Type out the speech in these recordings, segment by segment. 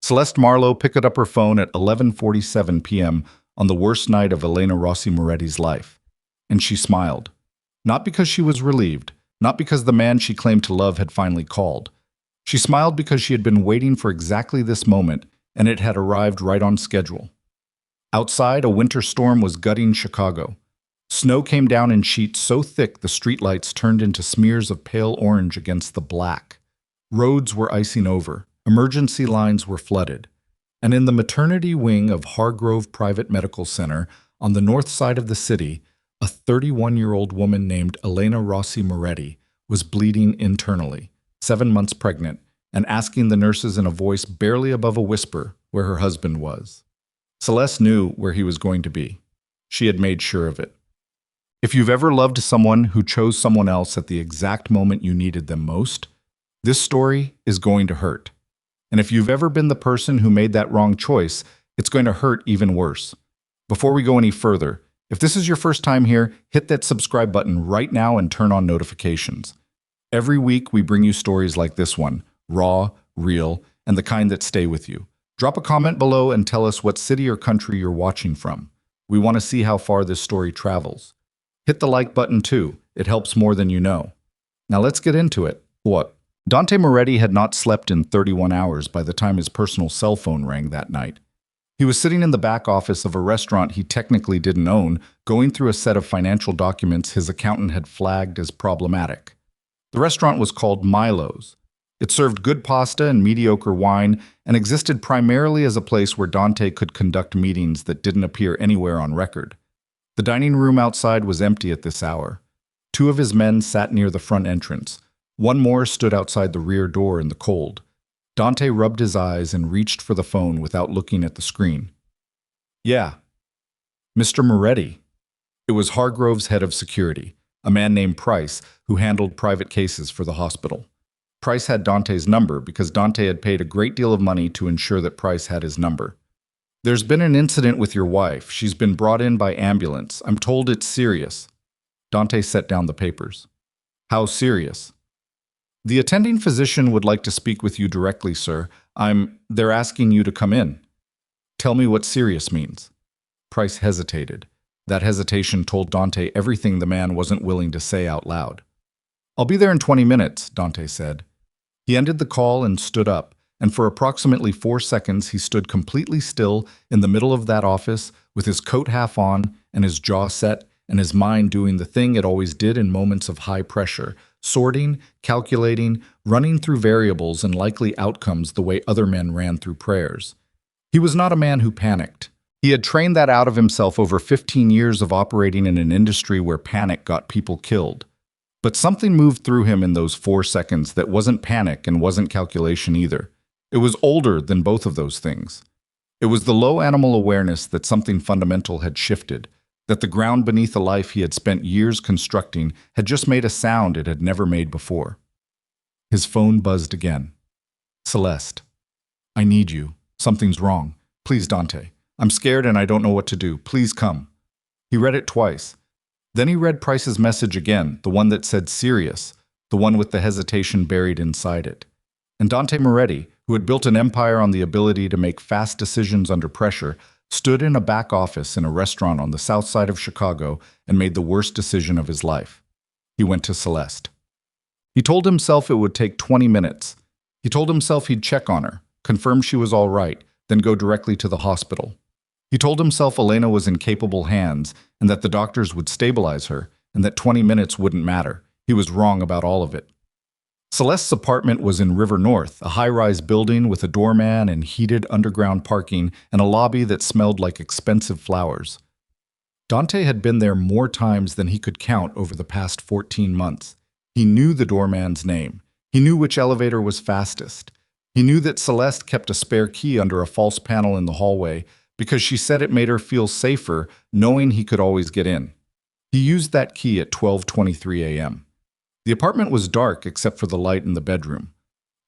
Celeste Marlowe picked up her phone at 11:47 p.m. on the worst night of Elena Rossi Moretti's life, and she smiled. Not because she was relieved, not because the man she claimed to love had finally called. She smiled because she had been waiting for exactly this moment, and it had arrived right on schedule. Outside, a winter storm was gutting Chicago. Snow came down in sheets so thick the streetlights turned into smears of pale orange against the black. Roads were icing over. Emergency lines were flooded. And in the maternity wing of Hargrove Private Medical Center on the north side of the city, a 31-year-old woman named Elena Rossi Moretti was bleeding internally, 7 months pregnant, and asking the nurses in a voice barely above a whisper where her husband was. Celeste knew where he was going to be. She had made sure of it. If you've ever loved someone who chose someone else at the exact moment you needed them most, this story is going to hurt. And if you've ever been the person who made that wrong choice, it's going to hurt even worse. Before we go any further, if this is your first time here, hit that subscribe button right now and turn on notifications. Every week we bring you stories like this one, raw, real, and the kind that stay with you. Drop a comment below and tell us what city or country you're watching from. We want to see how far this story travels. Hit the like button too. It helps more than you know. Now let's get into it. What? Dante Moretti had not slept in 31 hours by the time his personal cell phone rang that night. He was sitting in the back office of a restaurant he technically didn't own, going through a set of financial documents his accountant had flagged as problematic. The restaurant was called Milo's. It served good pasta and mediocre wine and existed primarily as a place where Dante could conduct meetings that didn't appear anywhere on record. The dining room outside was empty at this hour. 2 of his men sat near the front entrance. One more stood outside the rear door in the cold. Dante rubbed his eyes and reached for the phone without looking at the screen. Yeah. Mr. Moretti. It was Hargrove's head of security, a man named Price, who handled private cases for the hospital. Price had Dante's number because Dante had paid a great deal of money to ensure that Price had his number. There's been an incident with your wife. She's been brought in by ambulance. I'm told it's serious. Dante set down the papers. How serious? The attending physician would like to speak with you directly, sir. They're asking you to come in. Tell me what serious means. Price hesitated. That hesitation told Dante everything the man wasn't willing to say out loud. I'll be there in 20 minutes, Dante said. He ended the call and stood up, and for approximately 4 seconds he stood completely still in the middle of that office with his coat half on and his jaw set and his mind doing the thing it always did in moments of high pressure, sorting, calculating, running through variables and likely outcomes the way other men ran through prayers. He was not a man who panicked. He had trained that out of himself over 15 years of operating in an industry where panic got people killed. But something moved through him in those 4 seconds that wasn't panic and wasn't calculation either. It was older than both of those things. It was the low animal awareness that something fundamental had shifted, that the ground beneath a life he had spent years constructing had just made a sound it had never made before. His phone buzzed again. Celeste. I need you. Something's wrong. Please, Dante. I'm scared and I don't know what to do. Please come. He read it twice. Then he read Price's message again, the one that said serious, the one with the hesitation buried inside it. And Dante Moretti, who had built an empire on the ability to make fast decisions under pressure, stood in a back office in a restaurant on the south side of Chicago and made the worst decision of his life. He went to Celeste. He told himself it would take 20 minutes. He told himself he'd check on her, confirm she was all right, then go directly to the hospital. He told himself Elena was in capable hands and that the doctors would stabilize her and that 20 minutes wouldn't matter. He was wrong about all of it. Celeste's apartment was in River North, a high-rise building with a doorman and heated underground parking and a lobby that smelled like expensive flowers. Dante had been there more times than he could count over the past 14 months. He knew the doorman's name. He knew which elevator was fastest. He knew that Celeste kept a spare key under a false panel in the hallway because she said it made her feel safer knowing he could always get in. He used that key at 12:23 a.m. The apartment was dark except for the light in the bedroom.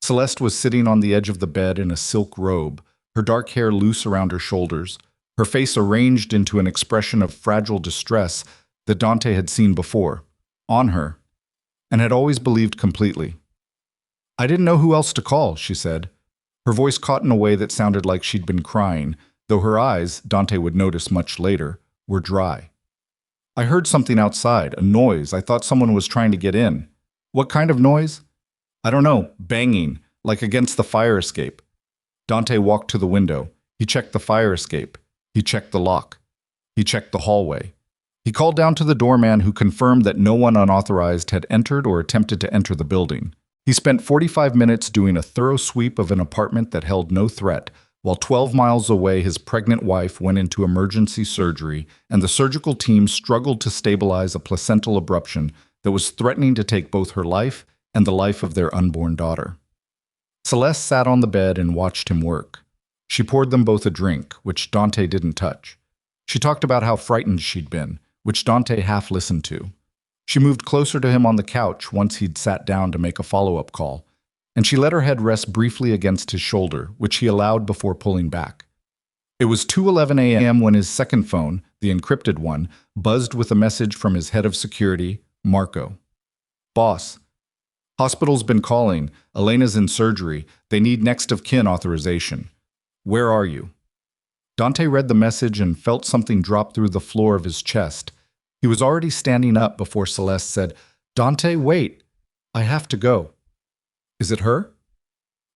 Celeste was sitting on the edge of the bed in a silk robe, her dark hair loose around her shoulders, her face arranged into an expression of fragile distress that Dante had seen before, on her, and had always believed completely. I didn't know who else to call, she said. Her voice caught in a way that sounded like she'd been crying, though her eyes, Dante would notice much later, were dry. I heard something outside, a noise. I thought someone was trying to get in. What kind of noise? I don't know, banging, like against the fire escape. Dante walked to the window. He checked the fire escape. He checked the lock. He checked the hallway. He called down to the doorman, who confirmed that no one unauthorized had entered or attempted to enter the building. He spent 45 minutes doing a thorough sweep of an apartment that held no threat, while 12 miles away his pregnant wife went into emergency surgery and the surgical team struggled to stabilize a placental abruption that was threatening to take both her life and the life of their unborn daughter. Celeste sat on the bed and watched him work. She poured them both a drink, which Dante didn't touch. She talked about how frightened she'd been, which Dante half listened to. She moved closer to him on the couch once he'd sat down to make a follow-up call, and she let her head rest briefly against his shoulder, which he allowed before pulling back. It was 2:11 a.m. when his second phone, the encrypted one, buzzed with a message from his head of security, Marco. Boss, hospital's been calling. Elena's in surgery. They need next of kin authorization. Where are you? Dante read the message and felt something drop through the floor of his chest. He was already standing up before Celeste said, Dante, wait. I have to go. Is it her?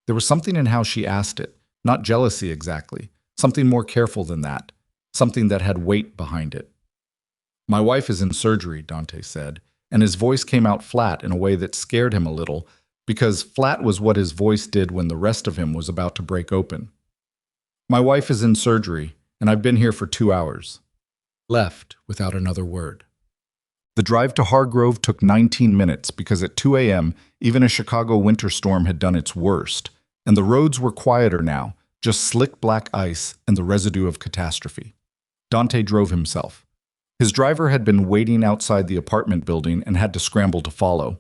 There was something in how she asked it, not jealousy exactly, something more careful than that, something that had weight behind it. My wife is in surgery, Dante said, and his voice came out flat in a way that scared him a little, because flat was what his voice did when the rest of him was about to break open. My wife is in surgery, and I've been here for 2 hours. Left without another word. The drive to Hargrove took 19 minutes because at 2 a.m., even a Chicago winter storm had done its worst, and the roads were quieter now, just slick black ice and the residue of catastrophe. Dante drove himself. His driver had been waiting outside the apartment building and had to scramble to follow.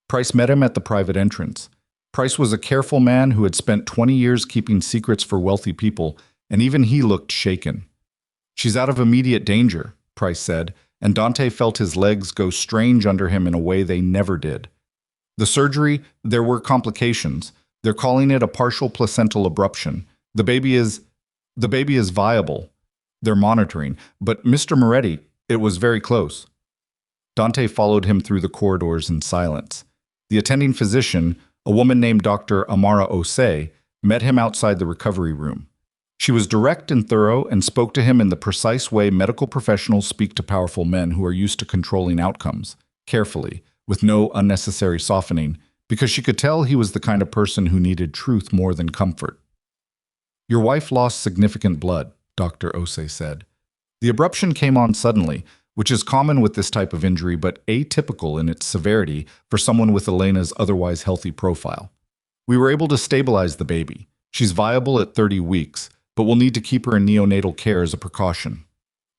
Price met him at the private entrance. Price was a careful man who had spent 20 years keeping secrets for wealthy people, and even he looked shaken. She's out of immediate danger, Price said, and Dante felt his legs go strange under him in a way they never did. The surgery, there were complications. They're calling it a partial placental abruption. The baby is viable. They're monitoring. But Mr. Moretti, it was very close. Dante followed him through the corridors in silence. The attending physician, a woman named Dr. Amara Osei, met him outside the recovery room. She was direct and thorough and spoke to him in the precise way medical professionals speak to powerful men who are used to controlling outcomes, carefully, with no unnecessary softening, because she could tell he was the kind of person who needed truth more than comfort. Your wife lost significant blood, Dr. Osei said. The abruption came on suddenly, which is common with this type of injury but atypical in its severity for someone with Elena's otherwise healthy profile. We were able to stabilize the baby. She's viable at 30 weeks, but we'll need to keep her in neonatal care as a precaution.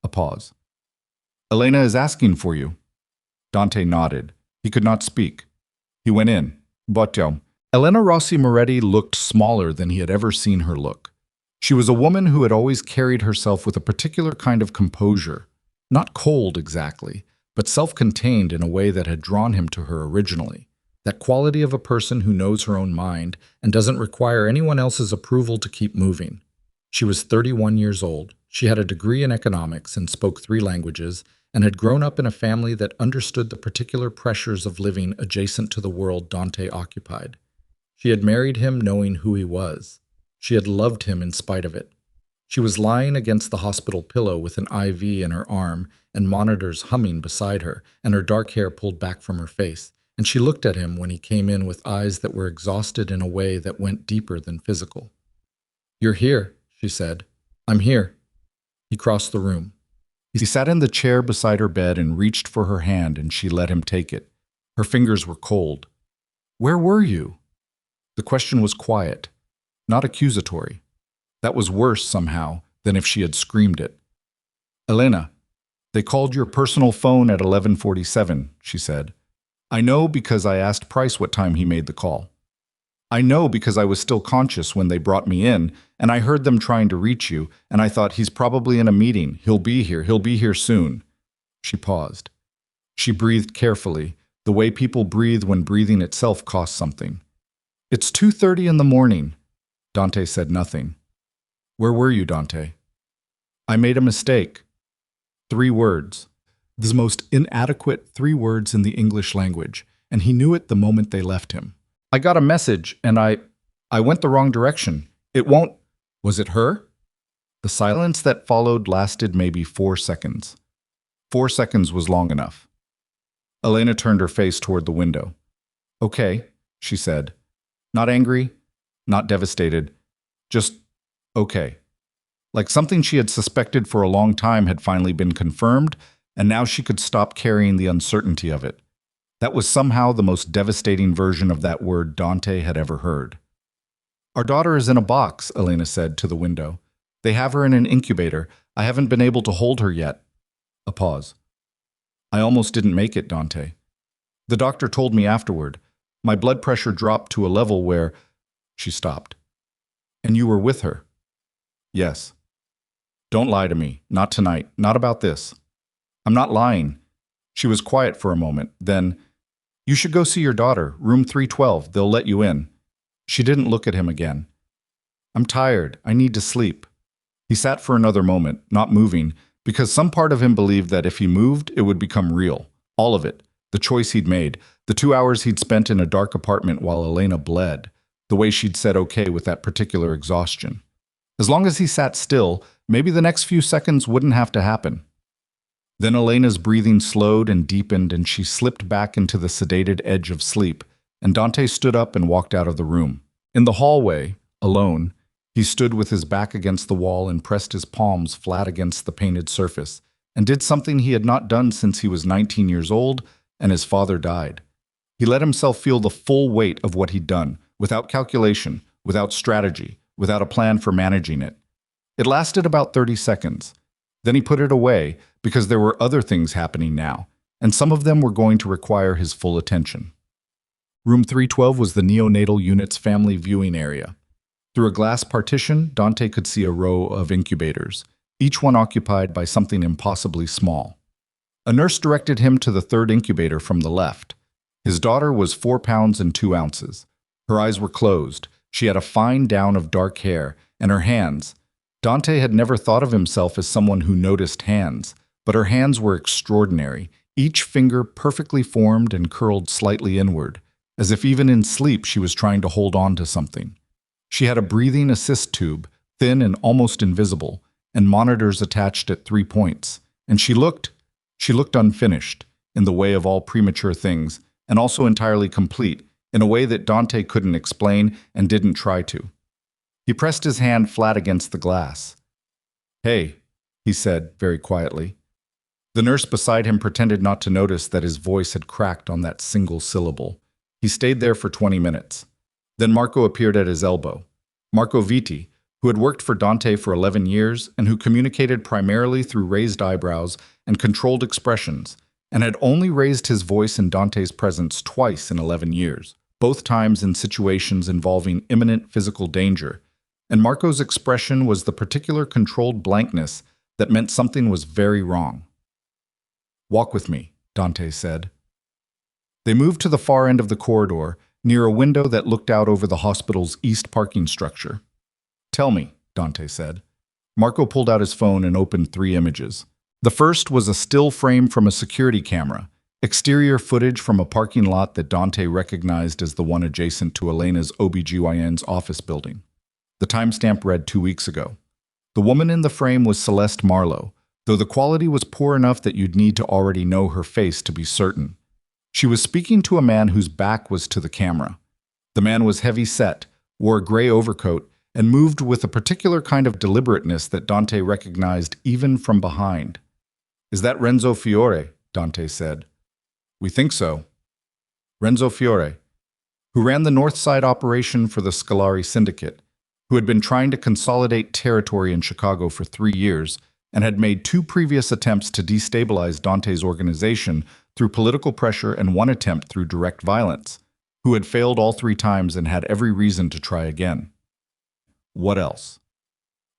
A pause. Elena is asking for you. Dante nodded. He could not speak. He went in. But Elena Rossi Moretti looked smaller than he had ever seen her look. She was a woman who had always carried herself with a particular kind of composure, not cold exactly, but self-contained in a way that had drawn him to her originally. That quality of a person who knows her own mind and doesn't require anyone else's approval to keep moving. She was 31 years old. She had a degree in economics and spoke 3 languages, and had grown up in a family that understood the particular pressures of living adjacent to the world Dante occupied. She had married him knowing who he was. She had loved him in spite of it. She was lying against the hospital pillow with an IV in her arm and monitors humming beside her, and her dark hair pulled back from her face, and she looked at him when he came in with eyes that were exhausted in a way that went deeper than physical. You're here, she said. I'm here. He crossed the room. He sat in the chair beside her bed and reached for her hand, and she let him take it. Her fingers were cold. Where were you? The question was quiet, not accusatory. That was worse, somehow, than if she had screamed it. Elena, they called your personal phone at 11:47, she said. I know because I asked Price what time he made the call. I know because I was still conscious when they brought me in, and I heard them trying to reach you, and I thought he's probably in a meeting. He'll be here soon. She paused. She breathed carefully, the way people breathe when breathing itself costs something. It's 2:30 in the morning. Dante said nothing. Where were you, Dante? I made a mistake. 3 words. The most inadequate 3 words in the English language, and he knew it the moment they left him. I got a message, and I went the wrong direction. It won't... Was it her? The silence that followed lasted maybe 4 seconds. 4 seconds was long enough. Elena turned her face toward the window. Okay, she said. Not angry, not devastated, just okay. Like something she had suspected for a long time had finally been confirmed, and now she could stop carrying the uncertainty of it. That was somehow the most devastating version of that word Dante had ever heard. Our daughter is in a box, Elena said to the window. They have her in an incubator. I haven't been able to hold her yet. A pause. I almost didn't make it, Dante. The doctor told me afterward. My blood pressure dropped to a level where... She stopped. And you were with her? Yes. Don't lie to me. Not tonight. Not about this. I'm not lying. She was quiet for a moment. Then, you should go see your daughter, room 312. They'll let you in. She didn't look at him again. I'm tired. I need to sleep. He sat for another moment, not moving, because some part of him believed that if he moved, it would become real. All of it. The choice he'd made. The 2 hours he'd spent in a dark apartment while Elena bled. The way she'd said okay with that particular exhaustion. As long as he sat still, maybe the next few seconds wouldn't have to happen. Then Elena's breathing slowed and deepened, and she slipped back into the sedated edge of sleep, and Dante stood up and walked out of the room. In the hallway, alone, he stood with his back against the wall and pressed his palms flat against the painted surface, and did something he had not done since he was 19 years old and his father died. He let himself feel the full weight of what he'd done, without calculation, without strategy, without a plan for managing it. It lasted about 30 seconds. Then he put it away because there were other things happening now, and some of them were going to require his full attention. Room 312 was the neonatal unit's family viewing area. Through a glass partition, Dante could see a row of incubators, each one occupied by something impossibly small. A nurse directed him to the 3rd incubator from the left. His daughter was 4 pounds and 2 ounces. Her eyes were closed. She had a fine down of dark hair, and her hands. Dante had never thought of himself as someone who noticed hands, but her hands were extraordinary, each finger perfectly formed and curled slightly inward, as if even in sleep she was trying to hold on to something. She had a breathing assist tube, thin and almost invisible, and monitors attached at 3 points, and she looked unfinished, in the way of all premature things, and also entirely complete, in a way that Dante couldn't explain and didn't try to. He pressed his hand flat against the glass. Hey, he said very quietly. The nurse beside him pretended not to notice that his voice had cracked on that single syllable. He stayed there for 20 minutes. Then Marco appeared at his elbow. Marco Vitti, who had worked for Dante for 11 years and who communicated primarily through raised eyebrows and controlled expressions, and had only raised his voice in Dante's presence twice in 11 years, both times in situations involving imminent physical danger, and Marco's expression was the particular controlled blankness that meant something was very wrong. Walk with me, Dante said. They moved to the far end of the corridor, near a window that looked out over the hospital's east parking structure. Tell me, Dante said. Marco pulled out his phone and opened 3 images. The first was a still frame from a security camera, exterior footage from a parking lot that Dante recognized as the one adjacent to Elena's OBGYN's office building. The timestamp read 2 weeks ago. The woman in the frame was Celeste Marlowe, though the quality was poor enough that you'd need to already know her face to be certain. She was speaking to a man whose back was to the camera. The man was heavy-set, wore a gray overcoat, and moved with a particular kind of deliberateness that Dante recognized even from behind. Is that Renzo Fiore? Dante said. We think so. Renzo Fiore, who ran the North Side operation for the Scolari Syndicate, who had been trying to consolidate territory in Chicago for 3 years and had made 2 previous attempts to destabilize Dante's organization through political pressure and 1 attempt through direct violence, who had failed all 3 times and had every reason to try again. What else?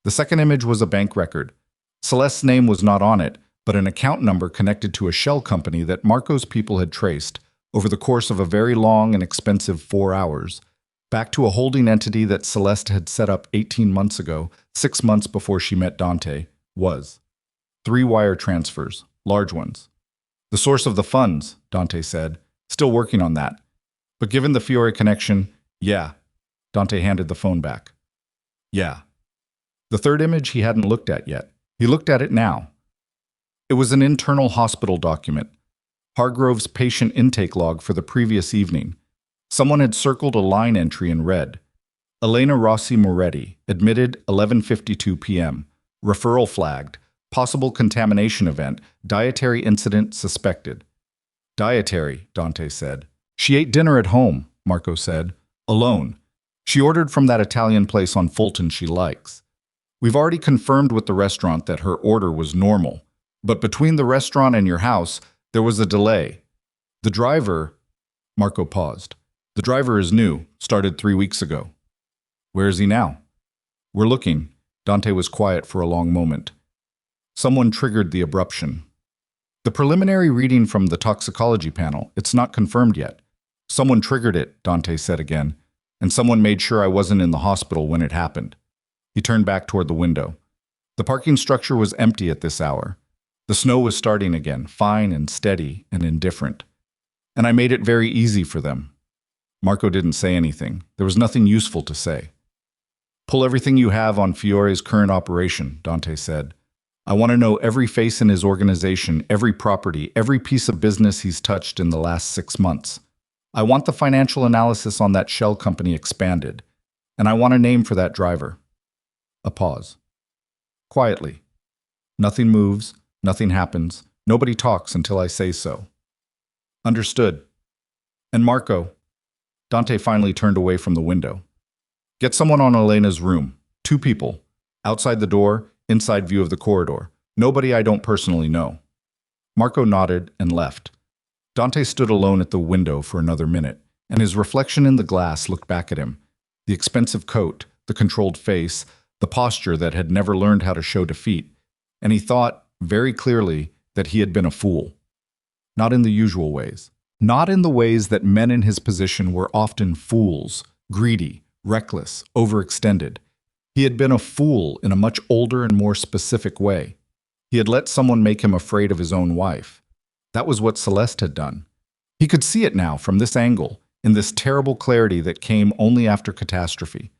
The second image was a bank record. Celeste's name was not on it, but an account number connected to a shell company that Marco's people had traced over the course of a very long and expensive 4 hours. Back to a holding entity that Celeste had set up 18 months ago, 6 months before she met Dante, was 3 wire transfers, large ones. The source of the funds, Dante said, still working on that. But given the Fiore connection, yeah. Dante handed the phone back. Yeah. The third image he hadn't looked at yet. He looked at it now. It was an internal hospital document, Hargrove's patient intake log for the previous evening. Someone had circled a line entry in red. Elena Rossi Moretti, admitted 11:52 p.m. Referral flagged. Possible contamination event. Dietary incident suspected. Dietary, Dante said. She ate dinner at home, Marco said. Alone. She ordered from that Italian place on Fulton she likes. We've already confirmed with the restaurant that her order was normal. But between the restaurant and your house, there was a delay. The driver... Marco paused. The driver is new, started 3 weeks ago. Where is he now? We're looking. Dante was quiet for a long moment. Someone triggered the abruption. The preliminary reading from the toxicology panel, it's not confirmed yet. Someone triggered it, Dante said again, and someone made sure I wasn't in the hospital when it happened. He turned back toward the window. The parking structure was empty at this hour. The snow was starting again, fine and steady and indifferent. And I made it very easy for them. Marco didn't say anything. There was nothing useful to say. Pull everything you have on Fiore's current operation, Dante said. I want to know every face in his organization, every property, every piece of business he's touched in the last 6 months. I want the financial analysis on that shell company expanded. And I want a name for that driver. A pause. Quietly. Nothing moves, nothing happens, nobody talks until I say so. Understood. And Marco. Dante finally turned away from the window. Get someone on Elena's room. 2 people. Outside the door, inside view of the corridor. Nobody I don't personally know. Marco nodded and left. Dante stood alone at the window for another minute, and his reflection in the glass looked back at him. The expensive coat, the controlled face, the posture that had never learned how to show defeat. And he thought, very clearly, that he had been a fool. Not in the usual ways. Not in the ways that men in his position were often fools, greedy, reckless, overextended. He had been a fool in a much older and more specific way. He had let someone make him afraid of his own wife. That was what Celeste had done. He could see it now from this angle, in this terrible clarity that came only after catastrophe.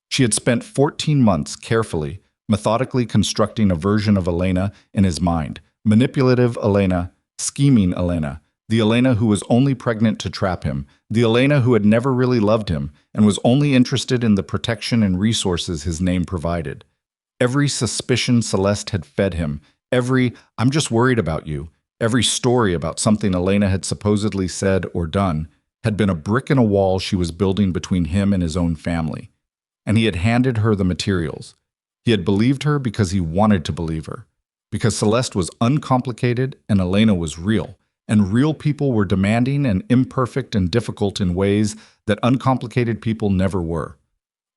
She had spent 14 months carefully, methodically constructing a version of Elena in his mind. Manipulative Elena, scheming Elena, the Elena who was only pregnant to trap him, the Elena who had never really loved him and was only interested in the protection and resources his name provided. Every suspicion Celeste had fed him, every "I'm just worried about you," every story about something Elena had supposedly said or done, had been a brick in a wall she was building between him and his own family. And he had handed her the materials. He had believed her because he wanted to believe her, because Celeste was uncomplicated and Elena was real. And real people were demanding and imperfect and difficult in ways that uncomplicated people never were.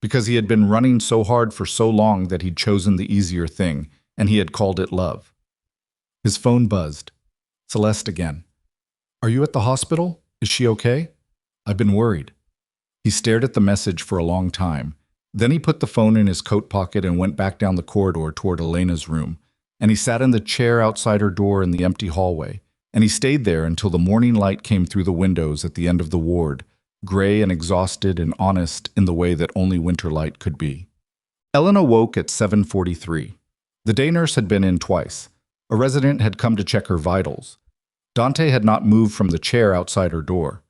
Because he had been running so hard for so long that he'd chosen the easier thing, and he had called it love. His phone buzzed. Celeste again. Are you at the hospital? Is she okay? I've been worried. He stared at the message for a long time. Then he put the phone in his coat pocket and went back down the corridor toward Elena's room. And he sat in the chair outside her door in the empty hallway. And he stayed there until the morning light came through the windows at the end of the ward, gray and exhausted and honest in the way that only winter light could be. Elena woke at 7:43. The day nurse had been in twice. A resident had come to check her vitals. Dante had not moved from the chair outside her door.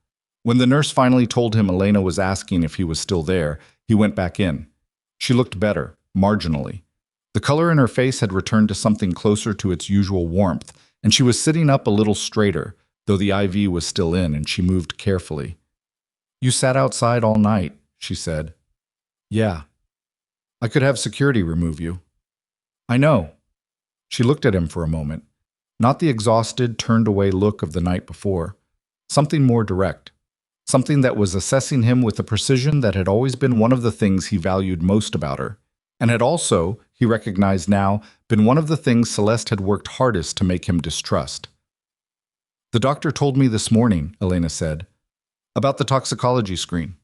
When the nurse finally told him Elena was asking if he was still there, he went back in. She looked better, marginally. The color in her face had returned to something closer to its usual warmth, and she was sitting up a little straighter, though the IV was still in, and she moved carefully. You sat outside all night, she said. Yeah. I could have security remove you. I know. She looked at him for a moment. Not the exhausted, turned-away look of the night before. Something more direct. Something that was assessing him with a precision that had always been one of the things he valued most about her, and had also, he recognized now, been one of the things Celeste had worked hardest to make him distrust. The doctor told me this morning, Elena said, about the toxicology screen.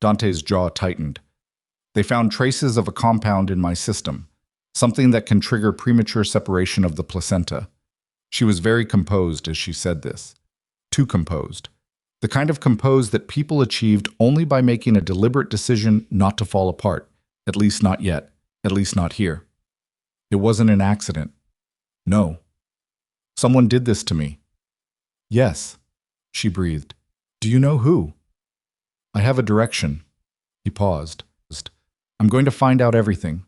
Dante's jaw tightened. They found traces of a compound in my system, something that can trigger premature separation of the placenta. She was very composed as she said this. Too composed. The kind of composed that people achieved only by making a deliberate decision not to fall apart, at least not yet, at least not here. It wasn't an accident. No. Someone did this to me. Yes, she breathed. Do you know who? I have a direction. He paused. I'm going to find out everything.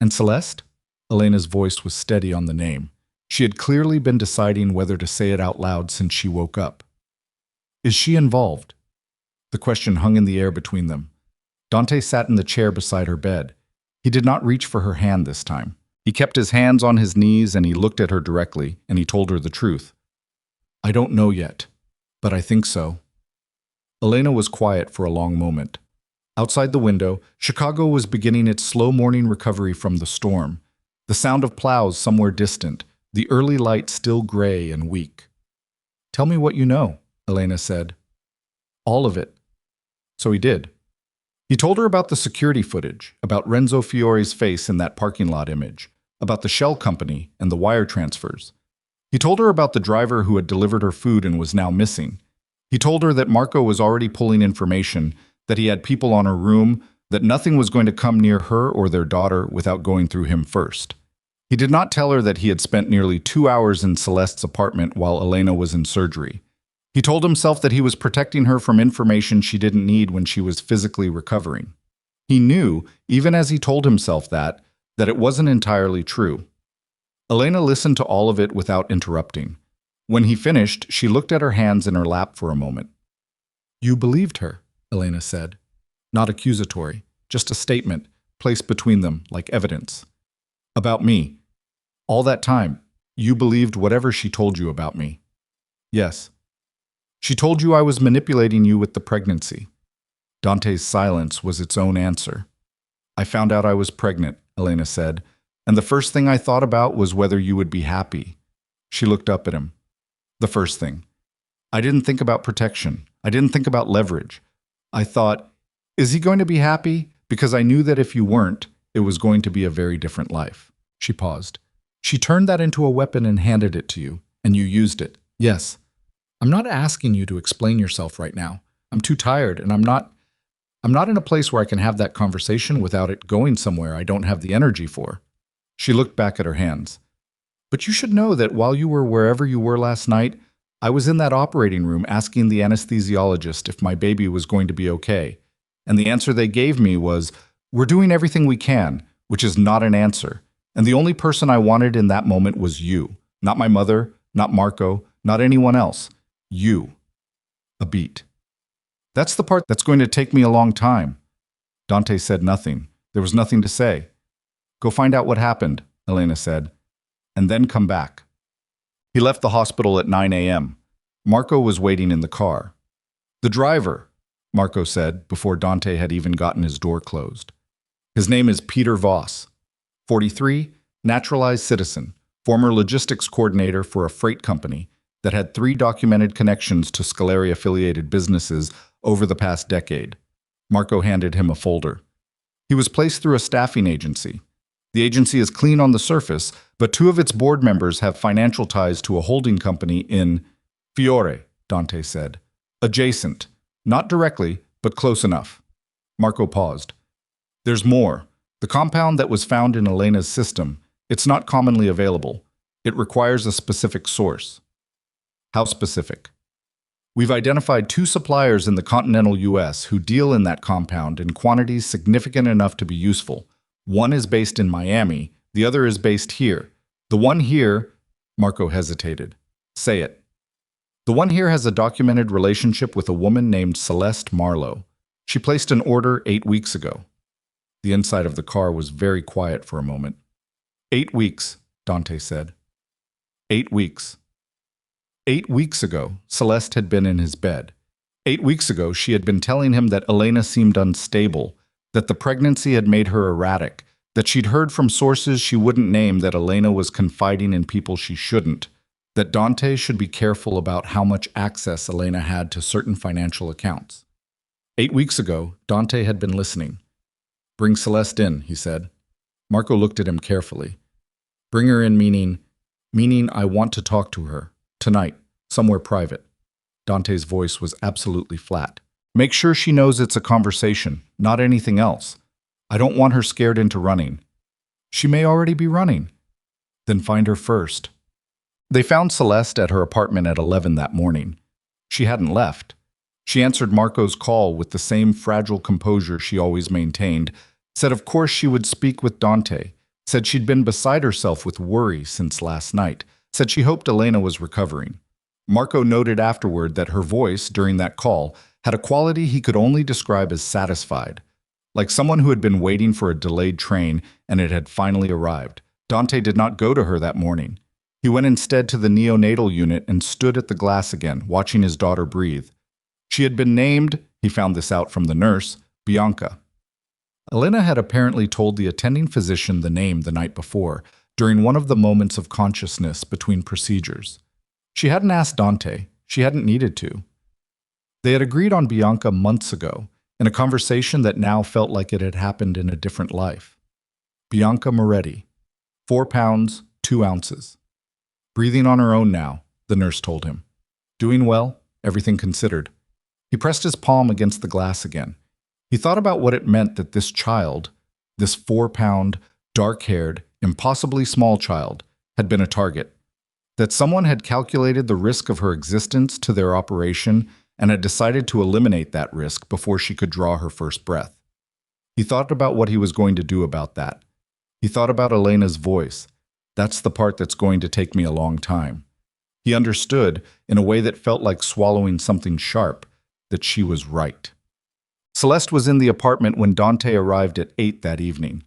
And Celeste? Elena's voice was steady on the name. She had clearly been deciding whether to say it out loud since she woke up. Is she involved? The question hung in the air between them. Dante sat in the chair beside her bed. He did not reach for her hand this time. He kept his hands on his knees and he looked at her directly, and he told her the truth. I don't know yet, but I think so. Elena was quiet for a long moment. Outside the window, Chicago was beginning its slow morning recovery from the storm. The sound of plows somewhere distant, the early light still gray and weak. Tell me what you know, Elena said. All of it. So he did. He told her about the security footage, about Renzo Fiore's face in that parking lot image, about the shell company and the wire transfers. He told her about the driver who had delivered her food and was now missing. He told her that Marco was already pulling information, that he had people on her room, that nothing was going to come near her or their daughter without going through him first. He did not tell her that he had spent nearly 2 hours in Celeste's apartment while Elena was in surgery. He told himself that he was protecting her from information she didn't need when she was physically recovering. He knew, even as he told himself that it wasn't entirely true. Elena listened to all of it without interrupting. When he finished, she looked at her hands in her lap for a moment. You believed her, Elena said. Not accusatory, just a statement, placed between them like evidence. About me. All that time, you believed whatever she told you about me. Yes. She told you I was manipulating you with the pregnancy. Dante's silence was its own answer. I found out I was pregnant, Elena said, and the first thing I thought about was whether you would be happy. She looked up at him. The first thing. I didn't think about protection. I didn't think about leverage. I thought, is he going to be happy? Because I knew that if you weren't, it was going to be a very different life. She paused. She turned that into a weapon and handed it to you, and you used it. Yes. I'm not asking you to explain yourself right now. I'm too tired, and I'm not in a place where I can have that conversation without it going somewhere I don't have the energy for. She looked back at her hands. But you should know that while you were wherever you were last night, I was in that operating room asking the anesthesiologist if my baby was going to be okay. And the answer they gave me was, we're doing everything we can, which is not an answer. And the only person I wanted in that moment was you. Not my mother, not Marco, not anyone else. You. A beat. That's the part that's going to take me a long time. Dante said nothing. There was nothing to say. Go find out what happened, Elena said, and then come back. He left the hospital at 9 a.m. Marco was waiting in the car. The driver, Marco said before Dante had even gotten his door closed. His name is Peter Voss, 43, naturalized citizen, former logistics coordinator for a freight company that had 3 documented connections to Scolari-affiliated businesses over the past decade. Marco handed him a folder. He was placed through a staffing agency. The agency is clean on the surface, but 2 of its board members have financial ties to a holding company in Fiore, Dante said. Adjacent. Not directly, but close enough. Marco paused. There's more. The compound that was found in Elena's system, it's not commonly available. It requires a specific source. How specific? We've identified 2 suppliers in the continental U.S. who deal in that compound in quantities significant enough to be useful. One is based in Miami, the other is based here. The one here, Marco hesitated. Say it. The one here has a documented relationship with a woman named Celeste Marlowe. She placed an order 8 weeks ago. The inside of the car was very quiet for a moment. 8 weeks, Dante said. 8 weeks. 8 weeks ago, Celeste had been in his bed. 8 weeks ago, she had been telling him that Elena seemed unstable, that the pregnancy had made her erratic, that she'd heard from sources she wouldn't name that Elena was confiding in people she shouldn't, that Dante should be careful about how much access Elena had to certain financial accounts. 8 weeks ago, Dante had been listening. "Bring Celeste in," he said. Marco looked at him carefully. "Bring her in meaning I want to talk to her. Tonight, somewhere private." Dante's voice was absolutely flat. "Make sure she knows it's a conversation, not anything else. I don't want her scared into running." "She may already be running." "Then find her first." They found Celeste at her apartment at 11 that morning. She hadn't left. She answered Marco's call with the same fragile composure she always maintained, said of course she would speak with Dante, said she'd been beside herself with worry since last night, said she hoped Elena was recovering. Marco noted afterward that her voice, during that call, had a quality he could only describe as satisfied, like someone who had been waiting for a delayed train and it had finally arrived. Dante did not go to her that morning. He went instead to the neonatal unit and stood at the glass again, watching his daughter breathe. She had been named, he found this out from the nurse, Bianca. Elena had apparently told the attending physician the name the night before, during one of the moments of consciousness between procedures. She hadn't asked Dante. She hadn't needed to. They had agreed on Bianca months ago, in a conversation that now felt like it had happened in a different life. Bianca Moretti, 4 pounds, 2 ounces. Breathing on her own now, the nurse told him. Doing well, everything considered. He pressed his palm against the glass again. He thought about what it meant that this child, this 4-pound, dark-haired, impossibly small child, had been a target. That someone had calculated the risk of her existence to their operation and had decided to eliminate that risk before she could draw her first breath. He thought about what he was going to do about that. He thought about Elena's voice. That's the part that's going to take me a long time. He understood, in a way that felt like swallowing something sharp, that she was right. Celeste was in the apartment when Dante arrived at 8 that evening.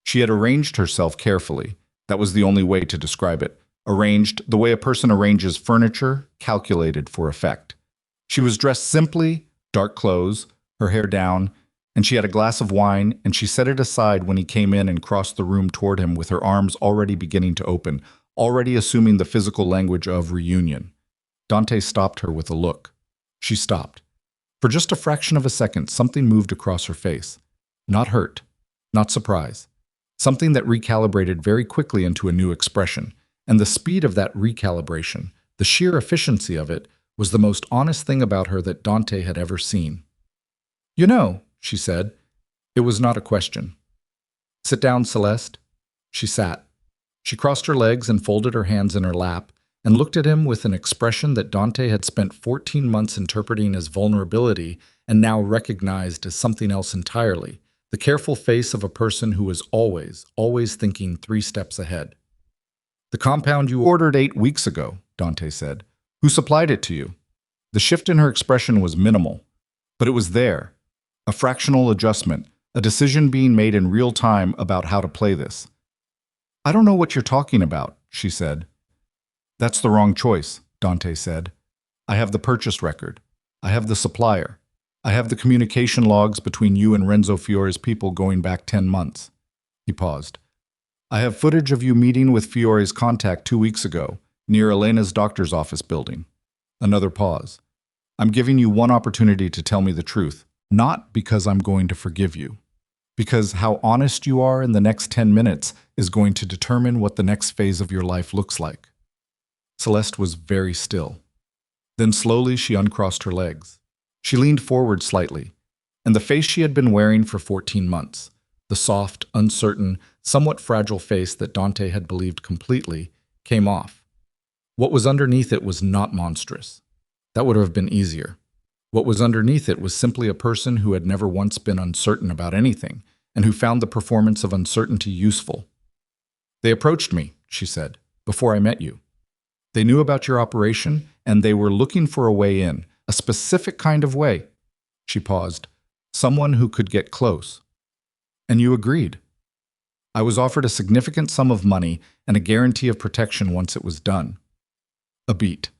She had arranged herself carefully. That was the only way to describe it. Arranged the way a person arranges furniture, calculated for effect. She was dressed simply, dark clothes, her hair down, and she had a glass of wine, and she set it aside when he came in and crossed the room toward him with her arms already beginning to open, already assuming the physical language of reunion. Dante stopped her with a look. She stopped. For just a fraction of a second, something moved across her face. Not hurt, not surprise. Something that recalibrated very quickly into a new expression. And the speed of that recalibration, the sheer efficiency of it, was the most honest thing about her that Dante had ever seen. "You know," she said. It was not a question. "Sit down, Celeste." She sat. She crossed her legs and folded her hands in her lap and looked at him with an expression that Dante had spent 14 months interpreting as vulnerability and now recognized as something else entirely, the careful face of a person who was always, always thinking 3 steps ahead. "The compound you ordered 8 weeks ago," Dante said. "Who supplied it to you?" The shift in her expression was minimal, but it was there. A fractional adjustment, a decision being made in real time about how to play this. "I don't know what you're talking about," she said. "That's the wrong choice," Dante said. "I have the purchase record. I have the supplier. I have the communication logs between you and Renzo Fiore's people going back 10 months. He paused. "I have footage of you meeting with Fiore's contact 2 weeks ago, near Elena's doctor's office building." Another pause. "I'm giving you one opportunity to tell me the truth, not because I'm going to forgive you, because how honest you are in the next 10 minutes is going to determine what the next phase of your life looks like." Celeste was very still. Then slowly she uncrossed her legs. She leaned forward slightly, and the face she had been wearing for 14 months, the soft, uncertain, somewhat fragile face that Dante had believed completely, came off. What was underneath it was not monstrous. That would have been easier. What was underneath it was simply a person who had never once been uncertain about anything, and who found the performance of uncertainty useful. "They approached me," she said, "before I met you. They knew about your operation, and they were looking for a way in, a specific kind of way." She paused. "Someone who could get close. And you agreed. I was offered a significant sum of money and a guarantee of protection once it was done." A beat.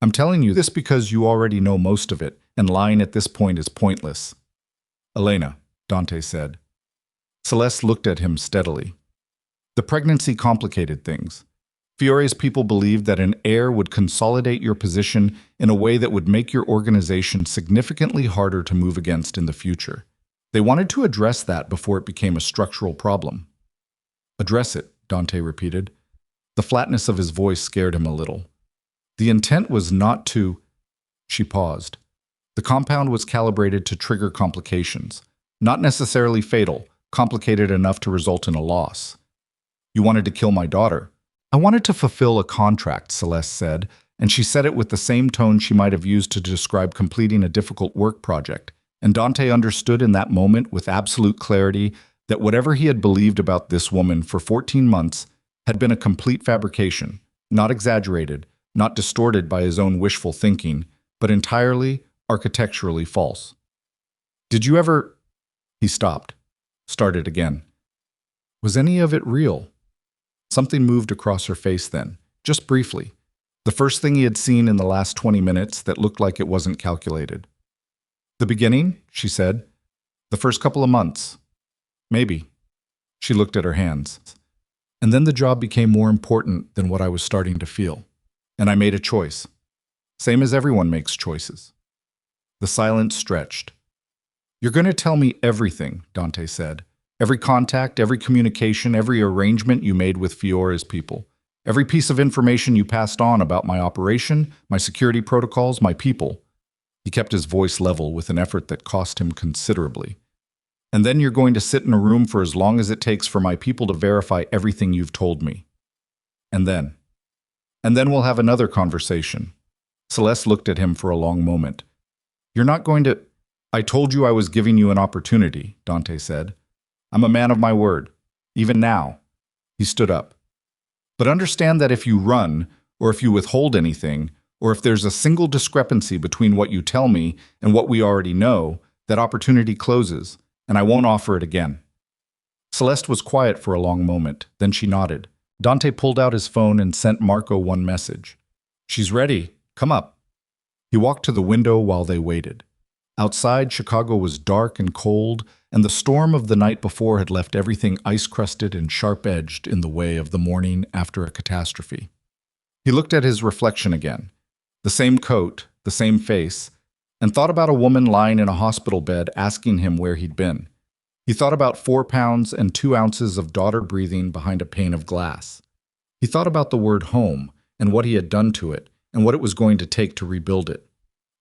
"I'm telling you this because you already know most of it, and lying at this point is pointless." "Elena," Dante said. Celeste looked at him steadily. "The pregnancy complicated things. Fiore's people believed that an heir would consolidate your position in a way that would make your organization significantly harder to move against in the future. They wanted to address that before it became a structural problem. Address it, Dante repeated. The flatness of his voice scared him a little. The intent was not to... She paused. The compound was calibrated to trigger complications. Not necessarily fatal, complicated enough to result in a loss. You wanted to kill my daughter. I wanted to fulfill a contract, Celeste said, and she said it with the same tone she might have used to describe completing a difficult work project. And Dante understood in that moment with absolute clarity that whatever he had believed about this woman for 14 months had been a complete fabrication, not exaggerated, not distorted by his own wishful thinking, but entirely, architecturally false. Did you ever... He stopped, started again. Was any of it real? Something moved across her face then, just briefly. The first thing he had seen in the last 20 minutes that looked like it wasn't calculated. The beginning, she said. The first couple of months. Maybe. She looked at her hands. And then the job became more important than what I was starting to feel. And I made a choice. Same as everyone makes choices. The silence stretched. You're going to tell me everything, Dante said. Every contact, every communication, every arrangement you made with Fiore's people. Every piece of information you passed on about my operation, my security protocols, my people. He kept his voice level with an effort that cost him considerably. And then you're going to sit in a room for as long as it takes for my people to verify everything you've told me. And then we'll have another conversation. Celeste looked at him for a long moment. You're not going to... I told you I was giving you an opportunity, Dante said. I'm a man of my word, even now. He stood up. But understand that if you run, or if you withhold anything, or if there's a single discrepancy between what you tell me and what we already know, that opportunity closes, and I won't offer it again. Celeste was quiet for a long moment, then she nodded. Dante pulled out his phone and sent Marco one message. She's ready. Come up. He walked to the window while they waited. Outside, Chicago was dark and cold, and the storm of the night before had left everything ice-crusted and sharp-edged in the way of the morning after a catastrophe. He looked at his reflection again, the same coat, the same face, and thought about a woman lying in a hospital bed asking him where he'd been. He thought about 4 pounds and 2 ounces of daughter breathing behind a pane of glass. He thought about the word home and what he had done to it and what it was going to take to rebuild it.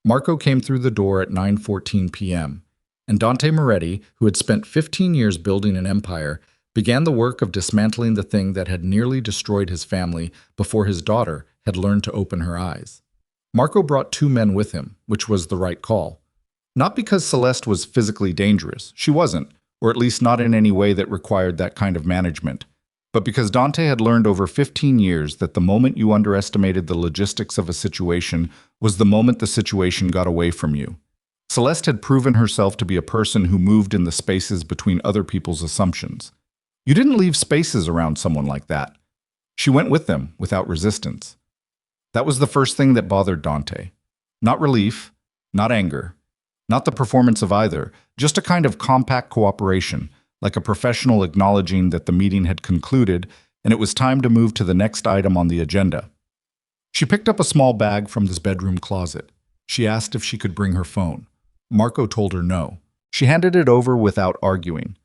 Marco came through the door at 9:14 p.m., and Dante Moretti, who had spent 15 years building an empire, began the work of dismantling the thing that had nearly destroyed his family before his daughter had learned to open her eyes. Marco brought 2 men with him, which was the right call. Not because Celeste was physically dangerous, she wasn't, or at least not in any way that required that kind of management, but because Dante had learned over 15 years that the moment you underestimated the logistics of a situation was the moment the situation got away from you. Celeste had proven herself to be a person who moved in the spaces between other people's assumptions. You didn't leave spaces around someone like that. She went with them without resistance. That was the first thing that bothered Dante. Not relief, not anger, not the performance of either, just a kind of compact cooperation, like a professional acknowledging that the meeting had concluded and it was time to move to the next item on the agenda. She picked up a small bag from his bedroom closet. She asked if she could bring her phone. Marco told her no. She handed it over without arguing.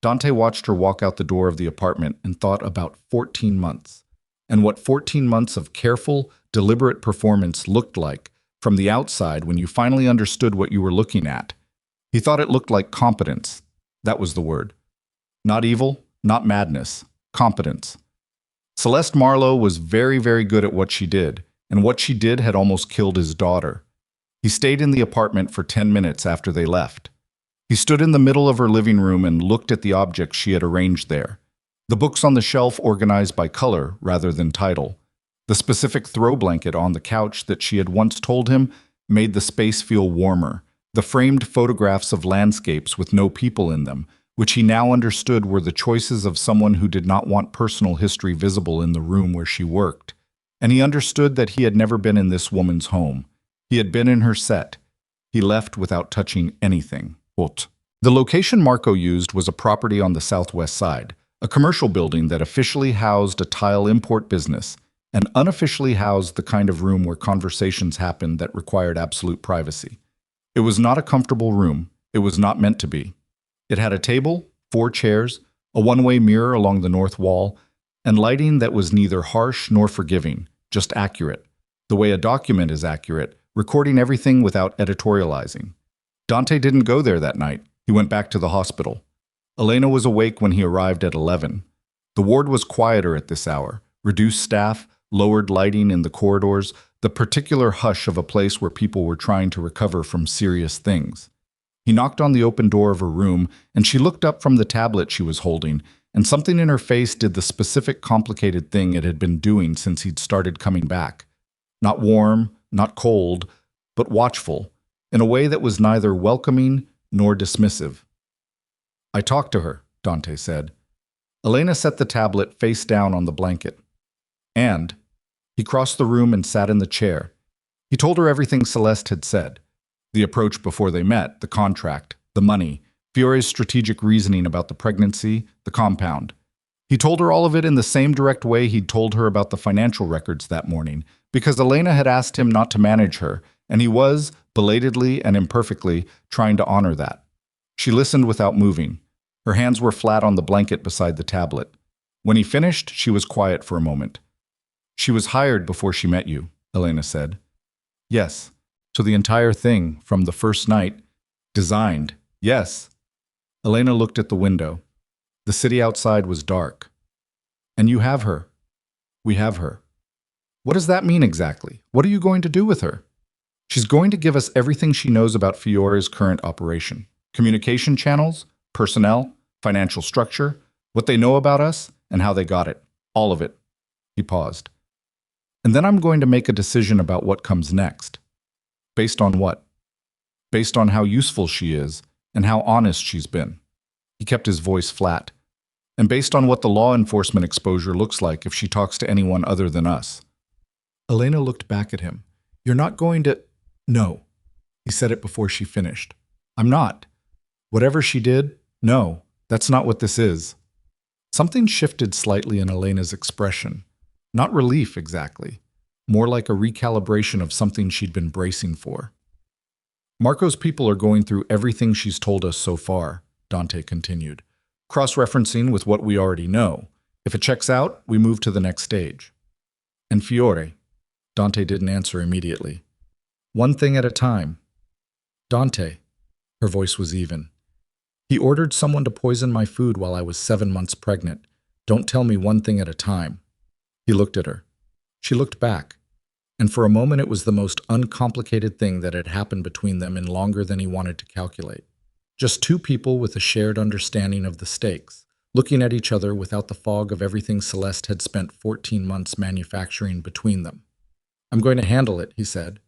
Dante watched her walk out the door of the apartment and thought about 14 months, and what 14 months of careful, deliberate performance looked like from the outside when you finally understood what you were looking at. He thought it looked like competence. That was the word. Not evil, not madness, competence. Celeste Marlowe was very, very good at what she did, and what she did had almost killed his daughter. He stayed in the apartment for 10 minutes after they left. He stood in the middle of her living room and looked at the objects she had arranged there. The books on the shelf organized by color rather than title. The specific throw blanket on the couch that she had once told him made the space feel warmer. The framed photographs of landscapes with no people in them, which he now understood were the choices of someone who did not want personal history visible in the room where she worked. And he understood that he had never been in this woman's home. He had been in her set. He left without touching anything. Quote. The location Marco used was a property on the southwest side, a commercial building that officially housed a tile import business, and unofficially housed the kind of room where conversations happened that required absolute privacy. It was not a comfortable room. It was not meant to be. It had a table, 4 chairs, a one-way mirror along the north wall, and lighting that was neither harsh nor forgiving, just accurate, the way a document is accurate, recording everything without editorializing. Dante didn't go there that night. He went back to the hospital. Elena was awake when he arrived at 11. The ward was quieter at this hour, reduced staff, lowered lighting in the corridors, the particular hush of a place where people were trying to recover from serious things. He knocked on the open door of her room, and she looked up from the tablet she was holding, and something in her face did the specific complicated thing it had been doing since he'd started coming back. Not warm, not cold, but watchful, in a way that was neither welcoming nor dismissive. "I talked to her," Dante said. Elena set the tablet face down on the blanket. And he crossed the room and sat in the chair. He told her everything Celeste had said. The approach before they met, the contract, the money, Fiore's strategic reasoning about the pregnancy, the compound. He told her all of it in the same direct way he'd told her about the financial records that morning, because Elena had asked him not to manage her, and he was, belatedly and imperfectly, trying to honor that. She listened without moving. Her hands were flat on the blanket beside the tablet. When he finished, she was quiet for a moment. "She was hired before she met you," Elena said. "Yes. So the entire thing, from the first night, designed, yes." Elena looked at the window. The city outside was dark. "And you have her." "We have her." "What does that mean exactly? What are you going to do with her?" "She's going to give us everything she knows about Fiore's current operation. Communication channels, personnel, financial structure, what they know about us, and how they got it. All of it." He paused. "And then I'm going to make a decision about what comes next." "Based on what?" "Based on how useful she is and how honest she's been." He kept his voice flat. "And based on what the law enforcement exposure looks like if she talks to anyone other than us." Elena looked back at him. "You're not going to—" "No." He said it before she finished. "I'm not. Whatever she did, no, that's not what this is." Something shifted slightly in Elena's expression. Not relief, exactly. More like a recalibration of something she'd been bracing for. "Marco's people are going through everything she's told us so far," Dante continued, cross-referencing with what we already know. "If it checks out, we move to the next stage." "And Fiore?" Dante didn't answer immediately. "One thing at a time." "Dante," her voice was even. "He ordered someone to poison my food while I was 7 months pregnant. Don't tell me one thing at a time." He looked at her. She looked back. And for a moment it was the most uncomplicated thing that had happened between them in longer than he wanted to calculate. Just 2 people with a shared understanding of the stakes, looking at each other without the fog of everything Celeste had spent 14 months manufacturing between them. "I'm going to handle it," he said.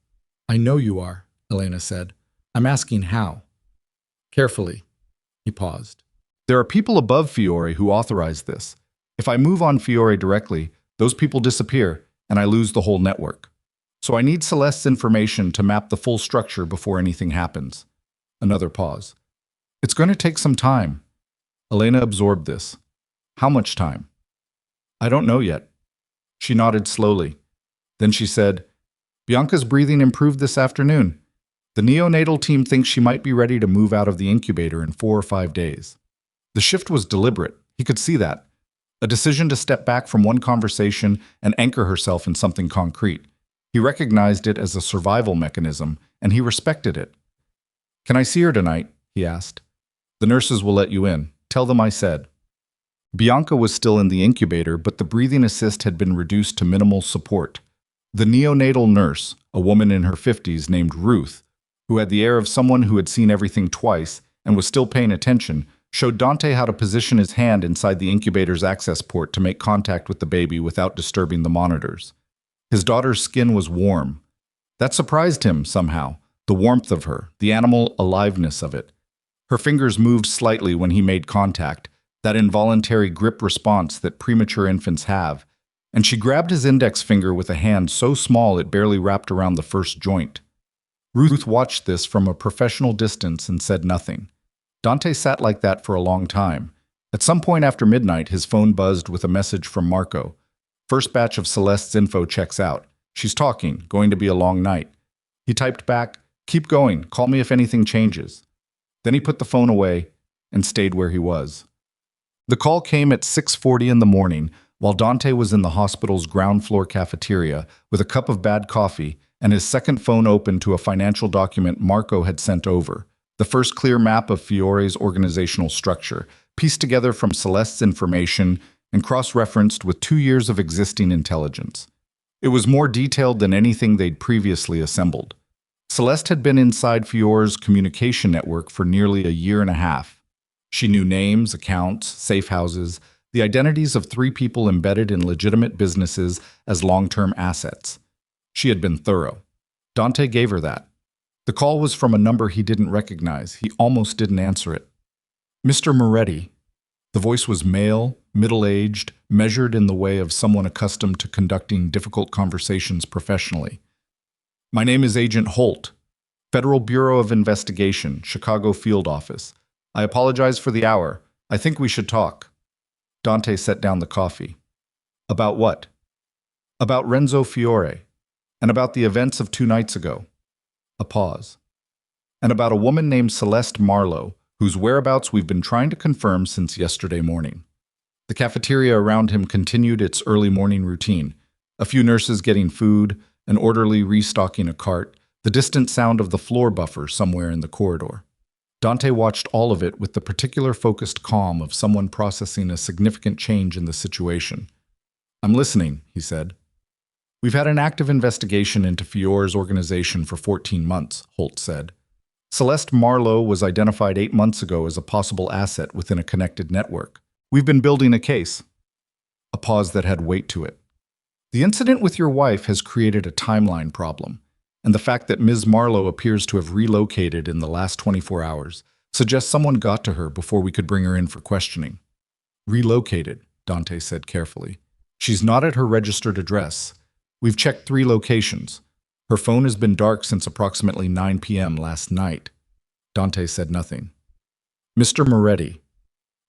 "I know you are," Elena said. "I'm asking how." "Carefully." He paused. "There are people above Fiore who authorize this. If I move on Fiore directly, those people disappear, and I lose the whole network. So I need Celeste's information to map the full structure before anything happens." Another pause. "It's going to take some time." Elena absorbed this. "How much time?" "I don't know yet." She nodded slowly. Then she said, "Bianca's breathing improved this afternoon. The neonatal team thinks she might be ready to move out of the incubator in 4 or 5 days." The shift was deliberate. He could see that. A decision to step back from one conversation and anchor herself in something concrete. He recognized it as a survival mechanism, and he respected it. "Can I see her tonight?" he asked. "The nurses will let you in. Tell them I said." Bianca was still in the incubator, but the breathing assist had been reduced to minimal support. The neonatal nurse, a woman in her 50s named Ruth, who had the air of someone who had seen everything twice and was still paying attention, showed Dante how to position his hand inside the incubator's access port to make contact with the baby without disturbing the monitors. His daughter's skin was warm. That surprised him somehow, the warmth of her, the animal aliveness of it. Her fingers moved slightly when he made contact, that involuntary grip response that premature infants have, and she grabbed his index finger with a hand so small it barely wrapped around the first joint. Ruth watched this from a professional distance and said nothing. Dante sat like that for a long time. At some point after midnight, his phone buzzed with a message from Marco. First batch of Celeste's info checks out. She's talking, going to be a long night. He typed back, "Keep going, call me if anything changes." Then he put the phone away and stayed where he was. The call came at 6:40 in the morning while Dante was in the hospital's ground floor cafeteria with a cup of bad coffee and his second phone open to a financial document Marco had sent over, the first clear map of Fiore's organizational structure, pieced together from Celeste's information and cross-referenced with 2 years of existing intelligence. It was more detailed than anything they'd previously assembled. Celeste had been inside Fiore's communication network for nearly a year and a half. She knew names, accounts, safe houses, the identities of 3 people embedded in legitimate businesses as long-term assets. She had been thorough. Dante gave her that. The call was from a number he didn't recognize. He almost didn't answer it. "Mr. Moretti." The voice was male, middle-aged, measured in the way of someone accustomed to conducting difficult conversations professionally. "My name is Agent Holt, Federal Bureau of Investigation, Chicago Field Office. I apologize for the hour. I think we should talk." Dante set down the coffee. "About what?" "About Renzo Fiore, and about the events of 2 nights ago." A pause. "And about a woman named Celeste Marlowe, whose whereabouts we've been trying to confirm since yesterday morning." The cafeteria around him continued its early morning routine. A few nurses getting food, an orderly restocking a cart, the distant sound of the floor buffer somewhere in the corridor. Dante watched all of it with the particular focused calm of someone processing a significant change in the situation. "I'm listening," he said. "We've had an active investigation into Fiore's organization for 14 months, Holt said. Celeste Marlowe was identified 8 months ago as a possible asset within a connected network. We've been building a case." A pause that had weight to it. "The incident with your wife has created a timeline problem, and the fact that Ms. Marlowe appears to have relocated in the last 24 hours suggests someone got to her before we could bring her in for questioning." "Relocated," Dante said carefully. "She's not at her registered address. We've checked 3 locations. Her phone has been dark since approximately 9 p.m. last night." Dante said nothing. "Mr. Moretti."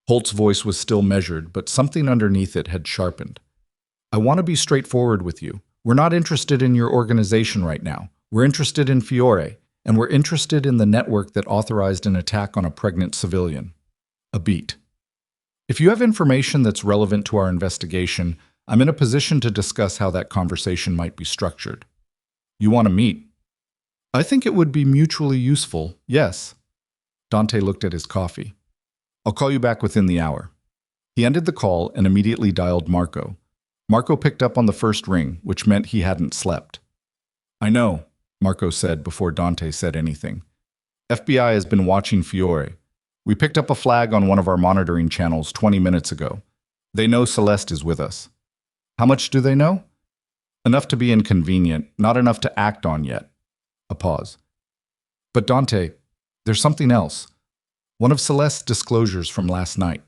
Holt's voice was still measured, but something underneath it had sharpened. "I want to be straightforward with you. We're not interested in your organization right now. We're interested in Fiore, and we're interested in the network that authorized an attack on a pregnant civilian." A beat. "If you have information that's relevant to our investigation, I'm in a position to discuss how that conversation might be structured." "You want to meet?" "I think it would be mutually useful, yes." Dante looked at his coffee. "I'll call you back within the hour." He ended the call and immediately dialed Marco. Marco picked up on the first ring, which meant he hadn't slept. "I know," Marco said before Dante said anything. "FBI has been watching Fiore. We picked up a flag on one of our monitoring channels 20 minutes ago. They know Celeste is with us." "How much do they know?" "Enough to be inconvenient, not enough to act on yet." A pause. "But Dante, there's something else. One of Celeste's disclosures from last night.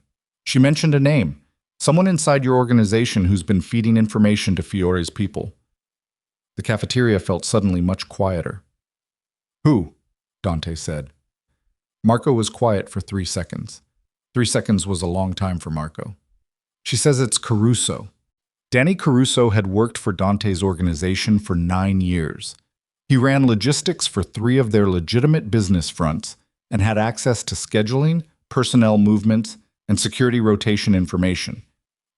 She mentioned a name, someone inside your organization who's been feeding information to Fiore's people." The cafeteria felt suddenly much quieter. "Who?" Dante said. Marco was quiet for 3 seconds. 3 seconds was a long time for Marco. "She says it's Caruso." Danny Caruso had worked for Dante's organization for 9 years. He ran logistics for 3 of their legitimate business fronts and had access to scheduling, personnel movements, and security rotation information.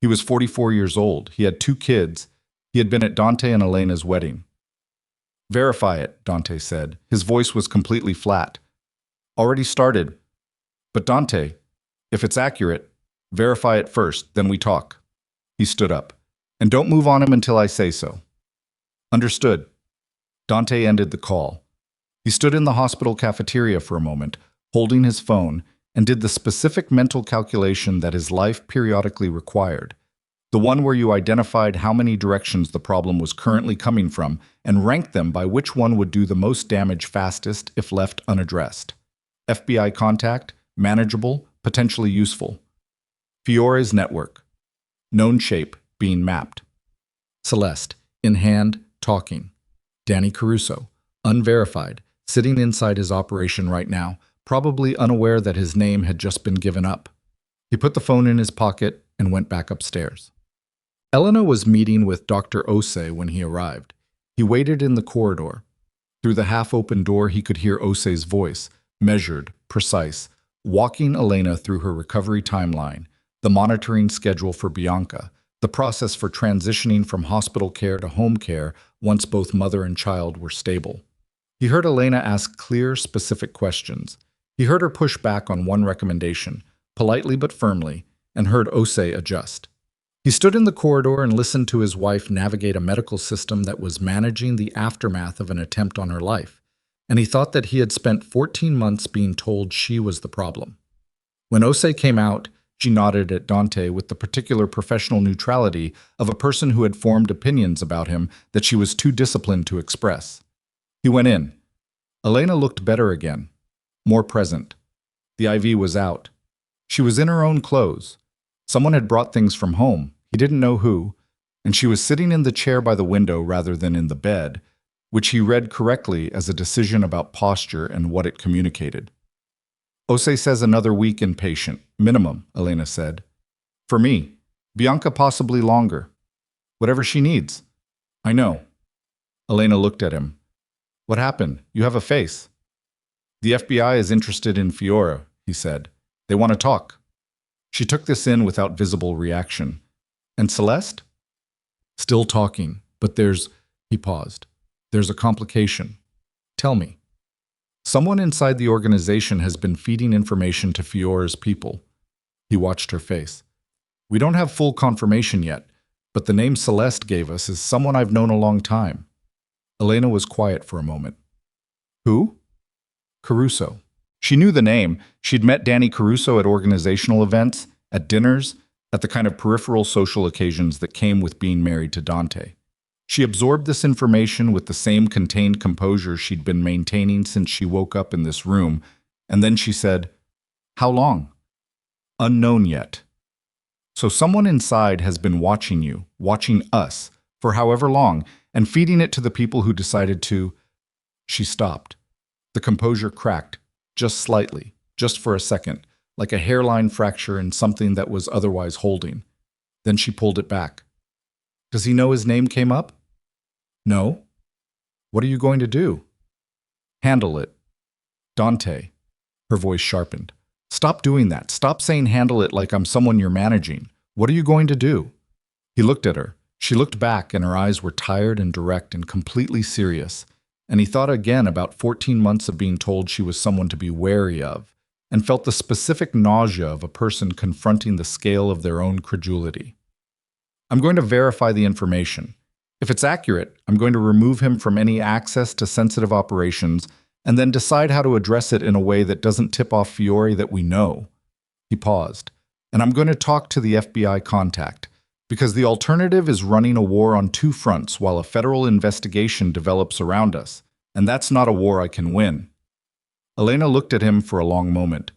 He was 44 years old. He had 2 kids. He had been at Dante and Elena's wedding. "Verify it," Dante said. His voice was completely flat. "Already started. But Dante, if it's accurate, verify it first, then we talk." He stood up. "And don't move on him until I say so." "Understood." Dante ended the call. He stood in the hospital cafeteria for a moment, holding his phone, and did the specific mental calculation that his life periodically required. The one where you identified how many directions the problem was currently coming from and ranked them by which one would do the most damage fastest if left unaddressed. FBI contact, manageable, potentially useful. Fiore's network. Known shape, being mapped. Celeste, in hand, talking. Danny Caruso, unverified, sitting inside his operation right now, probably unaware that his name had just been given up. He put the phone in his pocket and went back upstairs. Elena was meeting with Dr. Ose when he arrived. He waited in the corridor. Through the half-open door, he could hear Ose's voice, measured, precise, walking Elena through her recovery timeline, the monitoring schedule for Bianca, the process for transitioning from hospital care to home care once both mother and child were stable. He heard Elena ask clear, specific questions. He heard her push back on one recommendation, politely but firmly, and heard Ose adjust. He stood in the corridor and listened to his wife navigate a medical system that was managing the aftermath of an attempt on her life, and he thought that he had spent 14 months being told she was the problem. When Ose came out, she nodded at Dante with the particular professional neutrality of a person who had formed opinions about him that she was too disciplined to express. He went in. Elena looked better again, more present. The IV was out. She was in her own clothes. Someone had brought things from home, he didn't know who, and she was sitting in the chair by the window rather than in the bed, which he read correctly as a decision about posture and what it communicated. Ose says another week inpatient, minimum, Elena said. For me, Bianca possibly longer. Whatever she needs. I know. Elena looked at him. What happened? You have a face. The FBI is interested in Fiora, he said. They want to talk. She took this in without visible reaction. And Celeste? Still talking, but he paused. There's a complication. Tell me. Someone inside the organization has been feeding information to Fiora's people. He watched her face. We don't have full confirmation yet, but the name Celeste gave us is someone I've known a long time. Elena was quiet for a moment. Who? Caruso. She knew the name. She'd met Danny Caruso at organizational events, at dinners, at the kind of peripheral social occasions that came with being married to Dante. She absorbed this information with the same contained composure she'd been maintaining since she woke up in this room, and then she said, How long? Unknown yet. So someone inside has been watching you, watching us, for however long, and feeding it to the people who decided to… She stopped. The composure cracked, just slightly, just for a second, like a hairline fracture in something that was otherwise holding. Then she pulled it back. Does he know his name came up? No. What are you going to do? Handle it. Dante. Her voice sharpened. Stop doing that. Stop saying handle it like I'm someone you're managing. What are you going to do? He looked at her. She looked back and her eyes were tired and direct and completely serious. And he thought again about 14 months of being told she was someone to be wary of, and felt the specific nausea of a person confronting the scale of their own credulity. I'm going to verify the information. If it's accurate, I'm going to remove him from any access to sensitive operations and then decide how to address it in a way that doesn't tip off Fiore that we know. He paused. And I'm going to talk to the FBI contact, because the alternative is running a war on two fronts while a federal investigation develops around us, and that's not a war I can win. Elena looked at him for a long moment.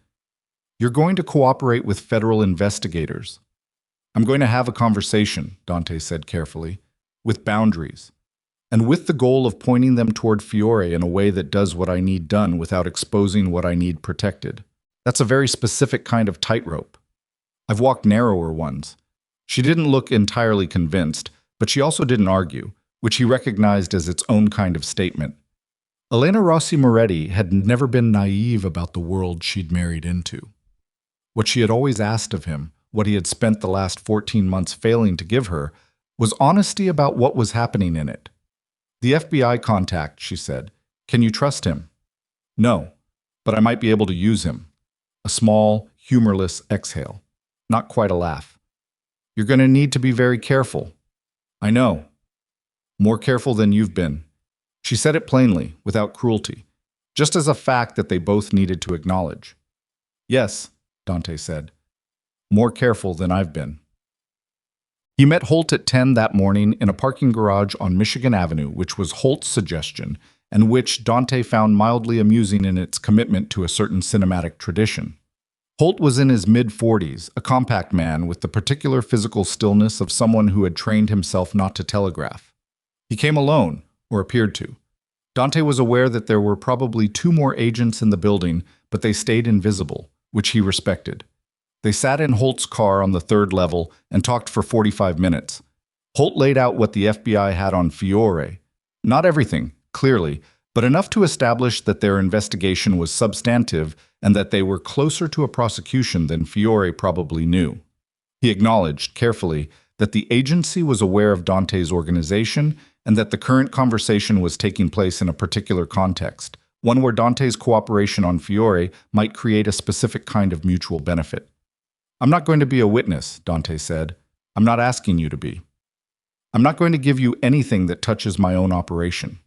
You're going to cooperate with federal investigators. I'm going to have a conversation, Dante said carefully, with boundaries, and with the goal of pointing them toward Fiore in a way that does what I need done without exposing what I need protected. That's a very specific kind of tightrope. I've walked narrower ones. She didn't look entirely convinced, but she also didn't argue, which he recognized as its own kind of statement. Elena Rossi Moretti had never been naive about the world she'd married into. What she had always asked of him, what he had spent the last 14 months failing to give her, was honesty about what was happening in it. The FBI contact, she said. Can you trust him? No, but I might be able to use him. A small, humorless exhale. Not quite a laugh. You're going to need to be very careful. I know. More careful than you've been. She said it plainly, without cruelty, just as a fact that they both needed to acknowledge. Yes, Dante said. More careful than I've been. He met Holt at 10 that morning in a parking garage on Michigan Avenue, which was Holt's suggestion, and which Dante found mildly amusing in its commitment to a certain cinematic tradition. Holt was in his mid-40s, a compact man with the particular physical stillness of someone who had trained himself not to telegraph. He came alone, or appeared to. Dante was aware that there were probably 2 more agents in the building, but they stayed invisible, which he respected. They sat in Holt's car on the 3rd level and talked for 45 minutes. Holt laid out what the FBI had on Fiore. Not everything, clearly, but enough to establish that their investigation was substantive and that they were closer to a prosecution than Fiore probably knew. He acknowledged, carefully, that the agency was aware of Dante's organization and that the current conversation was taking place in a particular context, one where Dante's cooperation on Fiore might create a specific kind of mutual benefit. "I'm not going to be a witness," Dante said. "I'm not asking you to be. I'm not going to give you anything that touches my own operation.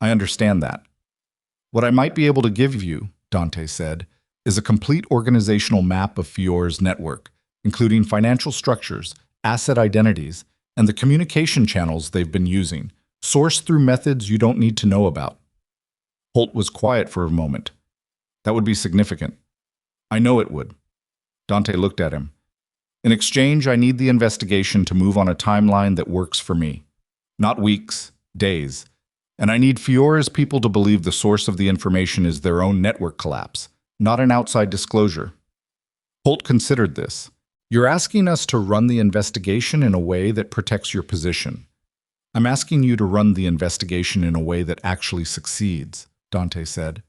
I understand that. What I might be able to give you," Dante said, "is a complete organizational map of Fiore's network, including financial structures, asset identities, and the communication channels they've been using, sourced through methods you don't need to know about." Holt was quiet for a moment. "That would be significant." "I know it would." Dante looked at him. "In exchange, I need the investigation to move on a timeline that works for me. Not weeks, days. And I need Fiore's people to believe the source of the information is their own network collapse, not an outside disclosure." Holt considered this. "You're asking us to run the investigation in a way that protects your position. I'm asking you to run the investigation in a way that actually succeeds," Dante said.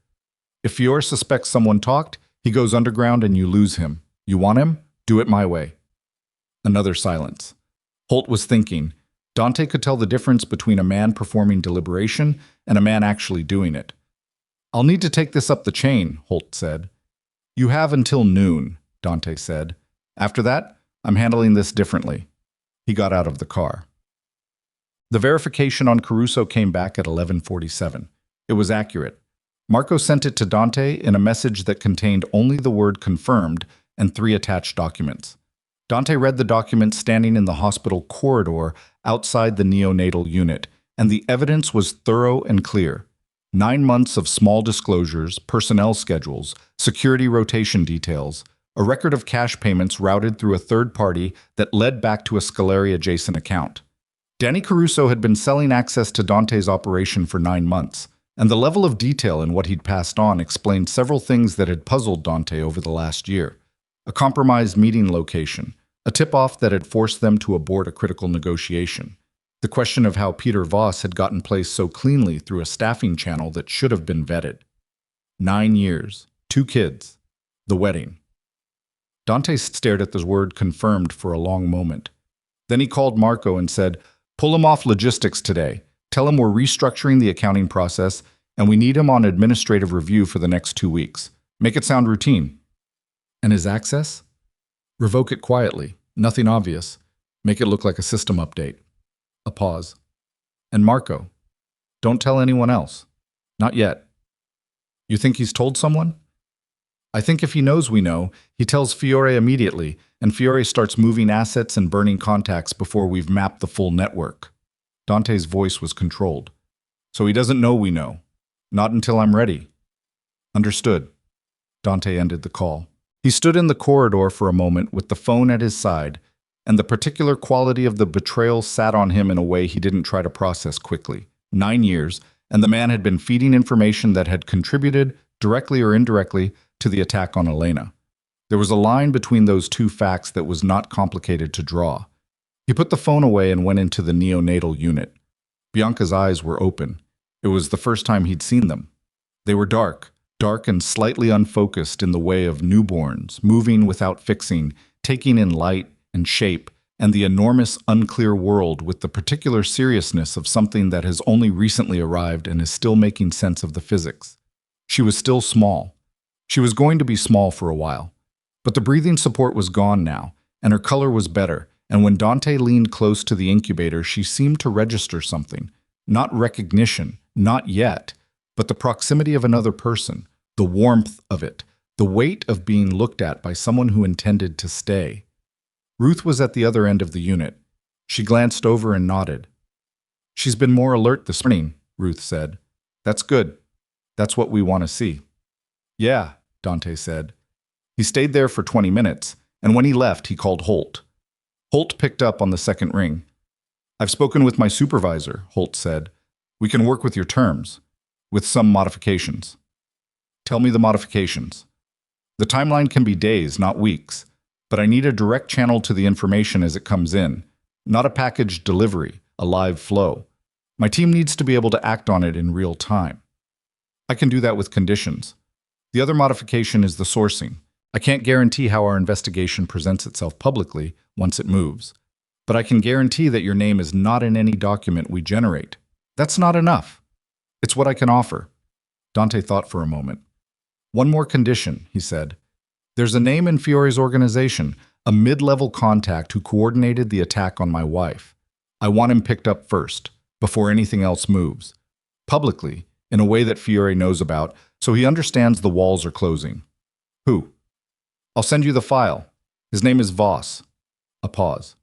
"If Fiore suspects someone talked, he goes underground and you lose him. You want him? Do it my way." Another silence. Holt was thinking. Dante could tell the difference between a man performing deliberation and a man actually doing it. "I'll need to take this up the chain," Holt said. "You have until noon," Dante said. "After that, I'm handling this differently." He got out of the car. The verification on Caruso came back at 11:47. It was accurate. Marco sent it to Dante in a message that contained only the word "confirmed" and 3 attached documents. Dante read the documents standing in the hospital corridor outside the neonatal unit, and the evidence was thorough and clear. 9 months of small disclosures, personnel schedules, security rotation details, a record of cash payments routed through a third party that led back to a Scaleri-adjacent account. Danny Caruso had been selling access to Dante's operation for 9 months, and the level of detail in what he'd passed on explained several things that had puzzled Dante over the last year. A compromised meeting location, a tip-off that had forced them to abort a critical negotiation, the question of how Peter Voss had gotten placed so cleanly through a staffing channel that should have been vetted. 9 years, 2 kids, the wedding. Dante stared at the word "confirmed" for a long moment. Then he called Marco and said, "Pull him off logistics today. Tell him we're restructuring the accounting process, and we need him on administrative review for the next 2 weeks. Make it sound routine." "And his access?" "Revoke it quietly. Nothing obvious. Make it look like a system update." A pause. "And Marco? Don't tell anyone else." "Not yet." "You think he's told someone?" "I think if he knows we know, he tells Fiore immediately, and Fiore starts moving assets and burning contacts before we've mapped the full network." Dante's voice was controlled. "So he doesn't know we know. Not until I'm ready." "Understood." Dante ended the call. He stood in the corridor for a moment with the phone at his side, and the particular quality of the betrayal sat on him in a way he didn't try to process quickly. 9 years, and the man had been feeding information that had contributed, directly or indirectly, to the attack on Elena. There was a line between those 2 facts that was not complicated to draw. He put the phone away and went into the neonatal unit. Bianca's eyes were open. It was the first time he'd seen them. They were dark and slightly unfocused in the way of newborns, moving without fixing, taking in light and shape, and the enormous, unclear world with the particular seriousness of something that has only recently arrived and is still making sense of the physics. She was still small. She was going to be small for a while. But the breathing support was gone now, and her color was better, and when Dante leaned close to the incubator, she seemed to register something. Not recognition, not yet, but the proximity of another person, the warmth of it, the weight of being looked at by someone who intended to stay. Ruth was at the other end of the unit. She glanced over and nodded. "She's been more alert this morning," Ruth said. "That's good. That's what we want to see." "Yeah," Dante said. He stayed there for 20 minutes, and when he left, he called Holt. Holt picked up on the second ring. "I've spoken with my supervisor," Holt said. "We can work with your terms, with some modifications." "Tell me the modifications." "The timeline can be days, not weeks, but I need a direct channel to the information as it comes in. not a packaged delivery, a live flow. My team needs to be able to act on it in real time. I can do that with conditions. The other modification is the sourcing. I can't guarantee how our investigation presents itself publicly once it moves, but I can guarantee that your name is not in any document we generate. That's not enough. It's what I can offer. Dante thought for a moment. One more condition, he said. There's a name in Fiore's organization, a mid-level contact who coordinated the attack on my wife. I want him picked up first, before anything else moves. Publicly, in a way that Fiore knows about, so he understands the walls are closing. Who? I'll send you the file. His name is Voss. A pause.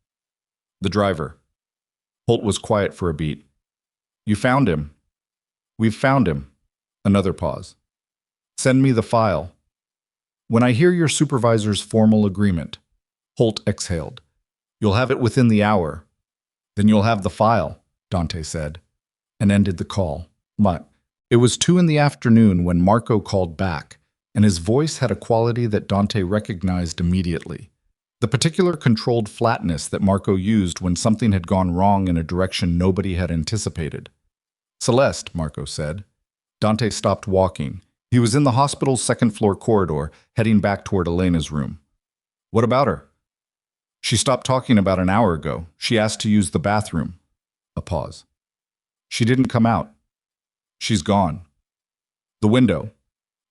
The driver. Holt was quiet for a beat. You found him. We've found him. Another pause. Send me the file. When I hear your supervisor's formal agreement. Holt exhaled. You'll have it within the hour. Then you'll have the file, Dante said, and ended the call. But it was 2 in the afternoon when Marco called back, and his voice had a quality that Dante recognized immediately. The particular controlled flatness that Marco used when something had gone wrong in a direction nobody had anticipated. Celeste, Marco said. Dante stopped walking. He was in the hospital's second-floor corridor, heading back toward Elena's room. What about her? She stopped talking about an hour ago. She asked to use the bathroom. A pause. She didn't come out. She's gone. The window.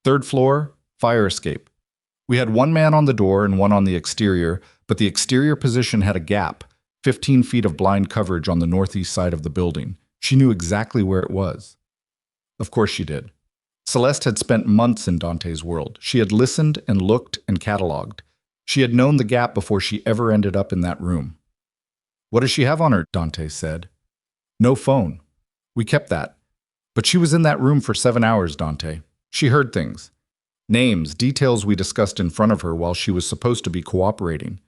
3rd floor, fire escape. We had 1 man on the door and 1 on the exterior, but the exterior position had a gap, 15 feet of blind coverage on the northeast side of the building. She knew exactly where it was. Of course she did. Celeste had spent months in Dante's world. She had listened and looked and cataloged. She had known the gap before she ever ended up in that room. What does she have on her? Dante said. No phone. We kept that. But she was in that room for 7 hours, Dante. She heard things. Names, details we discussed in front of her while she was supposed to be cooperating.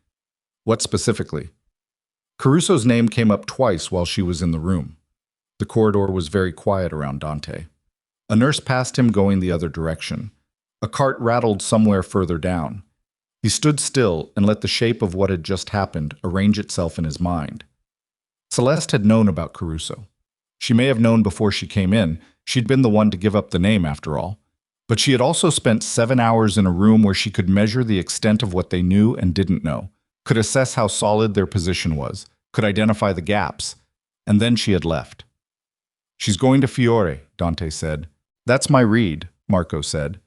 What specifically? Caruso's name came up twice while she was in the room. The corridor was very quiet around Dante. A nurse passed him going the other direction. A cart rattled somewhere further down. He stood still and let the shape of what had just happened arrange itself in his mind. Celeste had known about Caruso. She may have known before she came in. She'd been the one to give up the name, after all. But she had also spent 7 hours in a room where she could measure the extent of what they knew and didn't know, could assess how solid their position was, could identify the gaps. And then she had left. She's going to Fiore, Dante said. That's my read, Marco said.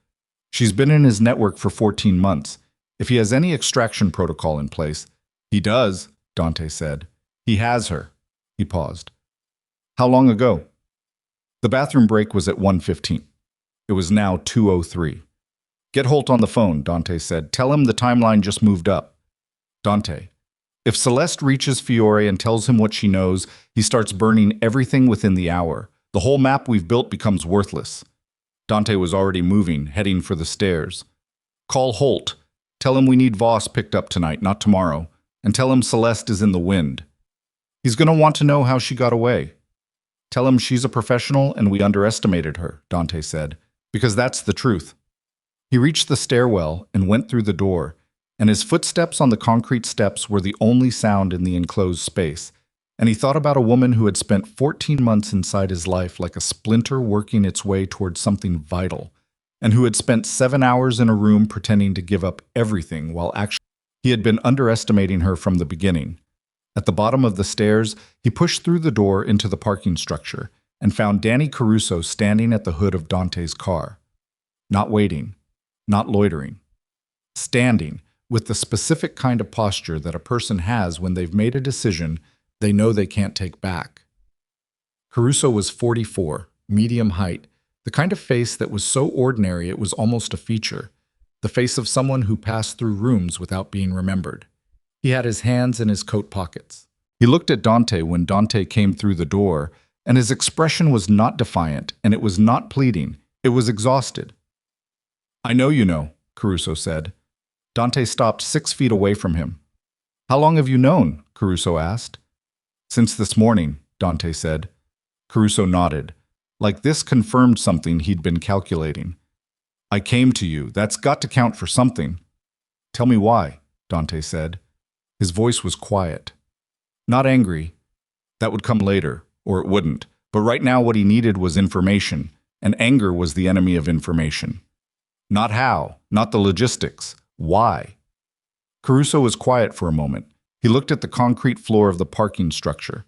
She's been in his network for 14 months. If he has any extraction protocol in place. He does, Dante said. He has her. He paused. How long ago? The bathroom break was at 1:15. It was now 2:03. Get Holt on the phone, Dante said. Tell him the timeline just moved up. Dante. If Celeste reaches Fiore and tells him what she knows, he starts burning everything within the hour. The whole map we've built becomes worthless. Dante was already moving, heading for the stairs. Call Holt. Tell him we need Voss picked up tonight, not tomorrow. And tell him Celeste is in the wind. He's going to want to know how she got away. Tell him she's a professional and we underestimated her, Dante said, because that's the truth. He reached the stairwell and went through the door, and his footsteps on the concrete steps were the only sound in the enclosed space, and he thought about a woman who had spent 14 months inside his life like a splinter working its way towards something vital, and who had spent 7 hours in a room pretending to give up everything while actually he had been underestimating her from the beginning. At the bottom of the stairs, he pushed through the door into the parking structure and found Danny Caruso standing at the hood of Dante's car. Not waiting, not loitering. Standing, with the specific kind of posture that a person has when they've made a decision they know they can't take back. Caruso was 44, medium height, the kind of face that was so ordinary it was almost a feature, the face of someone who passed through rooms without being remembered. He had his hands in his coat pockets. He looked at Dante when Dante came through the door, and his expression was not defiant, and it was not pleading. It was exhausted. I know you know, Caruso said. Dante stopped 6 feet away from him. How long have you known? Caruso asked. Since this morning, Dante said. Caruso nodded. Like this confirmed something he'd been calculating. I came to you. That's got to count for something. Tell me why, Dante said. His voice was quiet. Not angry. That would come later, or it wouldn't. But right now what he needed was information, and anger was the enemy of information. Not how, not the logistics. Why? Caruso was quiet for a moment. He looked at the concrete floor of the parking structure.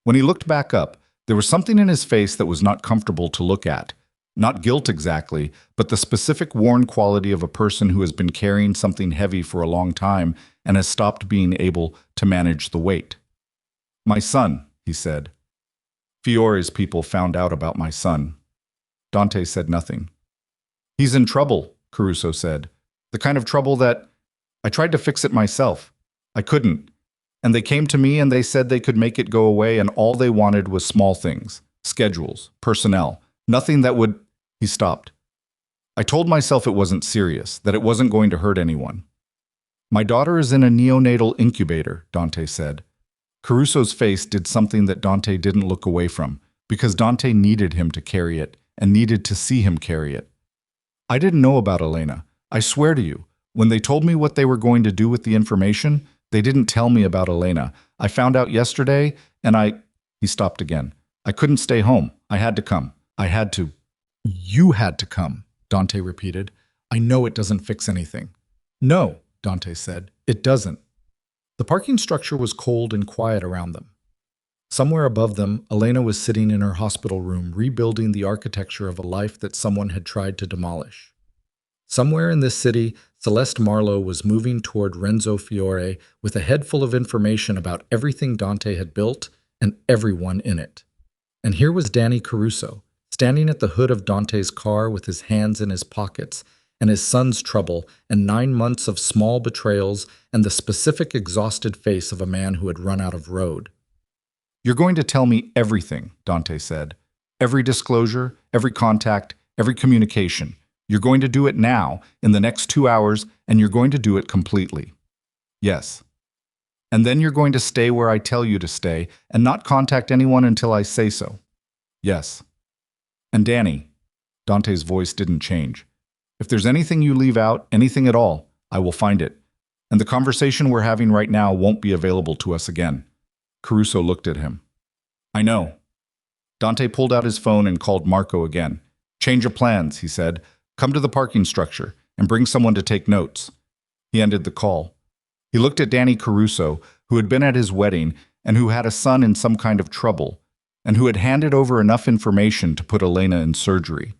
When he looked back up, there was something in his face that was not comfortable to look at. Not guilt exactly, but the specific worn quality of a person who has been carrying something heavy for a long time and has stopped being able to manage the weight. "My son," he said. "Fiore's people found out about my son." Dante said nothing. "He's in trouble," Caruso said. "The kind of trouble that I tried to fix it myself. I couldn't. And they came to me and they said they could make it go away, and all they wanted was small things, schedules, personnel, nothing that would—" He stopped. "I told myself it wasn't serious, that it wasn't going to hurt anyone." "My daughter is in a neonatal incubator," Dante said. Caruso's face did something that Dante didn't look away from, because Dante needed him to carry it and needed to see him carry it. "I didn't know about Elena. I swear to you, when they told me what they were going to do with the information, they didn't tell me about Elena. I found out yesterday, and I—" He stopped again. "I couldn't stay home. I had to come. I had to." "You had to come," Dante repeated. "I know it doesn't fix anything." "No," Dante said, "it doesn't." The parking structure was cold and quiet around them. Somewhere above them, Elena was sitting in her hospital room, rebuilding the architecture of a life that someone had tried to demolish. Somewhere in this city, Celeste Marlowe was moving toward Renzo Fiore with a head full of information about everything Dante had built and everyone in it. And here was Danny Caruso, standing at the hood of Dante's car with his hands in his pockets, and his son's trouble, and 9 months of small betrayals, and the specific exhausted face of a man who had run out of road. "You're going to tell me everything," Dante said. "Every disclosure, every contact, every communication. You're going to do it now, in the next 2 hours, and you're going to do it completely." "Yes." "And then you're going to stay where I tell you to stay, and not contact anyone until I say so." "Yes." "And Danny," Dante's voice didn't change, "if there's anything you leave out, anything at all, I will find it. And the conversation we're having right now won't be available to us again." Caruso looked at him. "I know." Dante pulled out his phone and called Marco again. "Change of plans," he said. "Come to the parking structure and bring someone to take notes." He ended the call. He looked at Danny Caruso, who had been at his wedding and who had a son in some kind of trouble, and who had handed over enough information to put Elena in surgery.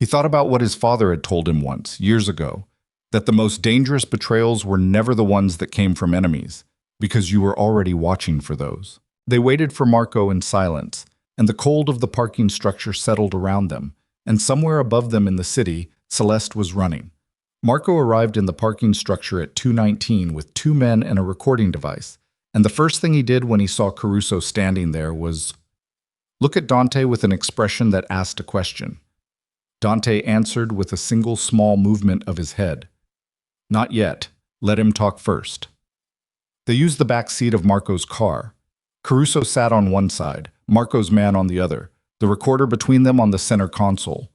He thought about what his father had told him once, years ago, that the most dangerous betrayals were never the ones that came from enemies, because you were already watching for those. They waited for Marco in silence, and the cold of the parking structure settled around them, and somewhere above them in the city, Celeste was running. Marco arrived in the parking structure at 2:19 with 2 men and a recording device, and the first thing he did when he saw Caruso standing there was look at Dante with an expression that asked a question. Dante answered with a single small movement of his head. "Not yet. Let him talk first." They used the back seat of Marco's car. Caruso sat on one side, Marco's man on the other, the recorder between them on the center console.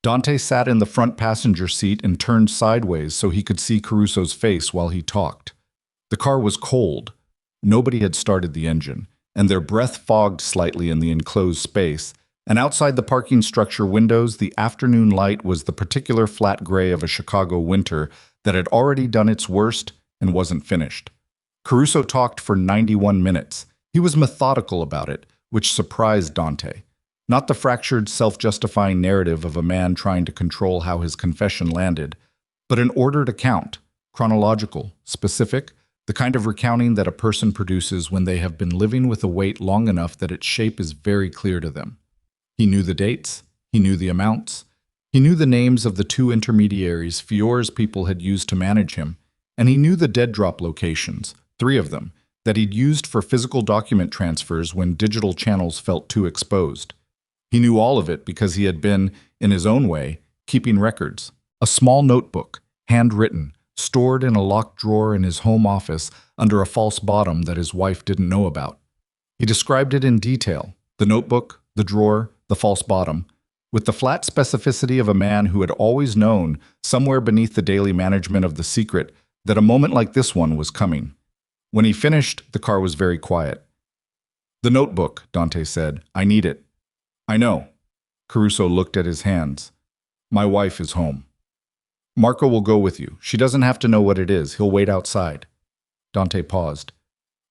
Dante sat in the front passenger seat and turned sideways so he could see Caruso's face while he talked. The car was cold. Nobody had started the engine, and their breath fogged slightly in the enclosed space, and outside the parking structure windows, the afternoon light was the particular flat gray of a Chicago winter that had already done its worst and wasn't finished. Caruso talked for 91 minutes. He was methodical about it, which surprised Dante. Not the fractured, self-justifying narrative of a man trying to control how his confession landed, but an ordered account, chronological, specific, the kind of recounting that a person produces when they have been living with a weight long enough that its shape is very clear to them. He knew the dates, he knew the amounts, he knew the names of the 2 intermediaries Fiore's people had used to manage him, and he knew the dead drop locations, 3 of them, that he'd used for physical document transfers when digital channels felt too exposed. He knew all of it because he had been, in his own way, keeping records. A small notebook, handwritten, stored in a locked drawer in his home office under a false bottom that his wife didn't know about. He described it in detail, the notebook, the drawer, the false bottom, with the flat specificity of a man who had always known, somewhere beneath the daily management of the secret, that a moment like this one was coming. When he finished, the car was very quiet. The notebook, Dante said. I need it. I know. Caruso looked at his hands. My wife is home. Marco will go with you. She doesn't have to know what it is. He'll wait outside. Dante paused.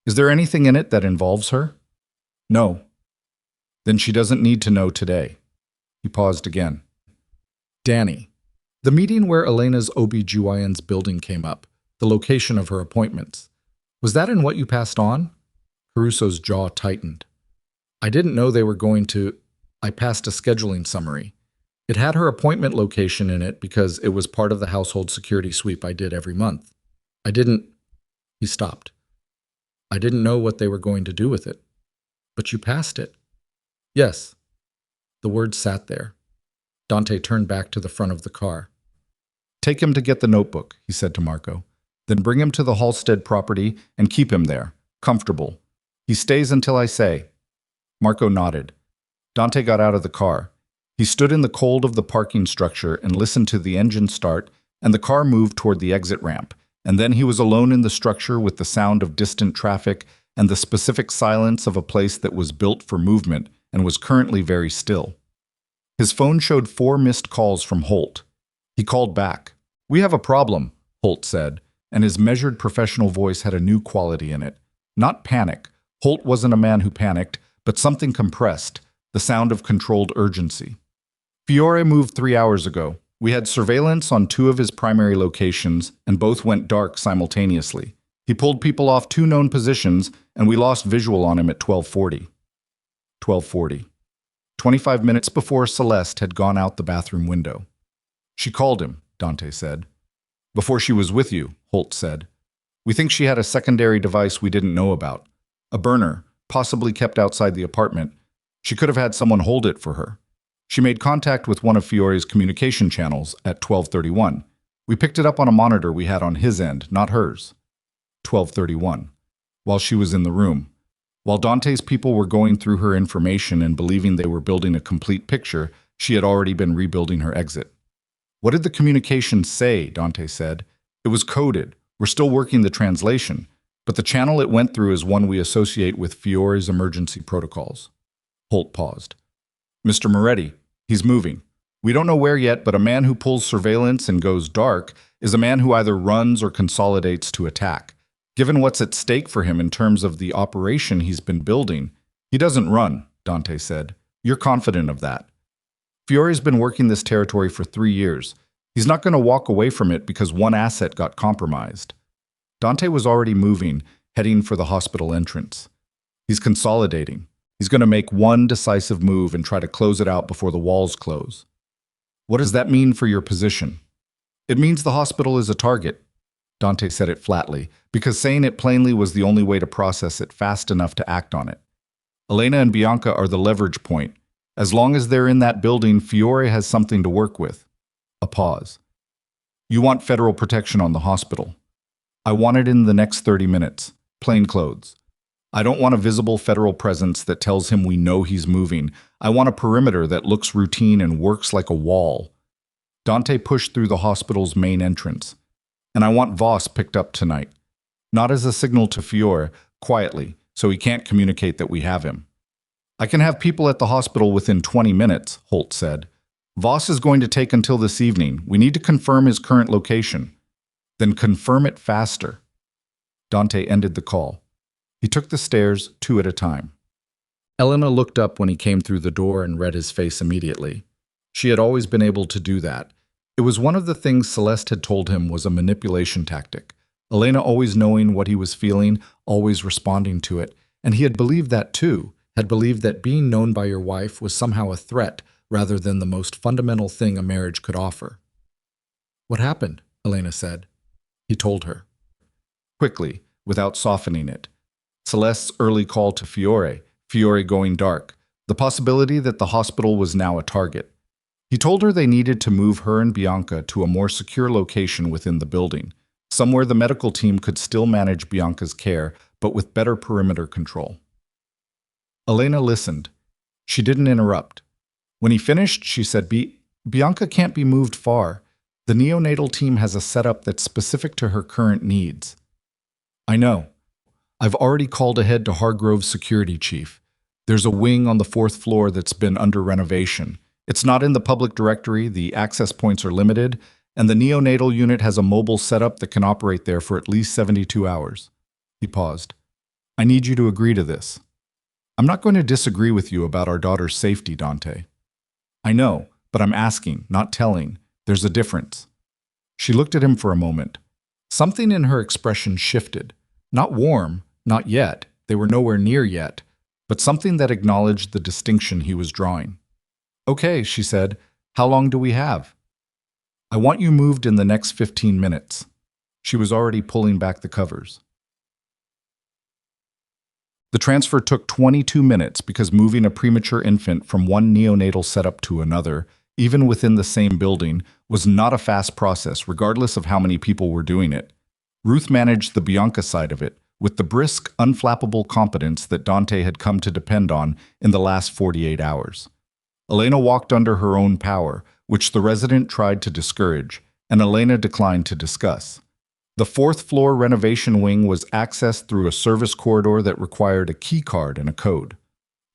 Is there anything in it that involves her? No. Then she doesn't need to know today. He paused again. Danny. The meeting where Elena's OB-GYN's building came up, the location of her appointments. Was that in what you passed on? Caruso's jaw tightened. I didn't know they were going to. I passed a scheduling summary. It had her appointment location in it because it was part of the household security sweep I did every month. I didn't. He stopped. I didn't know what they were going to do with it. But you passed it. Yes. The words sat there. Dante turned back to the front of the car. Take him to get the notebook, he said to Marco. Then bring him to the Halstead property and keep him there, comfortable. He stays until I say. Marco nodded. Dante got out of the car. He stood in the cold of the parking structure and listened to the engine start, and the car moved toward the exit ramp, and then he was alone in the structure with the sound of distant traffic and the specific silence of a place that was built for movement and was currently very still. His phone showed 4 missed calls from Holt. He called back. We have a problem, Holt said, and his measured professional voice had a new quality in it. Not panic. Holt wasn't a man who panicked, but something compressed, the sound of controlled urgency. Fiore moved 3 hours ago. We had surveillance on 2 of his primary locations, and both went dark simultaneously. He pulled people off 2 known positions, and we lost visual on him at 12:40. 12:40. 25 minutes before Celeste had gone out the bathroom window. She called him, Dante said. Before she was with you, Holt said. We think she had a secondary device we didn't know about. A burner, possibly kept outside the apartment. She could have had someone hold it for her. She made contact with one of Fiore's communication channels at 12:31. We picked it up on a monitor we had on his end, not hers. 12:31. While she was in the room. While Dante's people were going through her information and believing they were building a complete picture, she had already been rebuilding her exit. What did the communication say? Dante said. It was coded. We're still working the translation, but the channel it went through is one we associate with Fiore's emergency protocols. Holt paused. Mr. Moretti, he's moving. We don't know where yet, but a man who pulls surveillance and goes dark is a man who either runs or consolidates to attack. Given what's at stake for him in terms of the operation he's been building, he doesn't run, Dante said. You're confident of that. Fiore's been working this territory for 3 years. He's not going to walk away from it because one asset got compromised. Dante was already moving, heading for the hospital entrance. He's consolidating. He's going to make one decisive move and try to close it out before the walls close. What does that mean for your position? It means the hospital is a target. Dante said it flatly, because saying it plainly was the only way to process it fast enough to act on it. Elena and Bianca are the leverage point. As long as they're in that building, Fiore has something to work with. A pause. You want federal protection on the hospital. I want it in the next 30 minutes. Plain clothes. I don't want a visible federal presence that tells him we know he's moving. I want a perimeter that looks routine and works like a wall. Dante pushed through the hospital's main entrance. And I want Voss picked up tonight. Not as a signal to Fiore, quietly, so he can't communicate that we have him. I can have people at the hospital within 20 minutes, Holt said. Voss is going to take until this evening. We need to confirm his current location. Then confirm it faster. Dante ended the call. He took the stairs 2 at a time. Elena looked up when he came through the door and read his face immediately. She had always been able to do that. It was one of the things Celeste had told him was a manipulation tactic. Elena always knowing what he was feeling, always responding to it, and he had believed that too, had believed that being known by your wife was somehow a threat rather than the most fundamental thing a marriage could offer. What happened? Elena said. He told her. Quickly, without softening it. Celeste's early call to Fiore, Fiore going dark, the possibility that the hospital was now a target. He told her they needed to move her and Bianca to a more secure location within the building, somewhere the medical team could still manage Bianca's care, but with better perimeter control. Elena listened. She didn't interrupt. When he finished, she said, Bianca can't be moved far. The neonatal team has a setup that's specific to her current needs. I know. I've already called ahead to Hargrove's security chief. There's a wing on the fourth floor that's been under renovation. It's not in the public directory, the access points are limited, and the neonatal unit has a mobile setup that can operate there for at least 72 hours. He paused. I need you to agree to this. I'm not going to disagree with you about our daughter's safety, Dante. I know, but I'm asking, not telling. There's a difference. She looked at him for a moment. Something in her expression shifted. Not warm, not yet, they were nowhere near yet, but something that acknowledged the distinction he was drawing. Okay, she said, how long do we have? I want you moved in the next 15 minutes. She was already pulling back the covers. The transfer took 22 minutes because moving a premature infant from one neonatal setup to another, even within the same building, was not a fast process regardless of how many people were doing it. Ruth managed the Bianca side of it, with the brisk, unflappable competence that Dante had come to depend on in the last 48 hours. Elena walked under her own power, which the resident tried to discourage, and Elena declined to discuss. The fourth-floor renovation wing was accessed through a service corridor that required a key card and a code.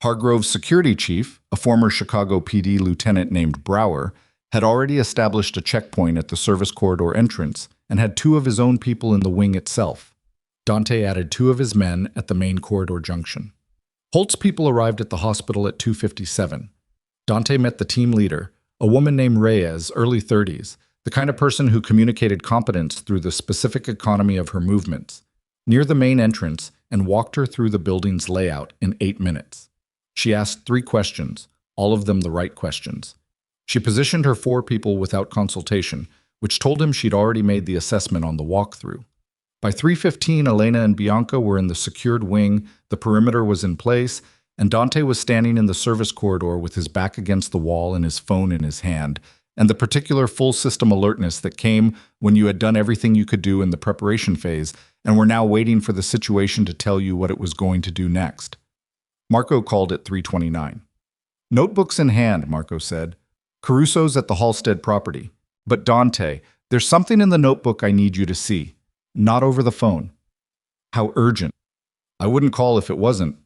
Hargrove's security chief, a former Chicago PD lieutenant named Brower, had already established a checkpoint at the service corridor entrance and had 2 of his own people in the wing itself. Dante added 2 of his men at the main corridor junction. Holt's people arrived at the hospital at 2:57. Dante met the team leader, a woman named Reyes, early 30s, the kind of person who communicated competence through the specific economy of her movements, near the main entrance, and walked her through the building's layout in 8 minutes. She asked 3 questions, all of them the right questions. She positioned her 4 people without consultation, which told him she'd already made the assessment on the walkthrough. By 3:15, Elena and Bianca were in the secured wing, the perimeter was in place, and Dante was standing in the service corridor with his back against the wall and his phone in his hand, and the particular full-system alertness that came when you had done everything you could do in the preparation phase and were now waiting for the situation to tell you what it was going to do next. Marco called at 3:29. Notebooks in hand, Marco said. Caruso's at the Halstead property. But Dante, there's something in the notebook I need you to see. Not over the phone. How urgent. I wouldn't call if it wasn't.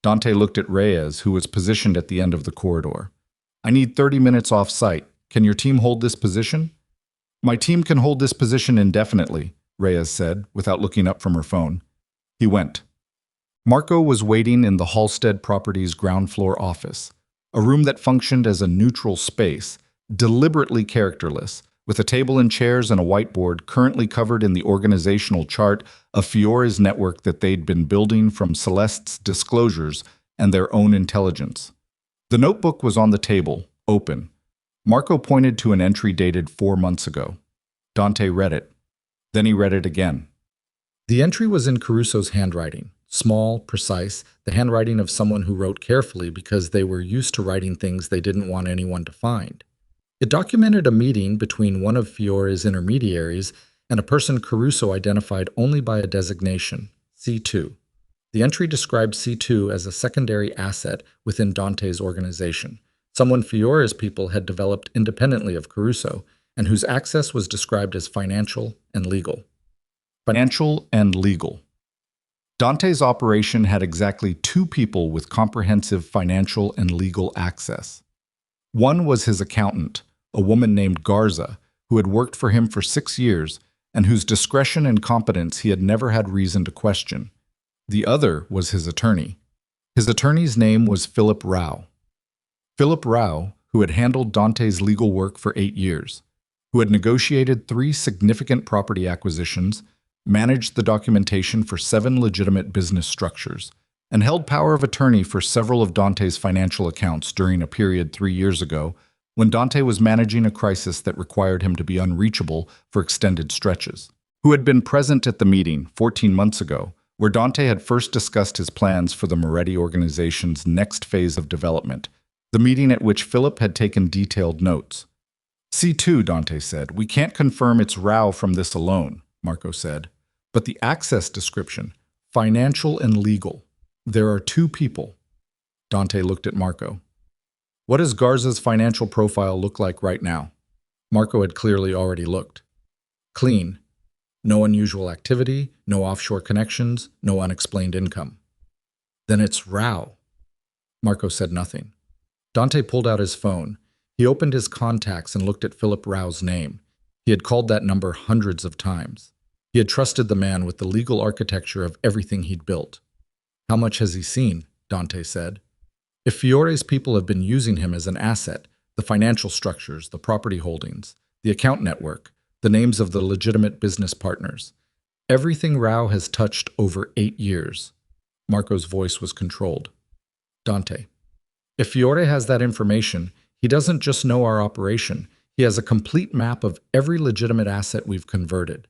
Dante looked at Reyes, who was positioned at the end of the corridor. I need 30 minutes off-site. Can your team hold this position? My team can hold this position indefinitely, Reyes said, without looking up from her phone. He went. Marco was waiting in the Halstead Properties ground floor office, a room that functioned as a neutral space, deliberately characterless, with a table and chairs and a whiteboard currently covered in the organizational chart of Fiore's network that they'd been building from Celeste's disclosures and their own intelligence. The notebook was on the table, open. Marco pointed to an entry dated 4 months ago. Dante read it. Then he read it again. The entry was in Caruso's handwriting, small, precise, the handwriting of someone who wrote carefully because they were used to writing things they didn't want anyone to find. It documented a meeting between one of Fiore's intermediaries and a person Caruso identified only by a designation, C2. The entry described C2 as a secondary asset within Dante's organization, someone Fiore's people had developed independently of Caruso, and whose access was described as financial and legal. Financial and legal. Dante's operation had exactly 2 people with comprehensive financial and legal access. One was his accountant, a woman named Garza, who had worked for him for 6 years and whose discretion and competence he had never had reason to question. The other was his attorney. His attorney's name was Philip Rao. Philip Rao, who had handled Dante's legal work for 8 years, who had negotiated 3 significant property acquisitions, managed the documentation for 7 legitimate business structures, and held power of attorney for several of Dante's financial accounts during a period 3 years ago when Dante was managing a crisis that required him to be unreachable for extended stretches, who had been present at the meeting 14 months ago, where Dante had first discussed his plans for the Moretti organization's next phase of development, the meeting at which Philip had taken detailed notes. C2, Dante said. We can't confirm it's Rao from this alone, Marco said. But the access description, financial and legal. There are 2 people. Dante looked at Marco. What does Garza's financial profile look like right now? Marco had clearly already looked. Clean. No unusual activity, no offshore connections, no unexplained income. Then it's Rao. Marco said nothing. Dante pulled out his phone. He opened his contacts and looked at Philip Rao's name. He had called that number hundreds of times. He had trusted the man with the legal architecture of everything he'd built. How much has he seen? Dante said. If Fiore's people have been using him as an asset, the financial structures, the property holdings, the account network, the names of the legitimate business partners, everything Rao has touched over 8 years. Marco's voice was controlled. Dante, if Fiore has that information, he doesn't just know our operation. He has a complete map of every legitimate asset we've converted,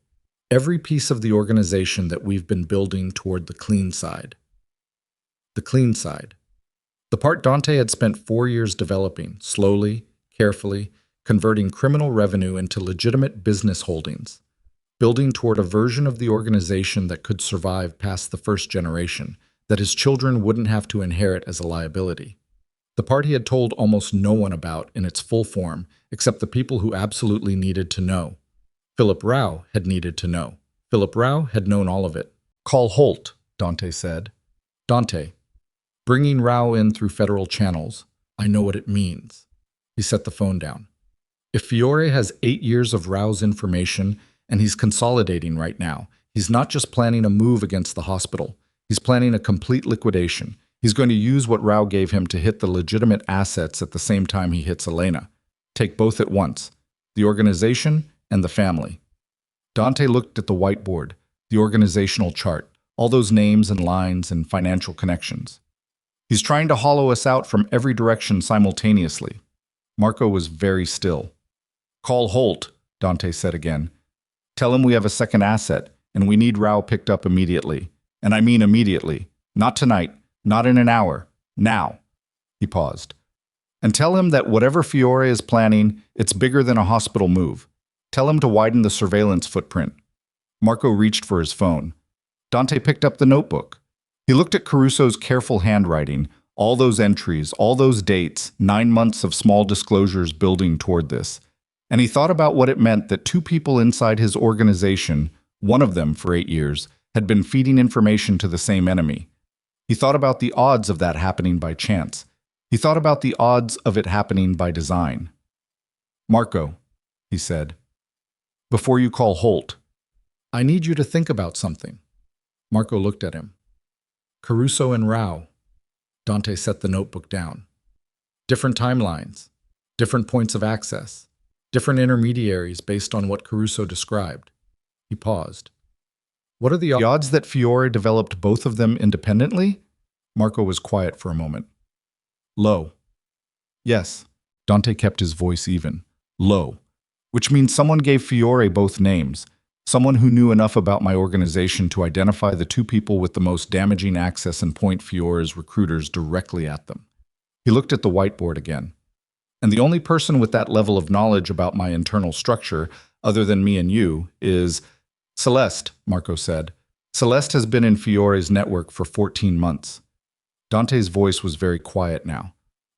every piece of the organization that we've been building toward the clean side. The clean side. The part Dante had spent 4 years developing, slowly, carefully, converting criminal revenue into legitimate business holdings, building toward a version of the organization that could survive past the first generation, that his children wouldn't have to inherit as a liability. The part he had told almost no one about in its full form, except the people who absolutely needed to know. Philip Rao had needed to know. Philip Rao had known all of it. Call Holt, Dante said. Dante, bringing Rao in through federal channels, I know what it means. He set the phone down. If Fiore has 8 years of Rao's information, and he's consolidating right now, he's not just planning a move against the hospital. He's planning a complete liquidation. He's going to use what Rao gave him to hit the legitimate assets at the same time he hits Elena. Take both at once, the organization and the family. Dante looked at the whiteboard, the organizational chart, all those names and lines and financial connections. He's trying to hollow us out from every direction simultaneously. Marco was very still. Call Holt, Dante said again. Tell him we have a second asset, and we need Rao picked up immediately. And I mean immediately. Not tonight, not in an hour. Now. He paused. And tell him that whatever Fiore is planning, it's bigger than a hospital move. Tell him to widen the surveillance footprint. Marco reached for his phone. Dante picked up the notebook. He looked at Caruso's careful handwriting, all those entries, all those dates, 9 months of small disclosures building toward this. And he thought about what it meant that 2 people inside his organization, one of them for 8 years, had been feeding information to the same enemy. He thought about the odds of that happening by chance. He thought about the odds of it happening by design. Marco, he said, before you call Holt, I need you to think about something. Marco looked at him. Caruso and Rao. Dante set the notebook down. Different timelines, different points of access, different intermediaries based on what Caruso described. He paused. What are the odds that Fiore developed both of them independently? Marco was quiet for a moment. Low. Yes, Dante kept his voice even. Low. Which means someone gave Fiore both names. Someone who knew enough about my organization to identify the 2 people with the most damaging access and point Fiore's recruiters directly at them. He looked at the whiteboard again. And the only person with that level of knowledge about my internal structure, other than me and you, is Celeste, Marco said. Celeste has been in Fiore's network for 14 months. Dante's voice was very quiet now.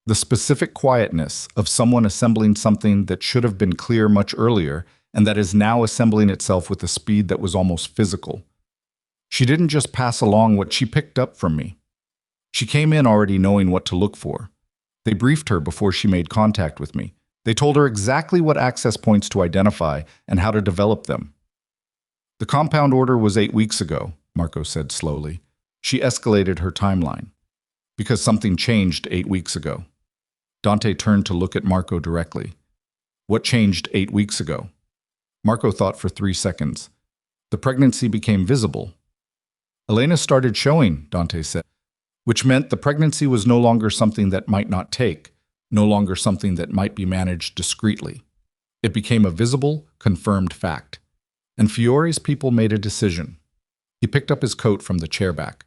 The specific quietness of someone assembling something that should have been clear much earlier and that is now assembling itself with a speed that was almost physical. She didn't just pass along what she picked up from me. She came in already knowing what to look for. They briefed her before she made contact with me. They told her exactly what access points to identify and how to develop them. The compound order was 8 weeks ago, Marco said slowly. She escalated her timeline. Because something changed 8 weeks ago. Dante turned to look at Marco directly. What changed 8 weeks ago? Marco thought for 3 seconds. The pregnancy became visible. Elena started showing, Dante said, which meant the pregnancy was no longer something that might not take, no longer something that might be managed discreetly. It became a visible, confirmed fact. And Fiore's people made a decision. He picked up his coat from the chair back.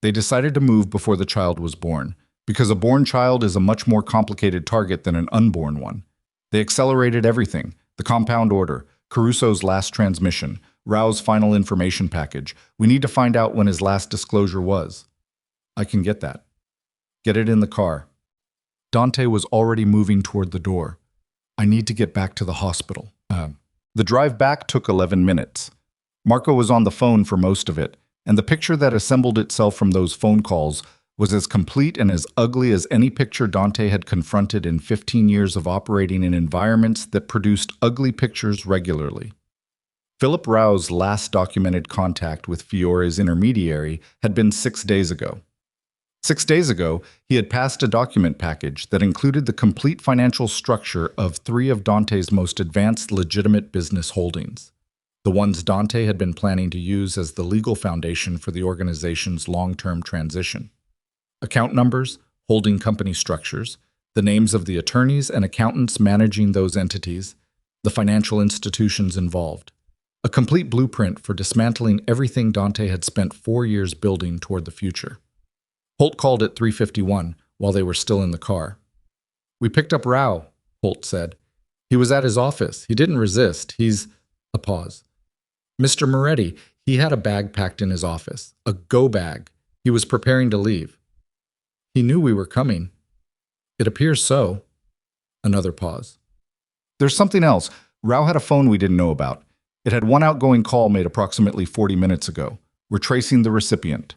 They decided to move before the child was born, because a born child is a much more complicated target than an unborn one. They accelerated everything, the compound order, Caruso's last transmission, Rao's final information package. We need to find out when his last disclosure was. I can get that. Get it in the car. Dante was already moving toward the door. I need to get back to the hospital. The drive back took 11 minutes. Marco was on the phone for most of it, and the picture that assembled itself from those phone calls was as complete and as ugly as any picture Dante had confronted in 15 years of operating in environments that produced ugly pictures regularly. Philip Rao's last documented contact with Fiore's intermediary had been 6 days ago. 6 days ago, he had passed a document package that included the complete financial structure of 3 of Dante's most advanced legitimate business holdings, the ones Dante had been planning to use as the legal foundation for the organization's long-term transition. Account numbers, holding company structures, the names of the attorneys and accountants managing those entities, the financial institutions involved. A complete blueprint for dismantling everything Dante had spent 4 years building toward the future. Holt called at 3:51 while they were still in the car. "We picked up Rao," Holt said. "He was at his office. He didn't resist. He's—" A pause. "Mr. Moretti, he had a bag packed in his office. A go bag. He was preparing to leave. He knew we were coming. It appears so." Another pause. "There's something else. Rao had a phone we didn't know about. It had one outgoing call made approximately 40 minutes ago. We're tracing the recipient."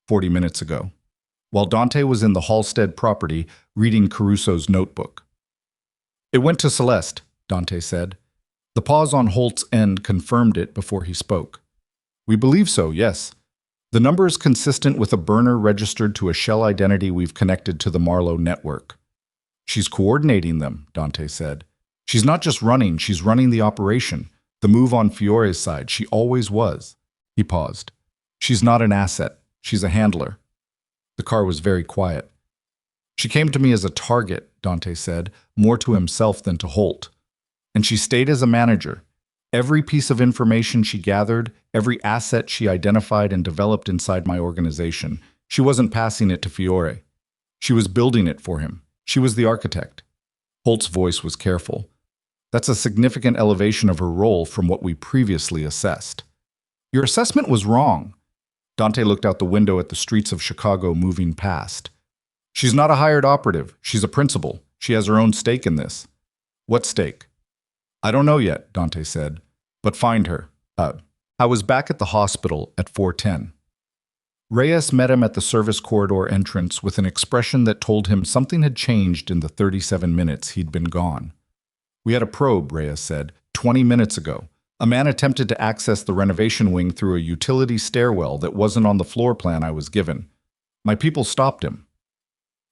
40 minutes ago, while Dante was in the Halstead property reading Caruso's notebook. "It went to Celeste," Dante said. The pause on Holt's end confirmed it before he spoke. "We believe so, yes. The number is consistent with a burner registered to a shell identity we've connected to the Marlowe network." "She's coordinating them," Dante said. "She's not just running, she's running the operation. The move on Fiore's side, she always was." He paused. "She's not an asset. She's a handler." The car was very quiet. "She came to me as a target," Dante said, more to himself than to Holt. "And she stayed as a manager. Every piece of information she gathered, every asset she identified and developed inside my organization, she wasn't passing it to Fiore. She was building it for him. She was the architect." Holt's voice was careful. "That's a significant elevation of her role from what we previously assessed." "Your assessment was wrong." Dante looked out the window at the streets of Chicago moving past. "She's not a hired operative. She's a principal. She has her own stake in this." "What stake?" "I don't know yet," Dante said. "But find her." I was back at the hospital at 4:10. Reyes met him at the service corridor entrance with an expression that told him something had changed in the 37 minutes he'd been gone. "We had a probe," Reyes said, 20 minutes ago. A man attempted to access the renovation wing through a utility stairwell that wasn't on the floor plan I was given. My people stopped him."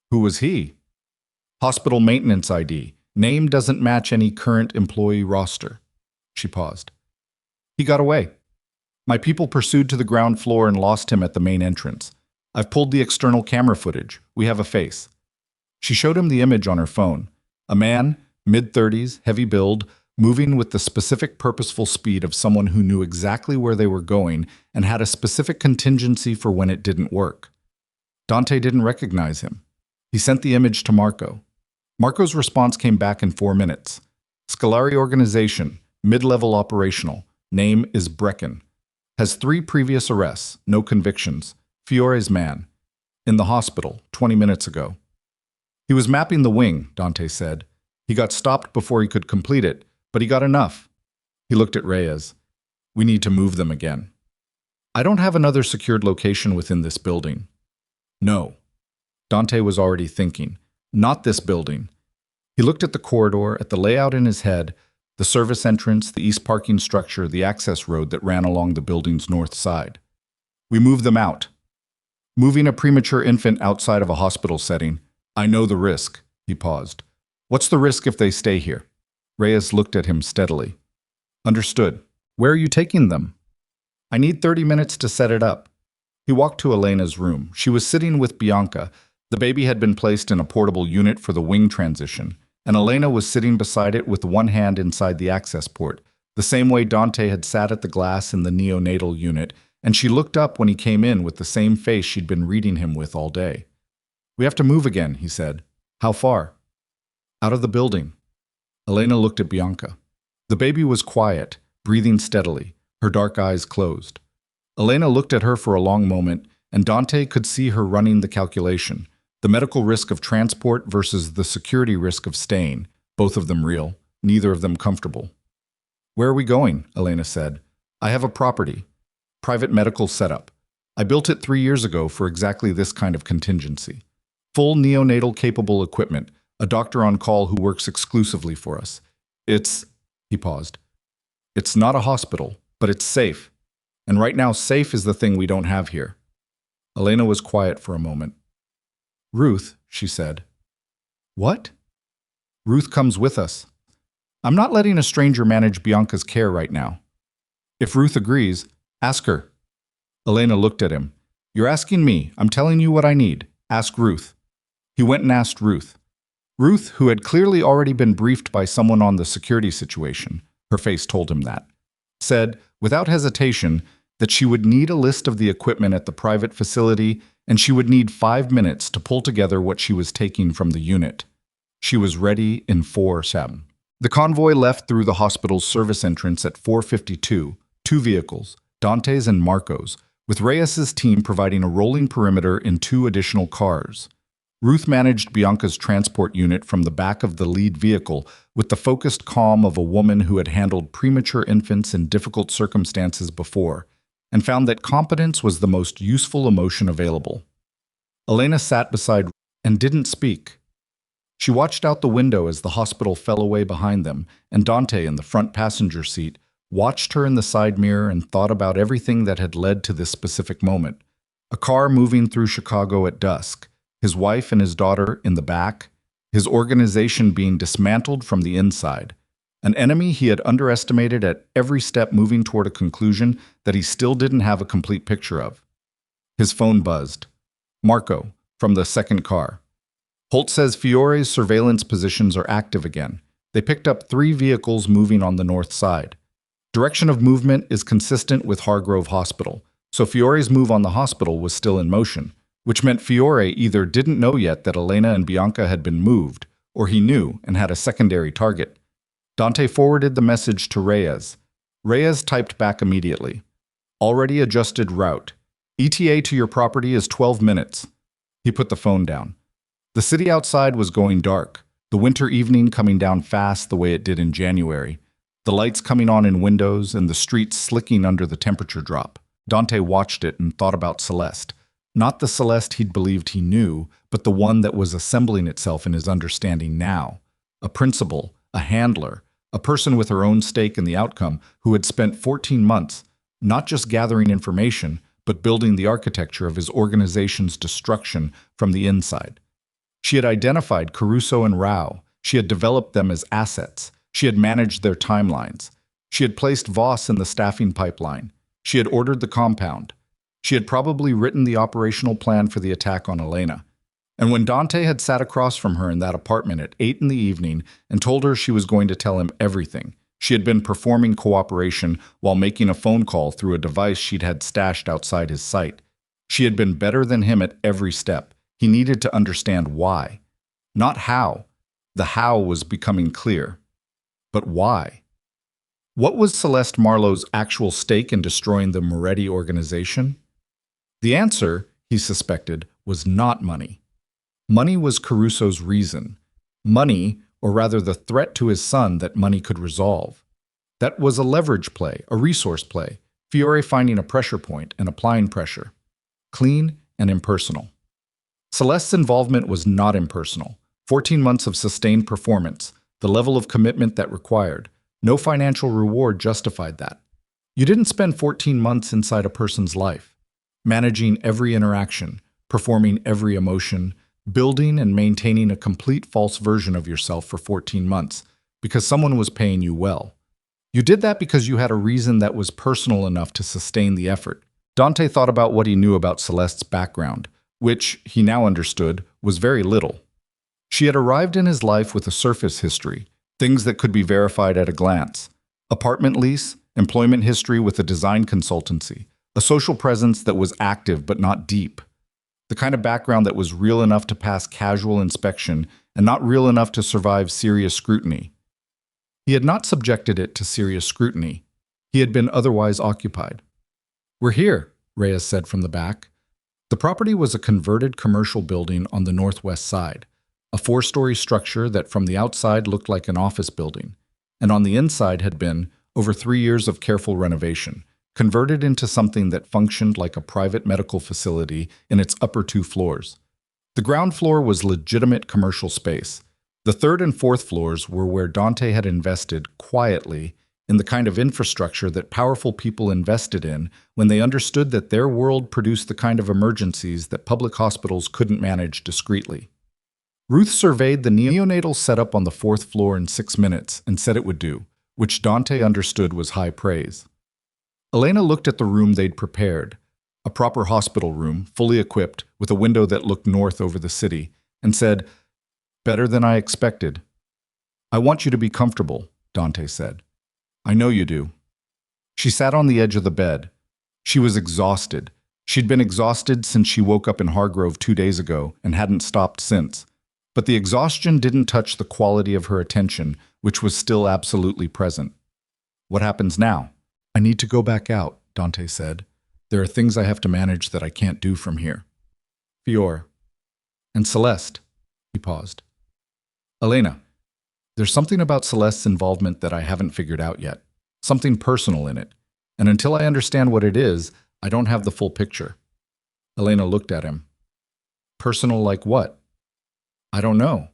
"Who was he?" "Hospital maintenance ID. Name doesn't match any current employee roster." She paused. "He got away. My people pursued to the ground floor and lost him at the main entrance. I've pulled the external camera footage. We have a face." She showed him the image on her phone. A man, mid-30s, heavy build, moving with the specific purposeful speed of someone who knew exactly where they were going and had a specific contingency for when it didn't work. Dante didn't recognize him. He sent the image to Marco. Marco's response came back in 4 minutes. "Scolari organization, mid-level operational. Name is Brecken. Has 3 previous arrests, no convictions. Fiore's man. In the hospital, 20 minutes ago." "He was mapping the wing," Dante said. "He got stopped before he could complete it, but he got enough." He looked at Reyes. "We need to move them again." "I don't have another secured location within this building." "No." Dante was already thinking. "Not this building." He looked at the corridor, at the layout in his head, the service entrance, the east parking structure, the access road that ran along the building's north side. "We move them out." "Moving a premature infant outside of a hospital setting. I know the risk." He paused. "What's the risk if they stay here?" Reyes looked at him steadily. "Understood. Where are you taking them?" "I need 30 minutes to set it up." He walked to Elena's room. She was sitting with Bianca. The baby had been placed in a portable unit for the wing transition, and Elena was sitting beside it with one hand inside the access port, the same way Dante had sat at the glass in the neonatal unit, and she looked up when he came in with the same face she'd been reading him with all day. "We have to move again," he said. "How far?" "Out of the building." Elena looked at Bianca. The baby was quiet, breathing steadily, her dark eyes closed. Elena looked at her for a long moment, and Dante could see her running the calculation. The medical risk of transport versus the security risk of staying, both of them real, neither of them comfortable. "Where are we going?" Elena said. I have a property, private medical setup. I built it 3 years ago for exactly this kind of contingency. Full neonatal capable equipment, a doctor on call who works exclusively for us. He paused. It's not a hospital, but it's safe. And right now, safe is the thing we don't have here. Elena was quiet for a moment. Ruth, she said. What? Ruth comes with us. I'm not letting a stranger manage Bianca's care right now. If Ruth agrees, ask her. Elena looked at him. You're asking me. I'm telling you what I need. Ask Ruth. He went and asked Ruth. Ruth, who had clearly already been briefed by someone on the security situation, her face told him that, said, without hesitation, that she would need a list of the equipment at the private facility and she would need 5 minutes to pull together what she was taking from the unit. She was ready in 4-7. The convoy left through the hospital's service entrance at 4:52, 2 vehicles, Dante's and Marco's, with Reyes's team providing a rolling perimeter in 2 additional cars. Ruth managed Bianca's transport unit from the back of the lead vehicle with the focused calm of a woman who had handled premature infants in difficult circumstances before, and found that competence was the most useful emotion available. Elena sat beside Ruth and didn't speak. She watched out the window as the hospital fell away behind them, and Dante, in the front passenger seat, watched her in the side mirror and thought about everything that had led to this specific moment. A car moving through Chicago at dusk, his wife and his daughter in the back, his organization being dismantled from the inside, an enemy he had underestimated at every step moving toward a conclusion that he still didn't have a complete picture of. His phone buzzed. Marco, from the second car. Holt says Fiore's surveillance positions are active again. They picked up 3 vehicles moving on the north side. Direction of movement is consistent with Hargrove Hospital, so Fiore's move on the hospital was still in motion, which meant Fiore either didn't know yet that Elena and Bianca had been moved, or he knew and had a secondary target. Dante forwarded the message to Reyes. Reyes typed back immediately. Already adjusted route. ETA to your property is 12 minutes. He put the phone down. The city outside was going dark, the winter evening coming down fast the way it did in January, the lights coming on in windows and the streets slicking under the temperature drop. Dante watched it and thought about Celeste. Not the Celeste he'd believed he knew, but the one that was assembling itself in his understanding now. A principal, a handler, a person with her own stake in the outcome who had spent 14 months, not just gathering information, but building the architecture of his organization's destruction from the inside. She had identified Caruso and Rao. She had developed them as assets. She had managed their timelines. She had placed Voss in the staffing pipeline. She had ordered the compound. She had probably written the operational plan for the attack on Elena. And when Dante had sat across from her in that apartment at 8 in the evening and told her she was going to tell him everything, she had been performing cooperation while making a phone call through a device she'd had stashed outside his sight. She had been better than him at every step. He needed to understand why. Not how. The how was becoming clear. But why? What was Celeste Marlowe's actual stake in destroying the Moretti organization? The answer, he suspected, was not money. Money was Caruso's reason. Money, or rather the threat to his son that money could resolve. That was a leverage play, a resource play, Fiore finding a pressure point and applying pressure. Clean and impersonal. Celeste's involvement was not impersonal. 14 months of sustained performance, the level of commitment that required. No financial reward justified that. You didn't spend 14 months inside a person's life, managing every interaction, performing every emotion, building and maintaining a complete false version of yourself for 14 months because someone was paying you well. You did that because you had a reason that was personal enough to sustain the effort. Dante thought about what he knew about Celeste's background, which, he now understood, was very little. She had arrived in his life with a surface history, things that could be verified at a glance. Apartment lease, employment history with a design consultancy, a social presence that was active but not deep. The kind of background that was real enough to pass casual inspection and not real enough to survive serious scrutiny. He had not subjected it to serious scrutiny. He had been otherwise occupied. "We're here," Reyes said from the back. The property was a converted commercial building on the northwest side, a 4-story structure that from the outside looked like an office building, and on the inside had been, over 3 years of careful renovation, converted into something that functioned like a private medical facility in its upper 2 floors. The ground floor was legitimate commercial space. The third and fourth floors were where Dante had invested quietly in the kind of infrastructure that powerful people invested in when they understood that their world produced the kind of emergencies that public hospitals couldn't manage discreetly. Ruth surveyed the neonatal setup on the fourth floor in 6 minutes and said it would do, which Dante understood was high praise. Elena looked at the room they'd prepared, a proper hospital room, fully equipped, with a window that looked north over the city, and said, "Better than I expected." "I want you to be comfortable," Dante said. "I know you do." She sat on the edge of the bed. She was exhausted. She'd been exhausted since she woke up in Hargrove 2 days ago and hadn't stopped since. But the exhaustion didn't touch the quality of her attention, which was still absolutely present. "What happens now?" "I need to go back out," Dante said. "There are things I have to manage that I can't do from here." "Fior." "And Celeste." He paused. "Elena, there's something about Celeste's involvement that I haven't figured out yet. Something personal in it. And until I understand what it is, I don't have the full picture." Elena looked at him. "Personal like what?" "I don't know.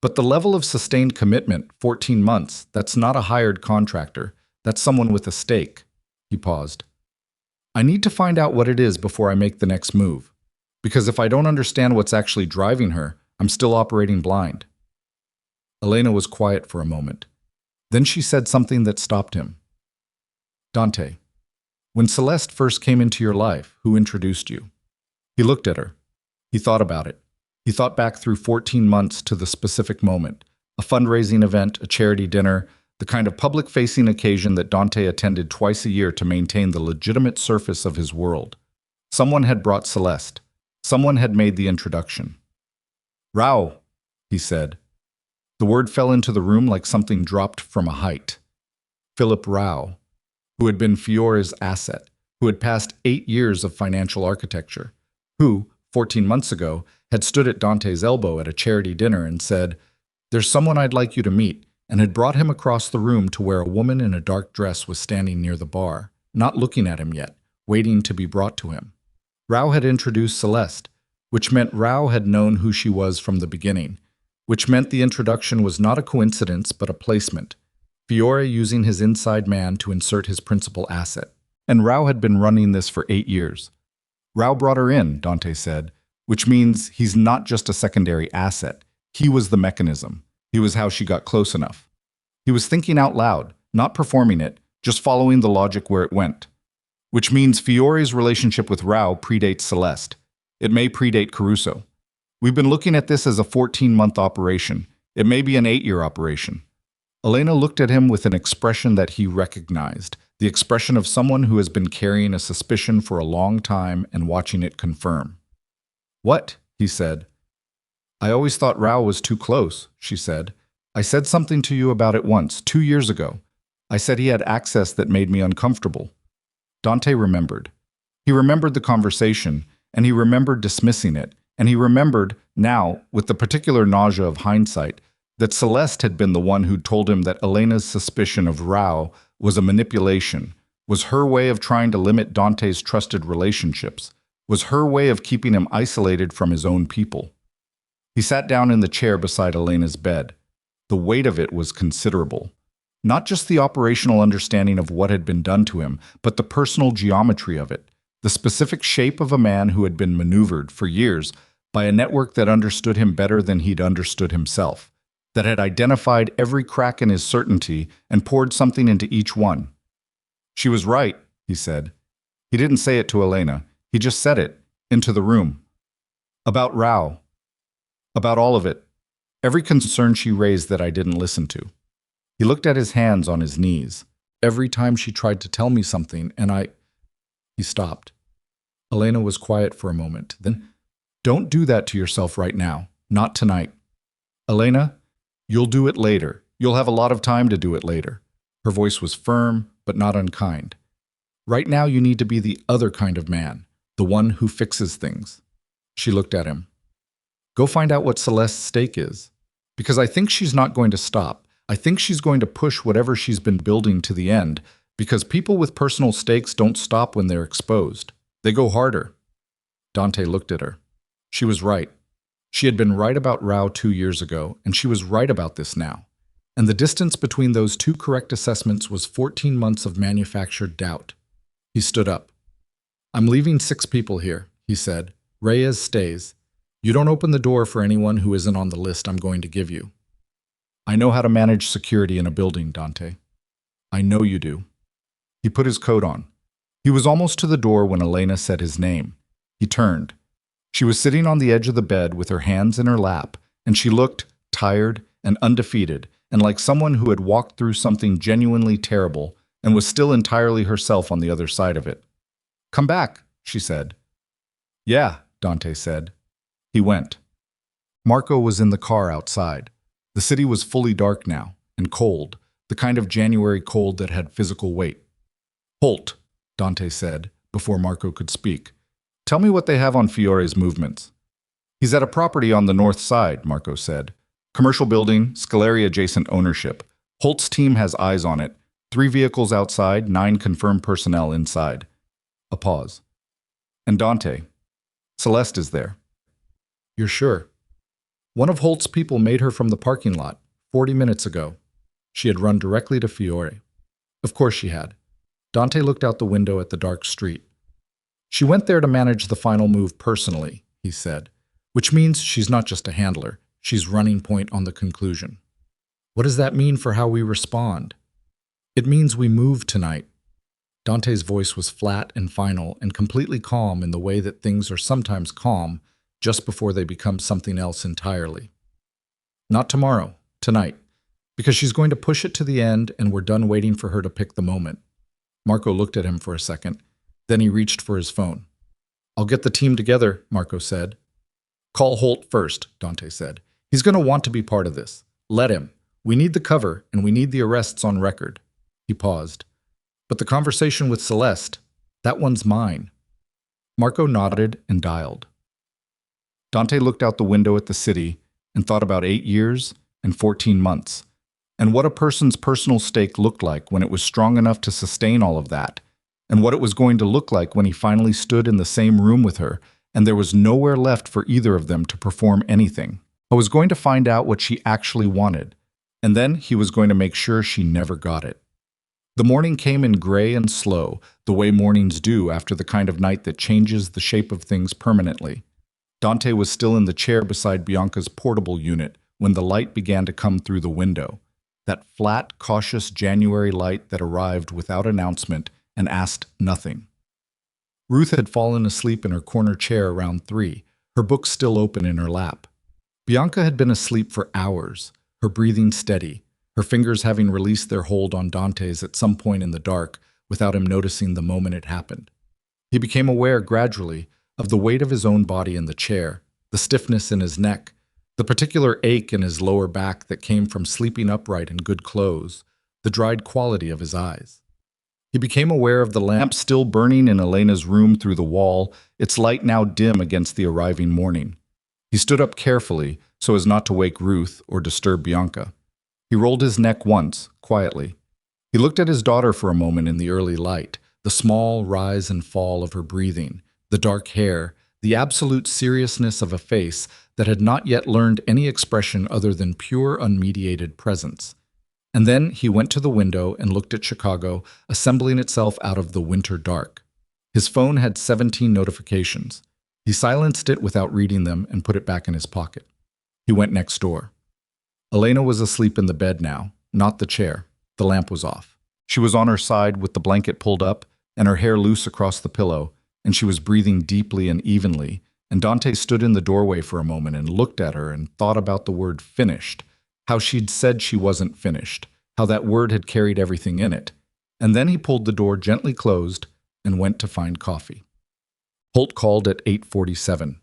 But the level of sustained commitment, 14 months, that's not a hired contractor. That's someone with a stake." He paused. "I need to find out what it is before I make the next move. Because if I don't understand what's actually driving her, I'm still operating blind." Elena was quiet for a moment. Then she said something that stopped him. "Dante, when Celeste first came into your life, who introduced you?" He looked at her. He thought about it. He thought back through 14 months to the specific moment, a fundraising event, a charity dinner, the kind of public-facing occasion that Dante attended twice a year to maintain the legitimate surface of his world. Someone had brought Celeste. Someone had made the introduction. "Rao," he said. The word fell into the room like something dropped from a height. Philip Rao, who had been Fiore's asset, who had passed 8 years of financial architecture, who, 14 months ago, had stood at Dante's elbow at a charity dinner and said, "There's someone I'd like you to meet," and had brought him across the room to where a woman in a dark dress was standing near the bar, not looking at him yet, waiting to be brought to him. Rao had introduced Celeste, which meant Rao had known who she was from the beginning, which meant the introduction was not a coincidence but a placement, Fiore using his inside man to insert his principal asset. And Rao had been running this for 8 years. Rao brought her in, Dante said, which means he's not just a secondary asset. He was the mechanism. He was how she got close enough. He was thinking out loud, not performing it, just following the logic where it went. Which means Fiore's relationship with Rao predates Celeste. It may predate Caruso. We've been looking at this as a 14-month operation. It may be an 8-year operation. Elena looked at him with an expression that he recognized, the expression of someone who has been carrying a suspicion for a long time and watching it confirm. "What?" he said. "I always thought Rao was too close," she said. "I said something to you about it once, 2 years ago. I said he had access that made me uncomfortable." Dante remembered. He remembered the conversation, and he remembered dismissing it, and he remembered, now, with the particular nausea of hindsight, that Celeste had been the one who'd told him that Elena's suspicion of Rao was a manipulation, was her way of trying to limit Dante's trusted relationships, was her way of keeping him isolated from his own people. He sat down in the chair beside Elena's bed. The weight of it was considerable. Not just the operational understanding of what had been done to him, but the personal geometry of it, the specific shape of a man who had been maneuvered for years by a network that understood him better than he'd understood himself, that had identified every crack in his certainty and poured something into each one. "She was right," he said. He didn't say it to Elena. He just said it, into the room. "About Rao. About all of it. Every concern she raised that I didn't listen to." He looked at his hands on his knees. "Every time she tried to tell me something, and I—" He stopped. Elena was quiet for a moment. Then, "Don't do that to yourself right now. Not tonight. Elena, you'll do it later. You'll have a lot of time to do it later." Her voice was firm, but not unkind. "Right now you need to be the other kind of man, the one who fixes things." She looked at him. "Go find out what Celeste's stake is. Because I think she's not going to stop. I think she's going to push whatever she's been building to the end, Because people with personal stakes don't stop when they're exposed. They go harder. Dante looked at her. She was right. She had been right about Rao 2 years ago, and she was right about this now. And the distance between those two correct assessments was 14 months of manufactured doubt. He stood up. "I'm leaving 6 people here," he said. "Reyes stays. You don't open the door for anyone who isn't on the list I'm going to give you." "I know how to manage security in a building, Dante." "I know you do." He put his coat on. He was almost to the door when Elena said his name. He turned. She was sitting on the edge of the bed with her hands in her lap, and she looked tired and undefeated, and like someone who had walked through something genuinely terrible and was still entirely herself on the other side of it. "Come back," she said. "Yeah," Dante said. He went. Marco was in the car outside. The city was fully dark now, and cold, the kind of January cold that had physical weight. "Holt," Dante said, before Marco could speak. "Tell me what they have on Fiore's movements." "He's at a property on the north side," Marco said. "Commercial building, Scaleri-adjacent ownership. Holt's team has eyes on it. 3 vehicles outside, 9 confirmed personnel inside." A pause. "And Dante. Celeste is there." "You're sure?" "One of Holt's people made her from the parking lot 40 minutes ago." She had run directly to Fiore. Of course she had. Dante looked out the window at the dark street. "She went there to manage the final move personally," he said, "which means she's not just a handler. She's running point on the conclusion." "What does that mean for how we respond?" "It means we move tonight." Dante's voice was flat and final and completely calm in the way that things are sometimes calm just before they become something else entirely. "Not tomorrow, tonight, because she's going to push it to the end and we're done waiting for her to pick the moment." Marco looked at him for a second. Then he reached for his phone. "I'll get the team together," Marco said. "Call Holt first," Dante said. "He's going to want to be part of this. Let him. We need the cover, and we need the arrests on record." He paused. "But the conversation with Celeste, that one's mine." Marco nodded and dialed. Dante looked out the window at the city and thought about 8 years and 14 months, and what a person's personal stake looked like when it was strong enough to sustain all of that, and what it was going to look like when he finally stood in the same room with her, and there was nowhere left for either of them to perform anything. I was going to find out what she actually wanted, and then he was going to make sure she never got it. The morning came in gray and slow, the way mornings do after the kind of night that changes the shape of things permanently. Dante was still in the chair beside Bianca's portable unit when the light began to come through the window, that flat, cautious January light that arrived without announcement and asked nothing. Ruth had fallen asleep in her corner chair around 3, her book still open in her lap. Bianca had been asleep for hours, her breathing steady, her fingers having released their hold on Dante's at some point in the dark without him noticing the moment it happened. He became aware gradually of the weight of his own body in the chair, the stiffness in his neck, the particular ache in his lower back that came from sleeping upright in good clothes, the dried quality of his eyes. He became aware of the lamp still burning in Elena's room through the wall, its light now dim against the arriving morning. He stood up carefully so as not to wake Ruth or disturb Bianca. He rolled his neck once, quietly. He looked at his daughter for a moment in the early light, the small rise and fall of her breathing, the dark hair, the absolute seriousness of a face that had not yet learned any expression other than pure, unmediated presence. And then he went to the window and looked at Chicago, assembling itself out of the winter dark. His phone had 17 notifications. He silenced it without reading them and put it back in his pocket. He went next door. Elena was asleep in the bed now, not the chair. The lamp was off. She was on her side with the blanket pulled up and her hair loose across the pillow, and she was breathing deeply and evenly, and Dante stood in the doorway for a moment and looked at her and thought about the word finished, how she'd said she wasn't finished, how that word had carried everything in it. And then he pulled the door gently closed and went to find coffee. Holt called at 8:47.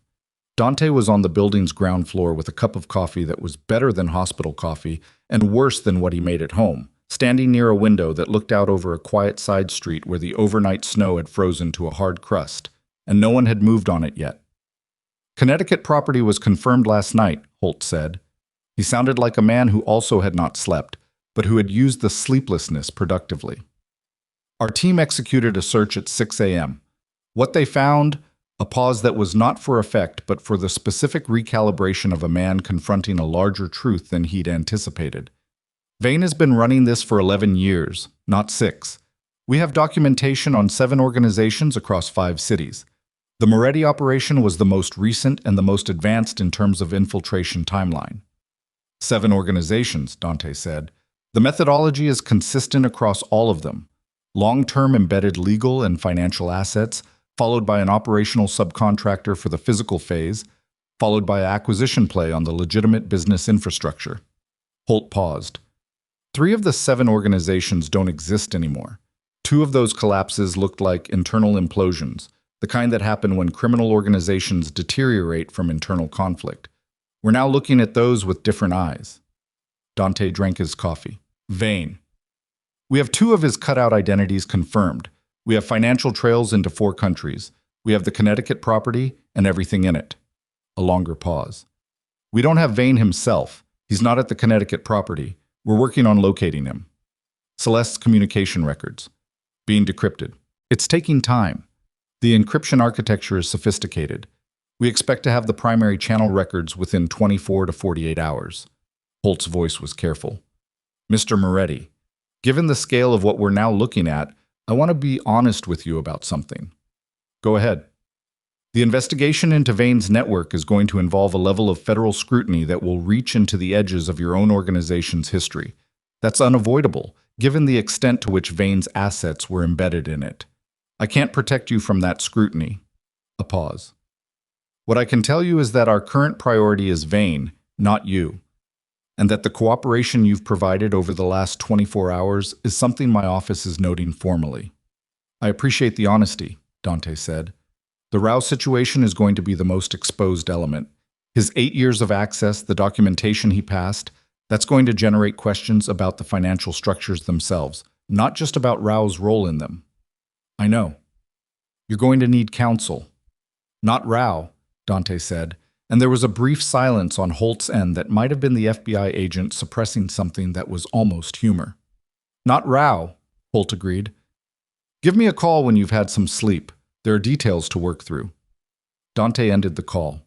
Dante was on the building's ground floor with a cup of coffee that was better than hospital coffee and worse than what he made at home, standing near a window that looked out over a quiet side street where the overnight snow had frozen to a hard crust, and no one had moved on it yet. "Connecticut property was confirmed last night," Holt said. He sounded like a man who also had not slept, but who had used the sleeplessness productively. Our team executed a search at 6 a.m. What they found? A pause that was not for effect, but for the specific recalibration of a man confronting a larger truth than he'd anticipated. Vane has been running this for 11 years, not 6. We have documentation on 7 organizations across 5 cities. The Moretti operation was the most recent and the most advanced in terms of infiltration timeline. 7 organizations, Dante said. The methodology is consistent across all of them. Long-term embedded legal and financial assets, followed by an operational subcontractor for the physical phase, followed by an acquisition play on the legitimate business infrastructure. Holt paused. 3 of the 7 organizations don't exist anymore. 2 of those collapses looked like internal implosions, the kind that happen when criminal organizations deteriorate from internal conflict. We're now looking at those with different eyes. Dante drank his coffee. Vane. We have 2 of his cutout identities confirmed. We have financial trails into 4 countries. We have the Connecticut property and everything in it. A longer pause. We don't have Vane himself. He's not at the Connecticut property. We're working on locating him. Celeste's communication records. Being decrypted. It's taking time. The encryption architecture is sophisticated. We expect to have the primary channel records within 24 to 48 hours. Holt's voice was careful. Mr. Moretti, given the scale of what we're now looking at, I want to be honest with you about something. Go ahead. The investigation into Vane's network is going to involve a level of federal scrutiny that will reach into the edges of your own organization's history. That's unavoidable, given the extent to which Vane's assets were embedded in it. I can't protect you from that scrutiny. A pause. What I can tell you is that our current priority is Vane, not you, and that the cooperation you've provided over the last 24 hours is something my office is noting formally. I appreciate the honesty, Dante said. The Rao situation is going to be the most exposed element. His 8 years of access, the documentation he passed, that's going to generate questions about the financial structures themselves, not just about Rao's role in them. I know. You're going to need counsel. Not Rao, Dante said, and there was a brief silence on Holt's end that might have been the FBI agent suppressing something that was almost humor. Not Rao, Holt agreed. Give me a call when you've had some sleep. There are details to work through. Dante ended the call.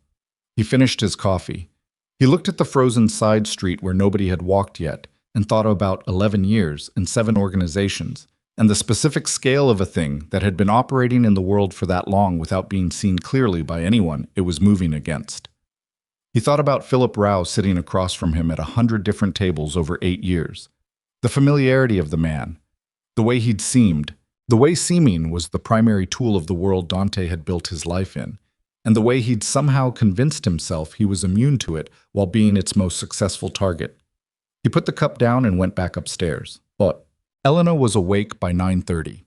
He finished his coffee. He looked at the frozen side street where nobody had walked yet and thought about 11 years and 7 organizations and the specific scale of a thing that had been operating in the world for that long without being seen clearly by anyone it was moving against. He thought about Philip Rao sitting across from him at 100 different tables over 8 years. The familiarity of the man, the way he'd seemed, the way seeming was the primary tool of the world Dante had built his life in, and the way he'd somehow convinced himself he was immune to it while being its most successful target. He put the cup down and went back upstairs. But Elena was awake by 9:30.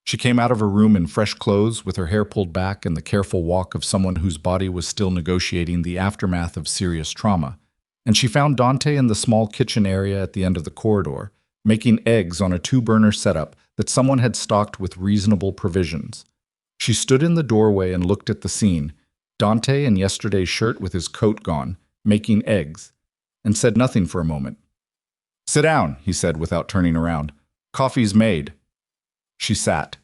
She came out of her room in fresh clothes with her hair pulled back and the careful walk of someone whose body was still negotiating the aftermath of serious trauma, and she found Dante in the small kitchen area at the end of the corridor, making eggs on a 2-burner setup that someone had stocked with reasonable provisions. She stood in the doorway and looked at the scene, Dante in yesterday's shirt with his coat gone, making eggs, and said nothing for a moment. "Sit down," he said without turning around. "Coffee's made." She sat.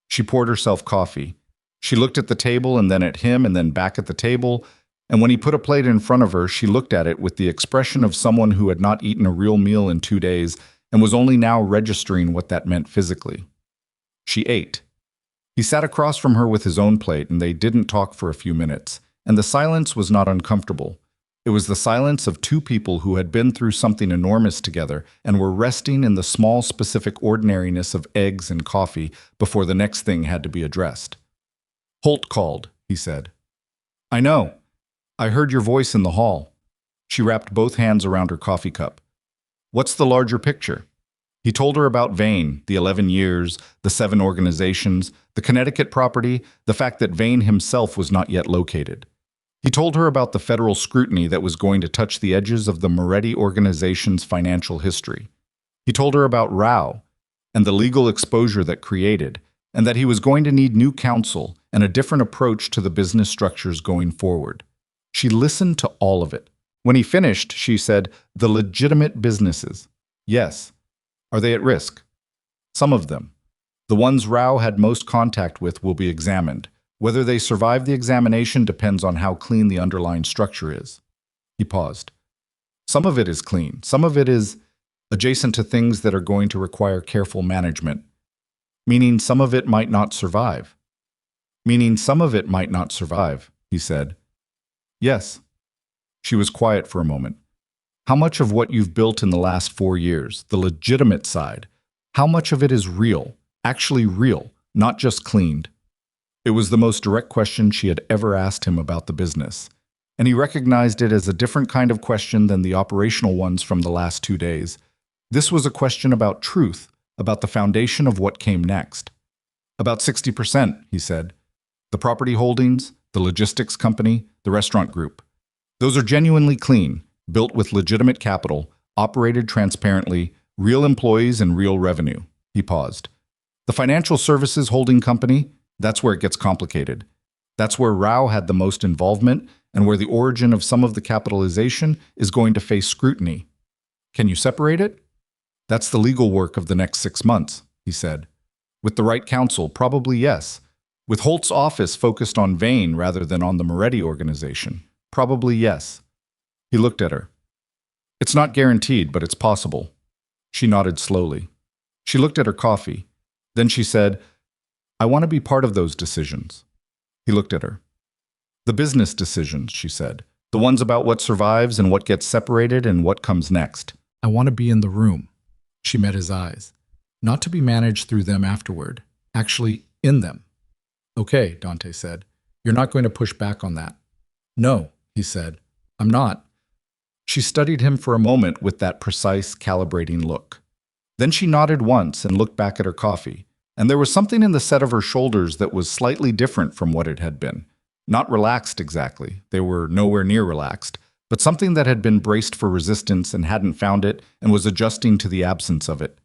She poured herself coffee. She looked at the table and then at him and then back at the table, and when he put a plate in front of her, she looked at it with the expression of someone who had not eaten a real meal in 2 days and was only now registering what that meant physically. She ate. He sat across from her with his own plate, and they didn't talk for a few minutes, and the silence was not uncomfortable. It was the silence of 2 people who had been through something enormous together and were resting in the small, specific ordinariness of eggs and coffee before the next thing had to be addressed. "Holt called," he said. "I know. I heard your voice in the hall." She wrapped both hands around her coffee cup. "What's the larger picture?" He told her about Vane, the 11 years, the 7 organizations, the Connecticut property, the fact that Vane himself was not yet located. He told her about the federal scrutiny that was going to touch the edges of the Moretti organization's financial history. He told her about Rao and the legal exposure that created, and that he was going to need new counsel and a different approach to the business structures going forward. She listened to all of it. When he finished, she said, "The legitimate businesses. Yes. Are they at risk?" "Some of them. The ones Rao had most contact with will be examined. Whether they survive the examination depends on how clean the underlying structure is. He paused. Some of it is clean. Some of it is adjacent to things that are going to require careful management. Meaning some of it might not survive. Meaning some of it might not survive, he said. Yes. She was quiet for a moment. How much of what you've built in the last 4 years, the legitimate side, how much of it is real, actually real, not just cleaned? It was the most direct question she had ever asked him about the business, and he recognized it as a different kind of question than the operational ones from the last 2 days. This was a question about truth, about the foundation of what came next. About 60%, he said. The property holdings, the logistics company, the restaurant group. Those are genuinely clean, built with legitimate capital, operated transparently, real employees and real revenue. He paused. The financial services holding company, that's where it gets complicated. That's where Rao had the most involvement and where the origin of some of the capitalization is going to face scrutiny. Can you separate it? That's the legal work of the next 6 months, he said. With the right counsel, probably yes. With Holt's office focused on Vane rather than on the Moretti organization, probably yes. He looked at her. It's not guaranteed, but it's possible. She nodded slowly. She looked at her coffee. Then she said, I want to be part of those decisions. He looked at her. The business decisions, she said. The ones about what survives and what gets separated and what comes next. I want to be in the room. She met his eyes. Not to be managed through them afterward. Actually, in them. Okay, Dante said. You're not going to push back on that. No, he said. I'm not. She studied him for a moment with that precise, calibrating look. Then she nodded once and looked back at her coffee, and there was something in the set of her shoulders that was slightly different from what it had been. Not relaxed exactly, they were nowhere near relaxed, but something that had been braced for resistance and hadn't found it and was adjusting to the absence of it.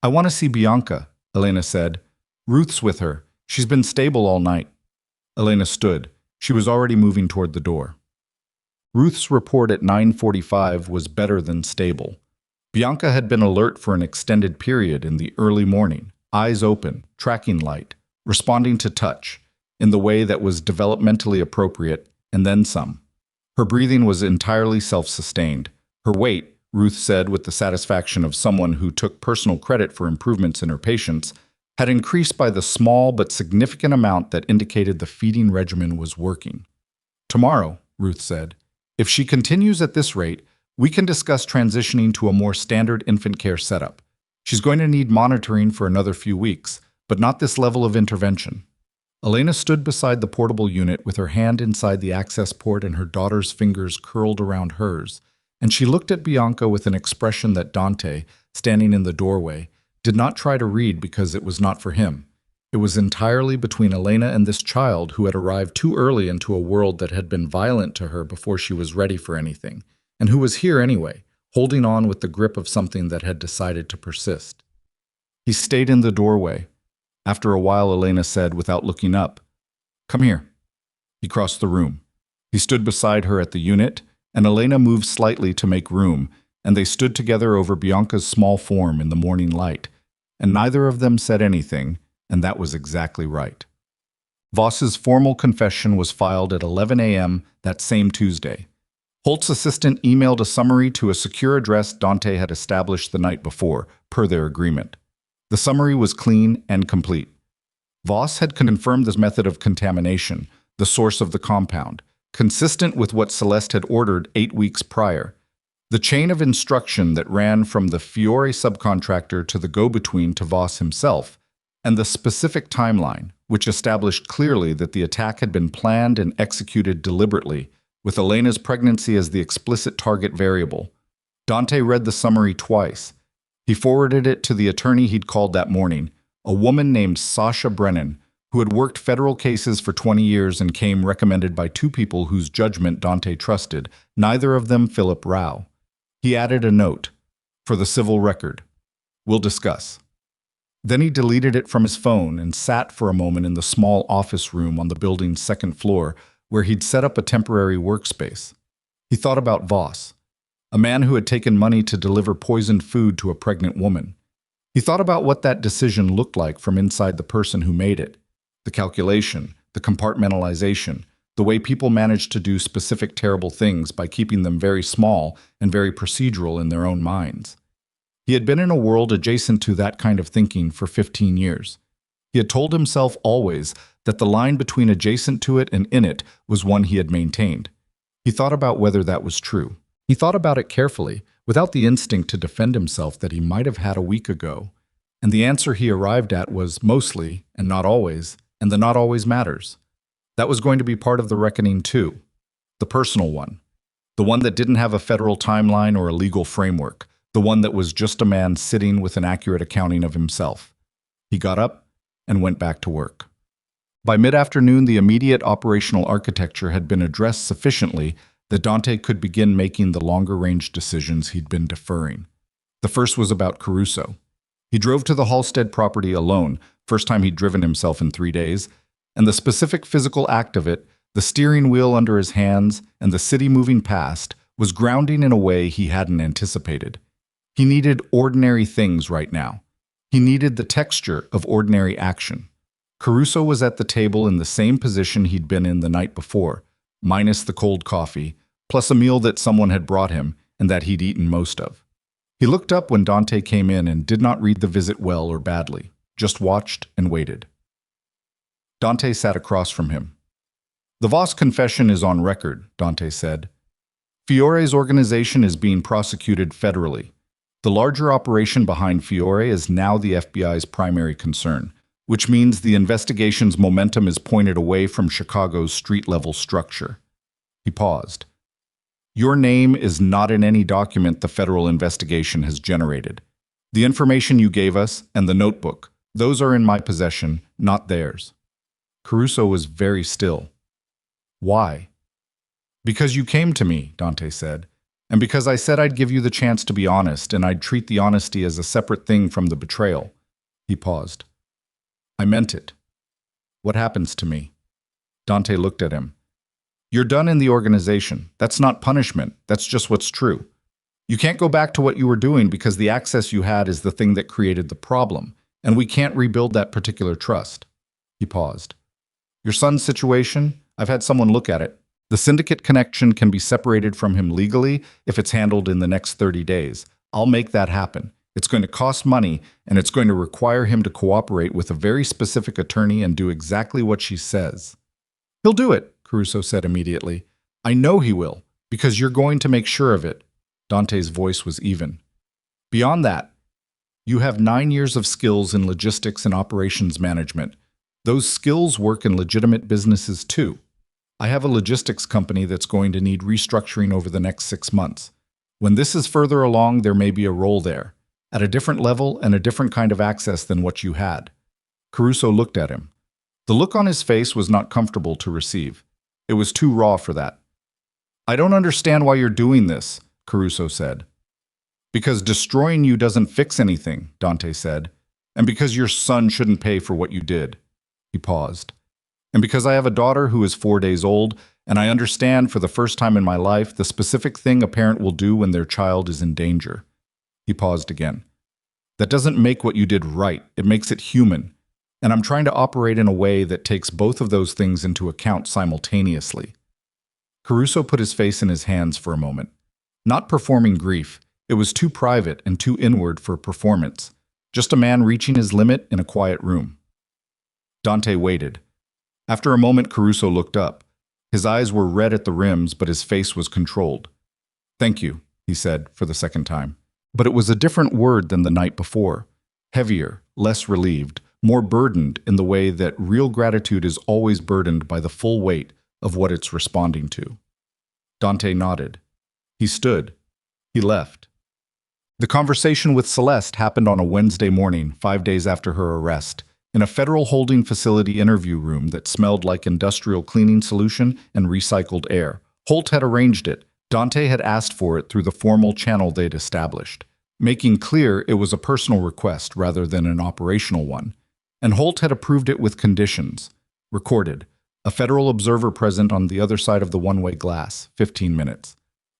I want to see Bianca, Elena said. Ruth's with her. She's been stable all night. Elena stood. She was already moving toward the door. Ruth's report at 9:45 was better than stable. Bianca had been alert for an extended period in the early morning, eyes open, tracking light, responding to touch, in the way that was developmentally appropriate, and then some. Her breathing was entirely self-sustained. Her weight, Ruth said with the satisfaction of someone who took personal credit for improvements in her patients, had increased by the small but significant amount that indicated the feeding regimen was working. Tomorrow, Ruth said, if she continues at this rate, we can discuss transitioning to a more standard infant care setup. She's going to need monitoring for another few weeks, but not this level of intervention. Elena stood beside the portable unit with her hand inside the access port and her daughter's fingers curled around hers, and she looked at Bianca with an expression that Dante, standing in the doorway, did not try to read because it was not for him. It was entirely between Elena and this child who had arrived too early into a world that had been violent to her before she was ready for anything, and who was here anyway, holding on with the grip of something that had decided to persist. He stayed in the doorway. After a while, Elena said, without looking up, "Come here." He crossed the room. He stood beside her at the unit, and Elena moved slightly to make room, and they stood together over Bianca's small form in the morning light, and neither of them said anything, and that was exactly right. Voss's formal confession was filed at 11 a.m. that same Tuesday. Holt's assistant emailed a summary to a secure address Dante had established the night before, per their agreement. The summary was clean and complete. Voss had confirmed this method of contamination, the source of the compound, consistent with what Celeste had ordered 8 weeks prior. The chain of instruction that ran from the Fiore subcontractor to the go-between to Voss himself, and the specific timeline, which established clearly that the attack had been planned and executed deliberately, with Elena's pregnancy as the explicit target variable. Dante read the summary twice. He forwarded it to the attorney he'd called that morning, a woman named Sasha Brennan, who had worked federal cases for 20 years and came recommended by 2 people whose judgment Dante trusted, neither of them Philip Rao. He added a note, "For the civil record. We'll discuss." Then he deleted it from his phone and sat for a moment in the small office room on the building's 2nd floor, where he'd set up a temporary workspace. He thought about Voss, a man who had taken money to deliver poisoned food to a pregnant woman. He thought about what that decision looked like from inside the person who made it. The calculation, the compartmentalization, the way people managed to do specific terrible things by keeping them very small and very procedural in their own minds. He had been in a world adjacent to that kind of thinking for 15 years. He had told himself always that the line between adjacent to it and in it was one he had maintained. He thought about whether that was true. He thought about it carefully, without the instinct to defend himself that he might have had a week ago. And the answer he arrived at was mostly, and not always, and the not always matters. That was going to be part of the reckoning too. The personal one. The one that didn't have a federal timeline or a legal framework. The one that was just a man sitting with an accurate accounting of himself. He got up and went back to work. By mid-afternoon, the immediate operational architecture had been addressed sufficiently that Dante could begin making the longer-range decisions he'd been deferring. The first was about Caruso. He drove to the Halstead property alone, first time he'd driven himself in 3 days, and the specific physical act of it, the steering wheel under his hands and the city moving past, was grounding in a way he hadn't anticipated. He needed ordinary things right now. He needed the texture of ordinary action. Caruso was at the table in the same position he'd been in the night before, minus the cold coffee, plus a meal that someone had brought him and that he'd eaten most of. He looked up when Dante came in and did not read the visit well or badly, just watched and waited. Dante sat across from him. "The Voss confession is on record," Dante said. "Fiore's organization is being prosecuted federally. The larger operation behind Fiore is now the FBI's primary concern, which means the investigation's momentum is pointed away from Chicago's street-level structure." He paused. "Your name is not in any document the federal investigation has generated. The information you gave us and the notebook, those are in my possession, not theirs." Caruso was very still. "Why?" "Because you came to me," Dante said, "and because I said I'd give you the chance to be honest and I'd treat the honesty as a separate thing from the betrayal." He paused. "I meant it." "What happens to me?" Dante looked at him. "You're done in the organization. That's not punishment. That's just what's true. You can't go back to what you were doing because the access you had is the thing that created the problem, and we can't rebuild that particular trust." He paused. "Your son's situation? I've had someone look at it. The syndicate connection can be separated from him legally if it's handled in the next 30 days. I'll make that happen. It's going to cost money, and it's going to require him to cooperate with a very specific attorney and do exactly what she says." "He'll do it," Caruso said immediately. "I know he will, because you're going to make sure of it." Dante's voice was even. "Beyond that, you have 9 years of skills in logistics and operations management. Those skills work in legitimate businesses too. I have a logistics company that's going to need restructuring over the next 6 months. When this is further along, there may be a role there, at a different level and a different kind of access than what you had." Caruso looked at him. The look on his face was not comfortable to receive. It was too raw for that. "I don't understand why you're doing this," Caruso said. "Because destroying you doesn't fix anything," Dante said, "and because your son shouldn't pay for what you did." He paused. "And because I have a daughter who is 4 days old, and I understand for the first time in my life the specific thing a parent will do when their child is in danger." He paused again. "That doesn't make what you did right. It makes it human. And I'm trying to operate in a way that takes both of those things into account simultaneously." Caruso put his face in his hands for a moment. Not performing grief. It was too private and too inward for performance. Just a man reaching his limit in a quiet room. Dante waited. After a moment, Caruso looked up. His eyes were red at the rims, but his face was controlled. "Thank you," he said for the second time. But it was a different word than the night before. Heavier, less relieved, more burdened in the way that real gratitude is always burdened by the full weight of what it's responding to. Dante nodded. He stood. He left. The conversation with Celeste happened on a Wednesday morning, 5 days after her arrest, in a federal holding facility interview room that smelled like industrial cleaning solution and recycled air. Holt had arranged it. Dante had asked for it through the formal channel they'd established, making clear it was a personal request rather than an operational one. And Holt had approved it with conditions. Recorded. A federal observer present on the other side of the one-way glass, 15 minutes.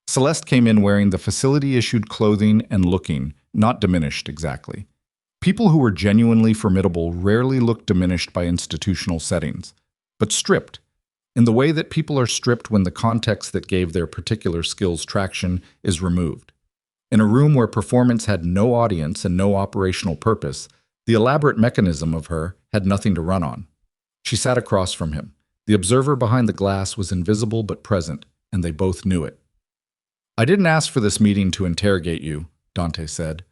Celeste came in wearing the facility-issued clothing and looking, not diminished exactly. People who were genuinely formidable rarely look diminished by institutional settings, but stripped, in the way that people are stripped when the context that gave their particular skills traction is removed. In a room where performance had no audience and no operational purpose, the elaborate mechanism of her had nothing to run on. She sat across from him. The observer behind the glass was invisible but present, and they both knew it. "I didn't ask for this meeting to interrogate you," Dante said.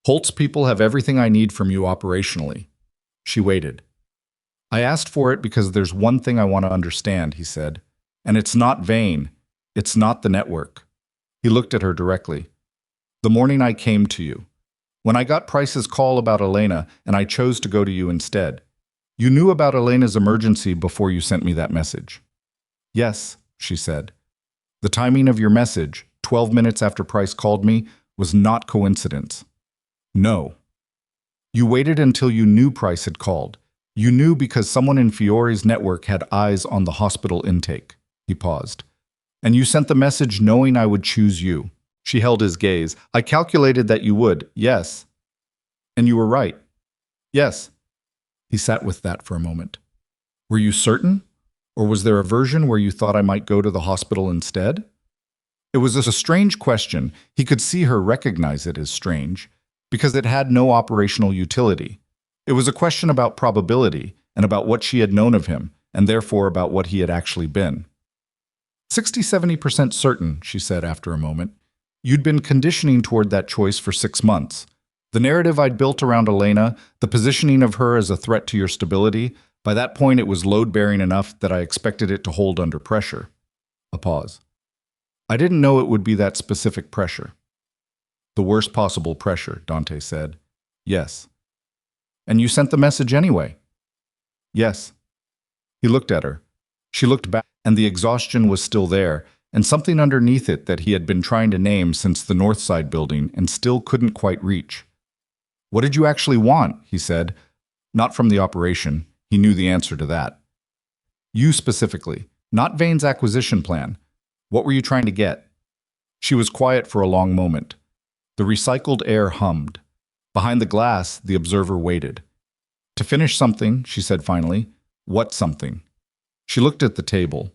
"Holt's people have everything I need from you operationally." She waited. "I asked for it because there's one thing I want to understand," he said. "And it's not Vane. It's not the network." He looked at her directly. "The morning I came to you. When I got Price's call about Elena and I chose to go to you instead. You knew about Elena's emergency before you sent me that message." "Yes," she said. "The timing of your message, 12 minutes after Price called me, was not coincidence." "No. You waited until you knew Price had called. You knew because someone in Fiore's network had eyes on the hospital intake." He paused. "And you sent the message knowing I would choose you." She held his gaze. "I calculated that you would, yes. And you were right. Yes." He sat with that for a moment. "Were you certain? Or was there a version where you thought I might go to the hospital instead?" It was a strange question. He could see her recognize it as strange, because it had no operational utility. It was a question about probability, and about what she had known of him, and therefore about what he had actually been. 60–70% certain," she said after a moment. "You'd been conditioning toward that choice for 6 months. The narrative I'd built around Elena, the positioning of her as a threat to your stability, by that point it was load-bearing enough that I expected it to hold under pressure." A pause. "I didn't know it would be that specific pressure." "The worst possible pressure," Dante said. "Yes." "And you sent the message anyway?" "Yes." He looked at her. She looked back, and the exhaustion was still there, and something underneath it that he had been trying to name since the Northside building and still couldn't quite reach. "What did you actually want?" he said. "Not from the operation." He knew the answer to that. "You specifically, not Vane's acquisition plan. What were you trying to get?" She was quiet for a long moment. The recycled air hummed. Behind the glass, the observer waited. "To finish something," she said finally. "What something?" She looked at the table.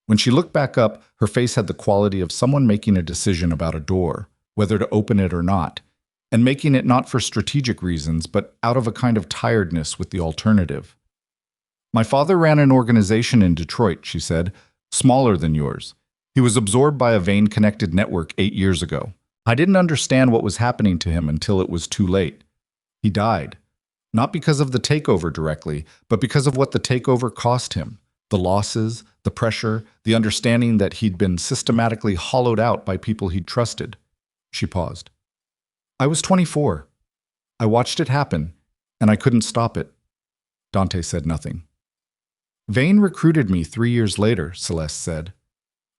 When she looked back up, her face had the quality of someone making a decision about a door, whether to open it or not, and making it not for strategic reasons, but out of a kind of tiredness with the alternative. "My father ran an organization in Detroit," she said, "smaller than yours. He was absorbed by a Vane-connected network 8 years ago. I didn't understand what was happening to him until it was too late. He died. Not because of the takeover directly, but because of what the takeover cost him. The losses, the pressure, the understanding that he'd been systematically hollowed out by people he'd trusted." She paused. "I was 24. I watched it happen, and I couldn't stop it." Dante said nothing. "Vane recruited me 3 years later," Celeste said.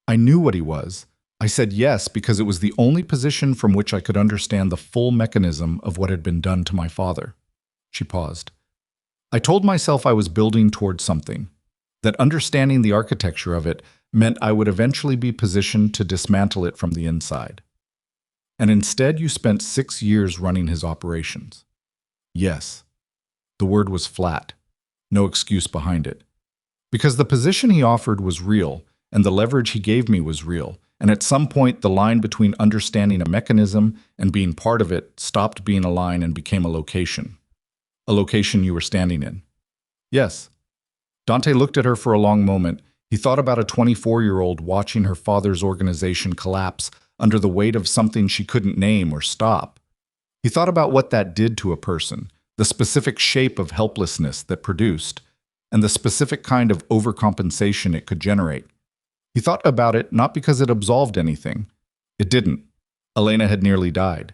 "I knew what he was. I said yes because it was the only position from which I could understand the full mechanism of what had been done to my father." She paused. "I told myself I was building towards something, that understanding the architecture of it meant I would eventually be positioned to dismantle it from the inside. And instead you spent 6 years running his operations." "Yes." The word was flat. No excuse behind it. "Because the position he offered was real, and the leverage he gave me was real, and at some point the line between understanding a mechanism and being part of it stopped being a line and became a location. A location you were standing in." "Yes." Dante looked at her for a long moment. He thought about a 24-year-old watching her father's organization collapse under the weight of something she couldn't name or stop. He thought about what that did to a person, the specific shape of helplessness that produced, and the specific kind of overcompensation it could generate. He thought about it not because it absolved anything. It didn't. Elena had nearly died.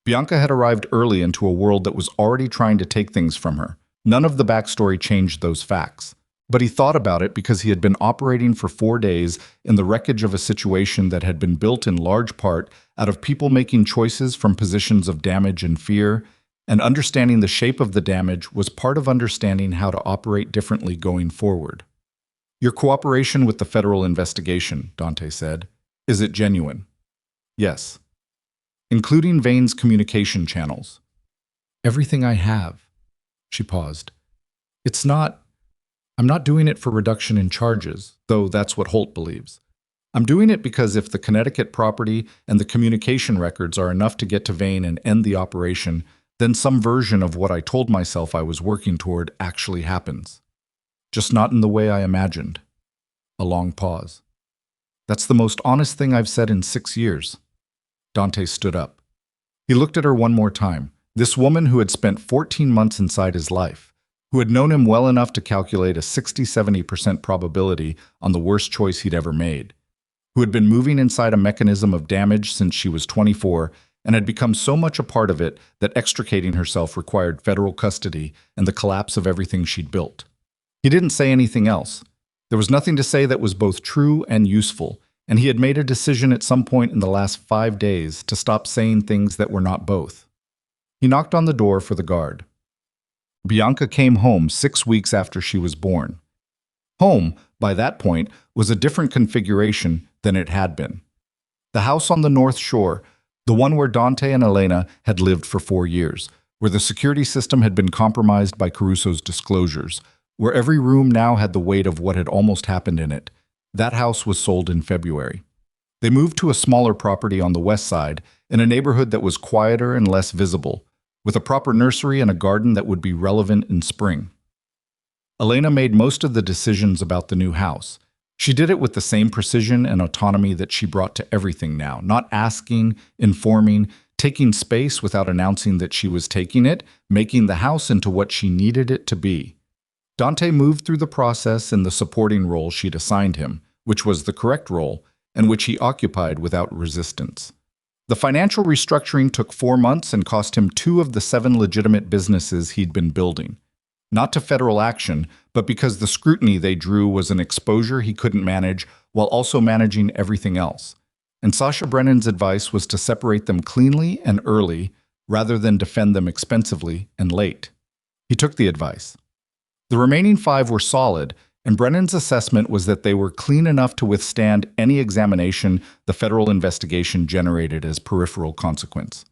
Bianca had arrived early into a world that was already trying to take things from her. None of the backstory changed those facts. But he thought about it because he had been operating for 4 days in the wreckage of a situation that had been built in large part out of people making choices from positions of damage and fear, and understanding the shape of the damage was part of understanding how to operate differently going forward. "Your cooperation with the federal investigation," Dante said. "Is it genuine?" "Yes." "Including Vane's communication channels?" Everything I have. She paused. I'm not doing it for reduction in charges, though that's what Holt believes. I'm doing it because if the Connecticut property and the communication records are enough to get to Vane and end the operation, then some version of what I told myself I was working toward actually happens. Just not in the way I imagined. A long pause. That's the most honest thing I've said in 6 years. Dante stood up. He looked at her one more time, this woman who had spent 14 months inside his life, who had known him well enough to calculate a 60–70% probability on the worst choice he'd ever made, who had been moving inside a mechanism of damage since she was 24 and had become so much a part of it that extricating herself required federal custody and the collapse of everything she'd built. He didn't say anything else. There was nothing to say that was both true and useful, and he had made a decision at some point in the last 5 days to stop saying things that were not both. He knocked on the door for the guard. Bianca came home 6 weeks after she was born. Home, by that point, was a different configuration than it had been. The house on the North Shore, the one where Dante and Elena had lived for 4 years, where the security system had been compromised by Caruso's disclosures, where every room now had the weight of what had almost happened in it. That house was sold in February. They moved to a smaller property on the west side, in a neighborhood that was quieter and less visible, with a proper nursery and a garden that would be relevant in spring. Elena made most of the decisions about the new house. She did it with the same precision and autonomy that she brought to everything now, not asking, informing, taking space without announcing that she was taking it, making the house into what she needed it to be. Dante moved through the process in the supporting role she'd assigned him, which was the correct role, and which he occupied without resistance. The financial restructuring took 4 months and cost him 2 of the 7 legitimate businesses he'd been building. Not to federal action, but because the scrutiny they drew was an exposure he couldn't manage while also managing everything else. And Sasha Brennan's advice was to separate them cleanly and early, rather than defend them expensively and late. He took the advice. The remaining 5 were solid, and Brennan's assessment was that they were clean enough to withstand any examination the federal investigation generated as peripheral consequence.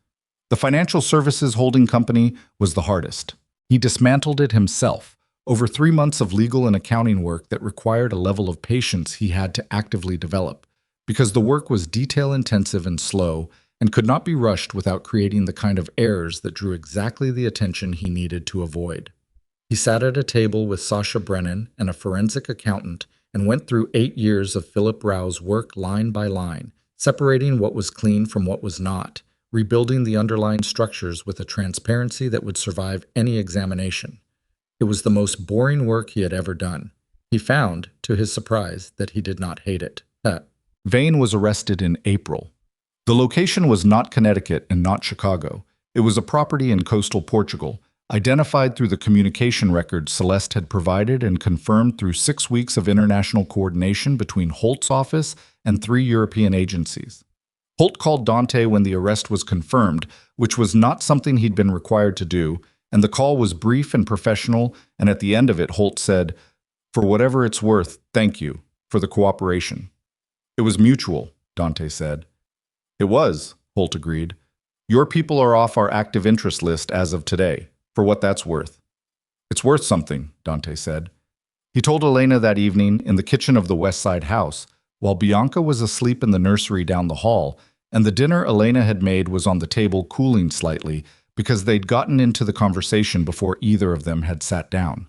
The financial services holding company was the hardest. He dismantled it himself, over 3 months of legal and accounting work that required a level of patience he had to actively develop, because the work was detail-intensive and slow and could not be rushed without creating the kind of errors that drew exactly the attention he needed to avoid. He sat at a table with Sasha Brennan and a forensic accountant and went through 8 years of Philip Rao's work line by line, separating what was clean from what was not, rebuilding the underlying structures with a transparency that would survive any examination. It was the most boring work he had ever done. He found, to his surprise, that he did not hate it. Vane was arrested in April. The location was not Connecticut and not Chicago. It was a property in coastal Portugal, identified through the communication records Celeste had provided and confirmed through 6 weeks of international coordination between Holt's office and 3 European agencies. Holt called Dante when the arrest was confirmed, which was not something he'd been required to do, and the call was brief and professional, and at the end of it, Holt said, "For whatever it's worth, thank you for the cooperation." "It was mutual," Dante said. "It was," Holt agreed. "Your people are off our active interest list as of today, for what that's worth." "It's worth something," Dante said. He told Elena that evening in the kitchen of the West Side house, while Bianca was asleep in the nursery down the hall, and the dinner Elena had made was on the table cooling slightly because they'd gotten into the conversation before either of them had sat down.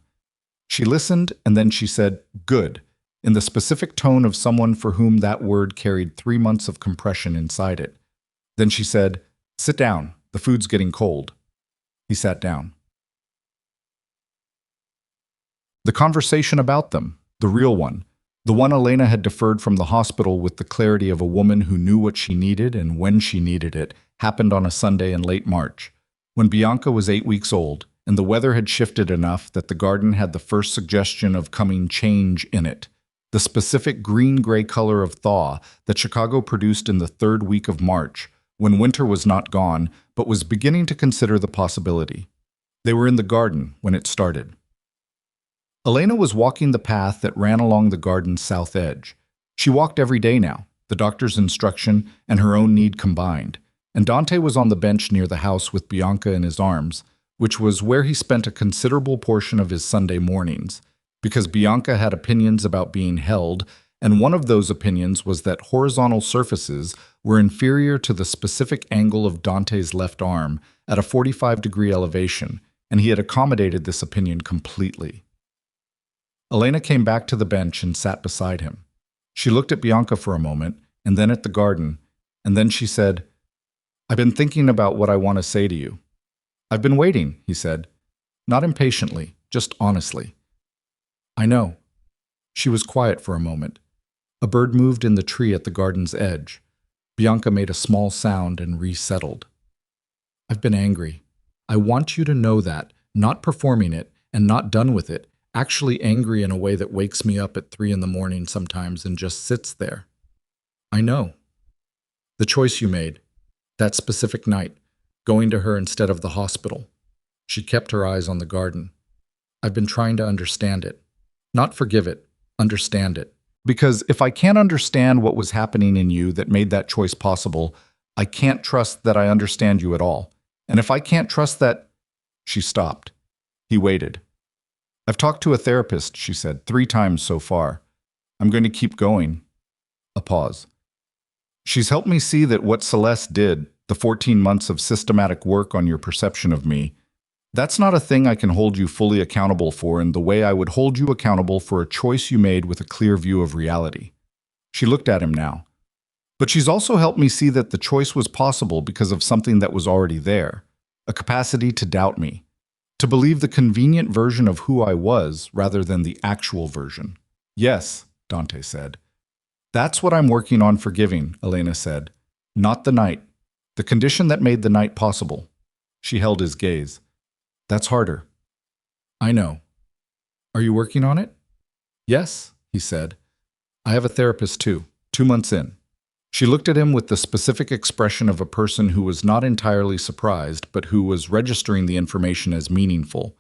She listened, and then she said, "Good," in the specific tone of someone for whom that word carried 3 months of compression inside it. Then she said, "Sit down, the food's getting cold." He sat down. The conversation about them, the real one, the one Elena had deferred from the hospital with the clarity of a woman who knew what she needed and when she needed it, happened on a Sunday in late March, when Bianca was 8 weeks old, and the weather had shifted enough that the garden had the first suggestion of coming change in it, the specific green-gray color of thaw that Chicago produced in the 3rd week of March, when winter was not gone, but was beginning to consider the possibility. They were in the garden when it started. Elena was walking the path that ran along the garden's south edge. She walked every day now, the doctor's instruction and her own need combined, and Dante was on the bench near the house with Bianca in his arms, which was where he spent a considerable portion of his Sunday mornings, because Bianca had opinions about being held, and one of those opinions was that horizontal surfaces were inferior to the specific angle of Dante's left arm at a 45-degree elevation, and he had accommodated this opinion completely. Elena came back to the bench and sat beside him. She looked at Bianca for a moment, and then at the garden, and then she said, "I've been thinking about what I want to say to you." "I've been waiting," he said, not impatiently, just honestly. "I know." She was quiet for a moment. A bird moved in the tree at the garden's edge. Bianca made a small sound and resettled. "I've been angry. I want you to know that, not performing it and not done with it, actually angry in a way that wakes me up at 3 in the morning sometimes and just sits there. I know. The choice you made, that specific night, going to her instead of the hospital." She kept her eyes on the garden. "I've been trying to understand it. Not forgive it, understand it. Because if I can't understand what was happening in you that made that choice possible, I can't trust that I understand you at all. And if I can't trust that—" She stopped. He waited. "I've talked to a therapist," she said, 3 times so far. "I'm going to keep going." A pause. "She's helped me see that what Celeste did, the 14 months of systematic work on your perception of me, that's not a thing I can hold you fully accountable for in the way I would hold you accountable for a choice you made with a clear view of reality." She looked at him now. "But she's also helped me see that the choice was possible because of something that was already there, a capacity to doubt me, to believe the convenient version of who I was rather than the actual version." "Yes," Dante said. "That's what I'm working on forgiving," Elena said. "Not the night. The condition that made the night possible." She held his gaze. "That's harder." "I know. Are you working on it?" "Yes," he said. "I have a therapist too, 2 months in." She looked at him with the specific expression of a person who was not entirely surprised, but who was registering the information as meaningful.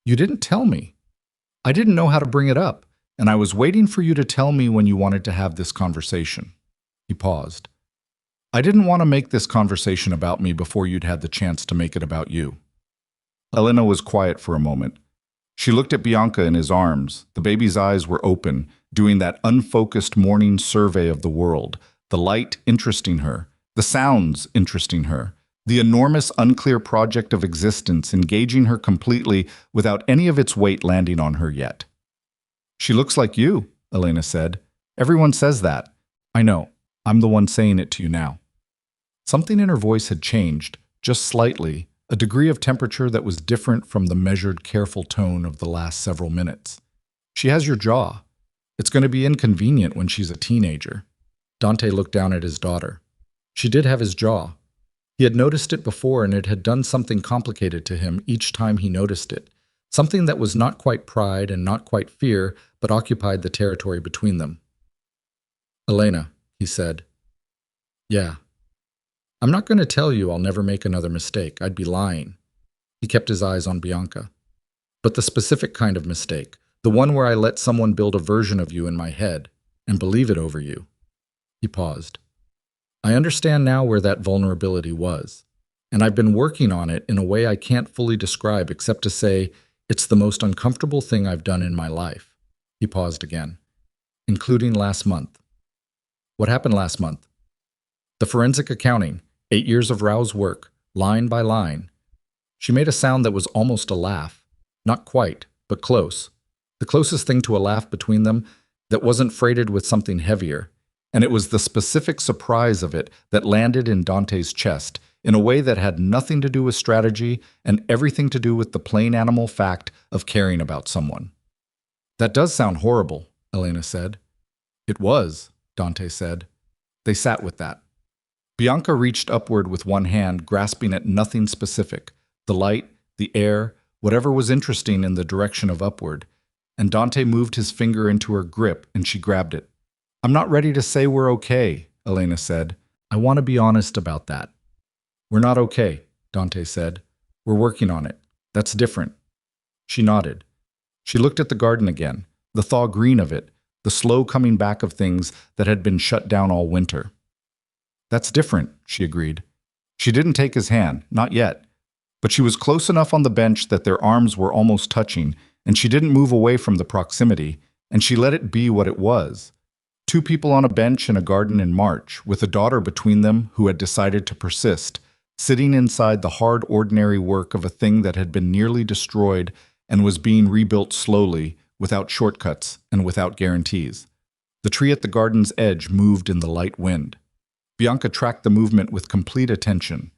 "You didn't tell me. I didn't know how to bring it up, and I was waiting for you to tell me when you wanted to have this conversation." He paused. "I didn't want to make this conversation about me before you'd had the chance to make it about you." Elena was quiet for a moment. She looked at Bianca in his arms. The baby's eyes were open, doing that unfocused morning survey of the world, the light interesting her, the sounds interesting her, the enormous unclear project of existence engaging her completely without any of its weight landing on her yet. "She looks like you," Elena said. "Everyone says that." "I know. I'm the one saying it to you now." Something in her voice had changed, just slightly, a degree of temperature that was different from the measured, careful tone of the last several minutes. "She has your jaw. It's going to be inconvenient when she's a teenager." Dante looked down at his daughter. She did have his jaw. He had noticed it before, and it had done something complicated to him each time he noticed it, something that was not quite pride and not quite fear, but occupied the territory between them. "Elena," he said. "Yeah. I'm not going to tell you I'll never make another mistake. I'd be lying." He kept his eyes on Bianca. "But the specific kind of mistake, the one where I let someone build a version of you in my head and believe it over you." He paused. "I understand now where that vulnerability was, and I've been working on it in a way I can't fully describe except to say it's the most uncomfortable thing I've done in my life." He paused again. "Including last month." "What happened last month?" "The forensic accounting. 8 years of Rao's work, line by line." She made a sound that was almost a laugh. Not quite, but close. The closest thing to a laugh between them that wasn't freighted with something heavier. And it was the specific surprise of it that landed in Dante's chest in a way that had nothing to do with strategy and everything to do with the plain animal fact of caring about someone. "That does sound horrible," Elena said. "It was," Dante said. They sat with that. Bianca reached upward with one hand, grasping at nothing specific, the light, the air, whatever was interesting in the direction of upward, and Dante moved his finger into her grip and she grabbed it. "I'm not ready to say we're okay," Elena said. "I want to be honest about that." "We're not okay," Dante said. "We're working on it. That's different." She nodded. She looked at the garden again, the thaw green of it, the slow coming back of things that had been shut down all winter. "That's different," she agreed. She didn't take his hand, not yet. But she was close enough on the bench that their arms were almost touching, and she didn't move away from the proximity, and she let it be what it was. Two people on a bench in a garden in March, with a daughter between them who had decided to persist, sitting inside the hard, ordinary work of a thing that had been nearly destroyed and was being rebuilt slowly, without shortcuts and without guarantees. The tree at the garden's edge moved in the light wind. Bianca tracked the movement with complete attention.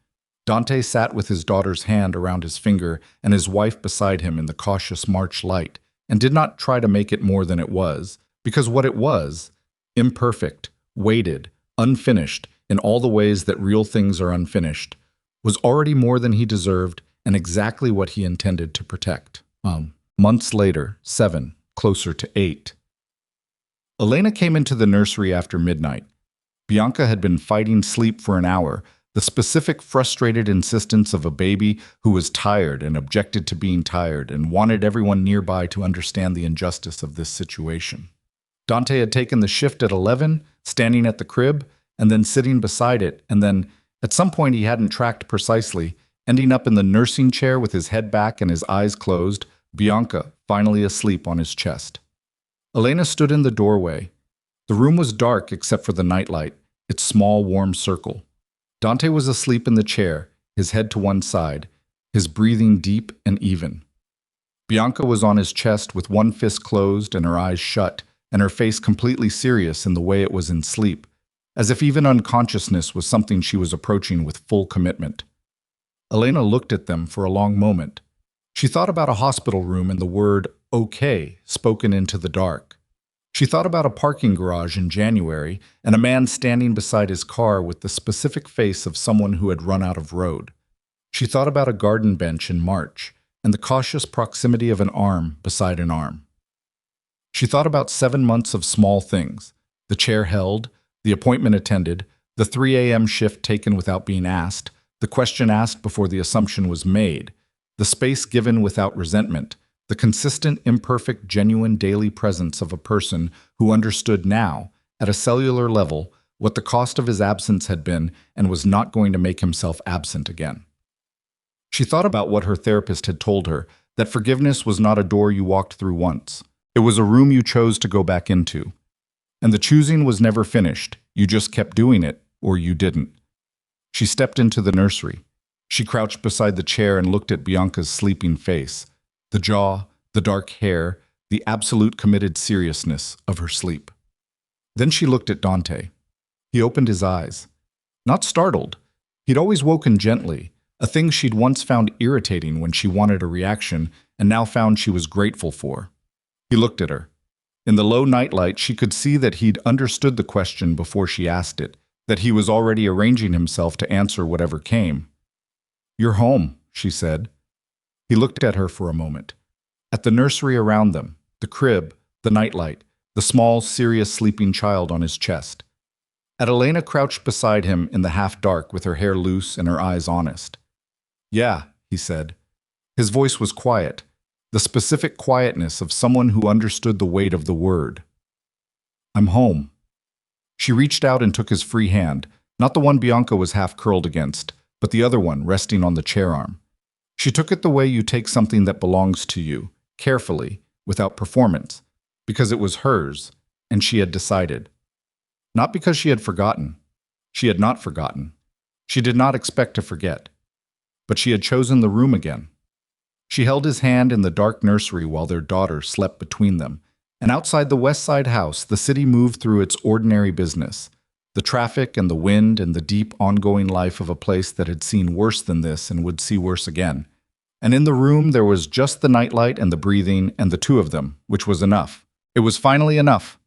Dante sat with his daughter's hand around his finger and his wife beside him in the cautious March light, and did not try to make it more than it was, because what it was, imperfect, weighted, unfinished, in all the ways that real things are unfinished, was already more than he deserved and exactly what he intended to protect. Months later, 7, closer to 8. Elena came into the nursery after midnight. Bianca had been fighting sleep for an hour, the specific frustrated insistence of a baby who was tired and objected to being tired and wanted everyone nearby to understand the injustice of this situation. Dante had taken the shift at 11, standing at the crib, and then sitting beside it, and then, at some point he hadn't tracked precisely, ending up in the nursing chair with his head back and his eyes closed, Bianca finally asleep on his chest. Elena stood in the doorway. The room was dark except for the nightlight, its small, warm circle. Dante was asleep in the chair, his head to one side, his breathing deep and even. Bianca was on his chest with one fist closed and her eyes shut, and her face completely serious in the way it was in sleep, as if even unconsciousness was something she was approaching with full commitment. Elena looked at them for a long moment. She thought about a hospital room and the word "okay" spoken into the dark. She thought about a parking garage in January and a man standing beside his car with the specific face of someone who had run out of road. She thought about a garden bench in March and the cautious proximity of an arm beside an arm. She thought about 7 months of small things: the chair held, the appointment attended, the 3 a.m. shift taken without being asked, the question asked before the assumption was made, the space given without resentment, the consistent, imperfect, genuine daily presence of a person who understood now, at a cellular level, what the cost of his absence had been and was not going to make himself absent again. She thought about what her therapist had told her, that forgiveness was not a door you walked through once. It was a room you chose to go back into. And the choosing was never finished. You just kept doing it, or you didn't. She stepped into the nursery. She crouched beside the chair and looked at Bianca's sleeping face, the jaw, the dark hair, the absolute committed seriousness of her sleep. Then she looked at Dante. He opened his eyes. Not startled. He'd always woken gently, a thing she'd once found irritating when she wanted a reaction and now found she was grateful for. He looked at her. In the low nightlight, she could see that he'd understood the question before she asked it, that he was already arranging himself to answer whatever came. "You're home," she said. He looked at her for a moment. At the nursery around them, the crib, the nightlight, the small, serious sleeping child on his chest. At Elena crouched beside him in the half-dark with her hair loose and her eyes honest. "Yeah," he said. His voice was quiet, the specific quietness of someone who understood the weight of the word. "I'm home." She reached out and took his free hand, not the one Bianca was half curled against, but the other one resting on the chair arm. She took it the way you take something that belongs to you, carefully, without performance, because it was hers, and she had decided. Not because she had forgotten. She had not forgotten. She did not expect to forget. But she had chosen the room again. She held his hand in the dark nursery while their daughter slept between them, and outside the West Side house, the city moved through its ordinary business, the traffic and the wind and the deep ongoing life of a place that had seen worse than this and would see worse again. And in the room there was just the nightlight and the breathing and the two of them, which was enough. It was finally enough.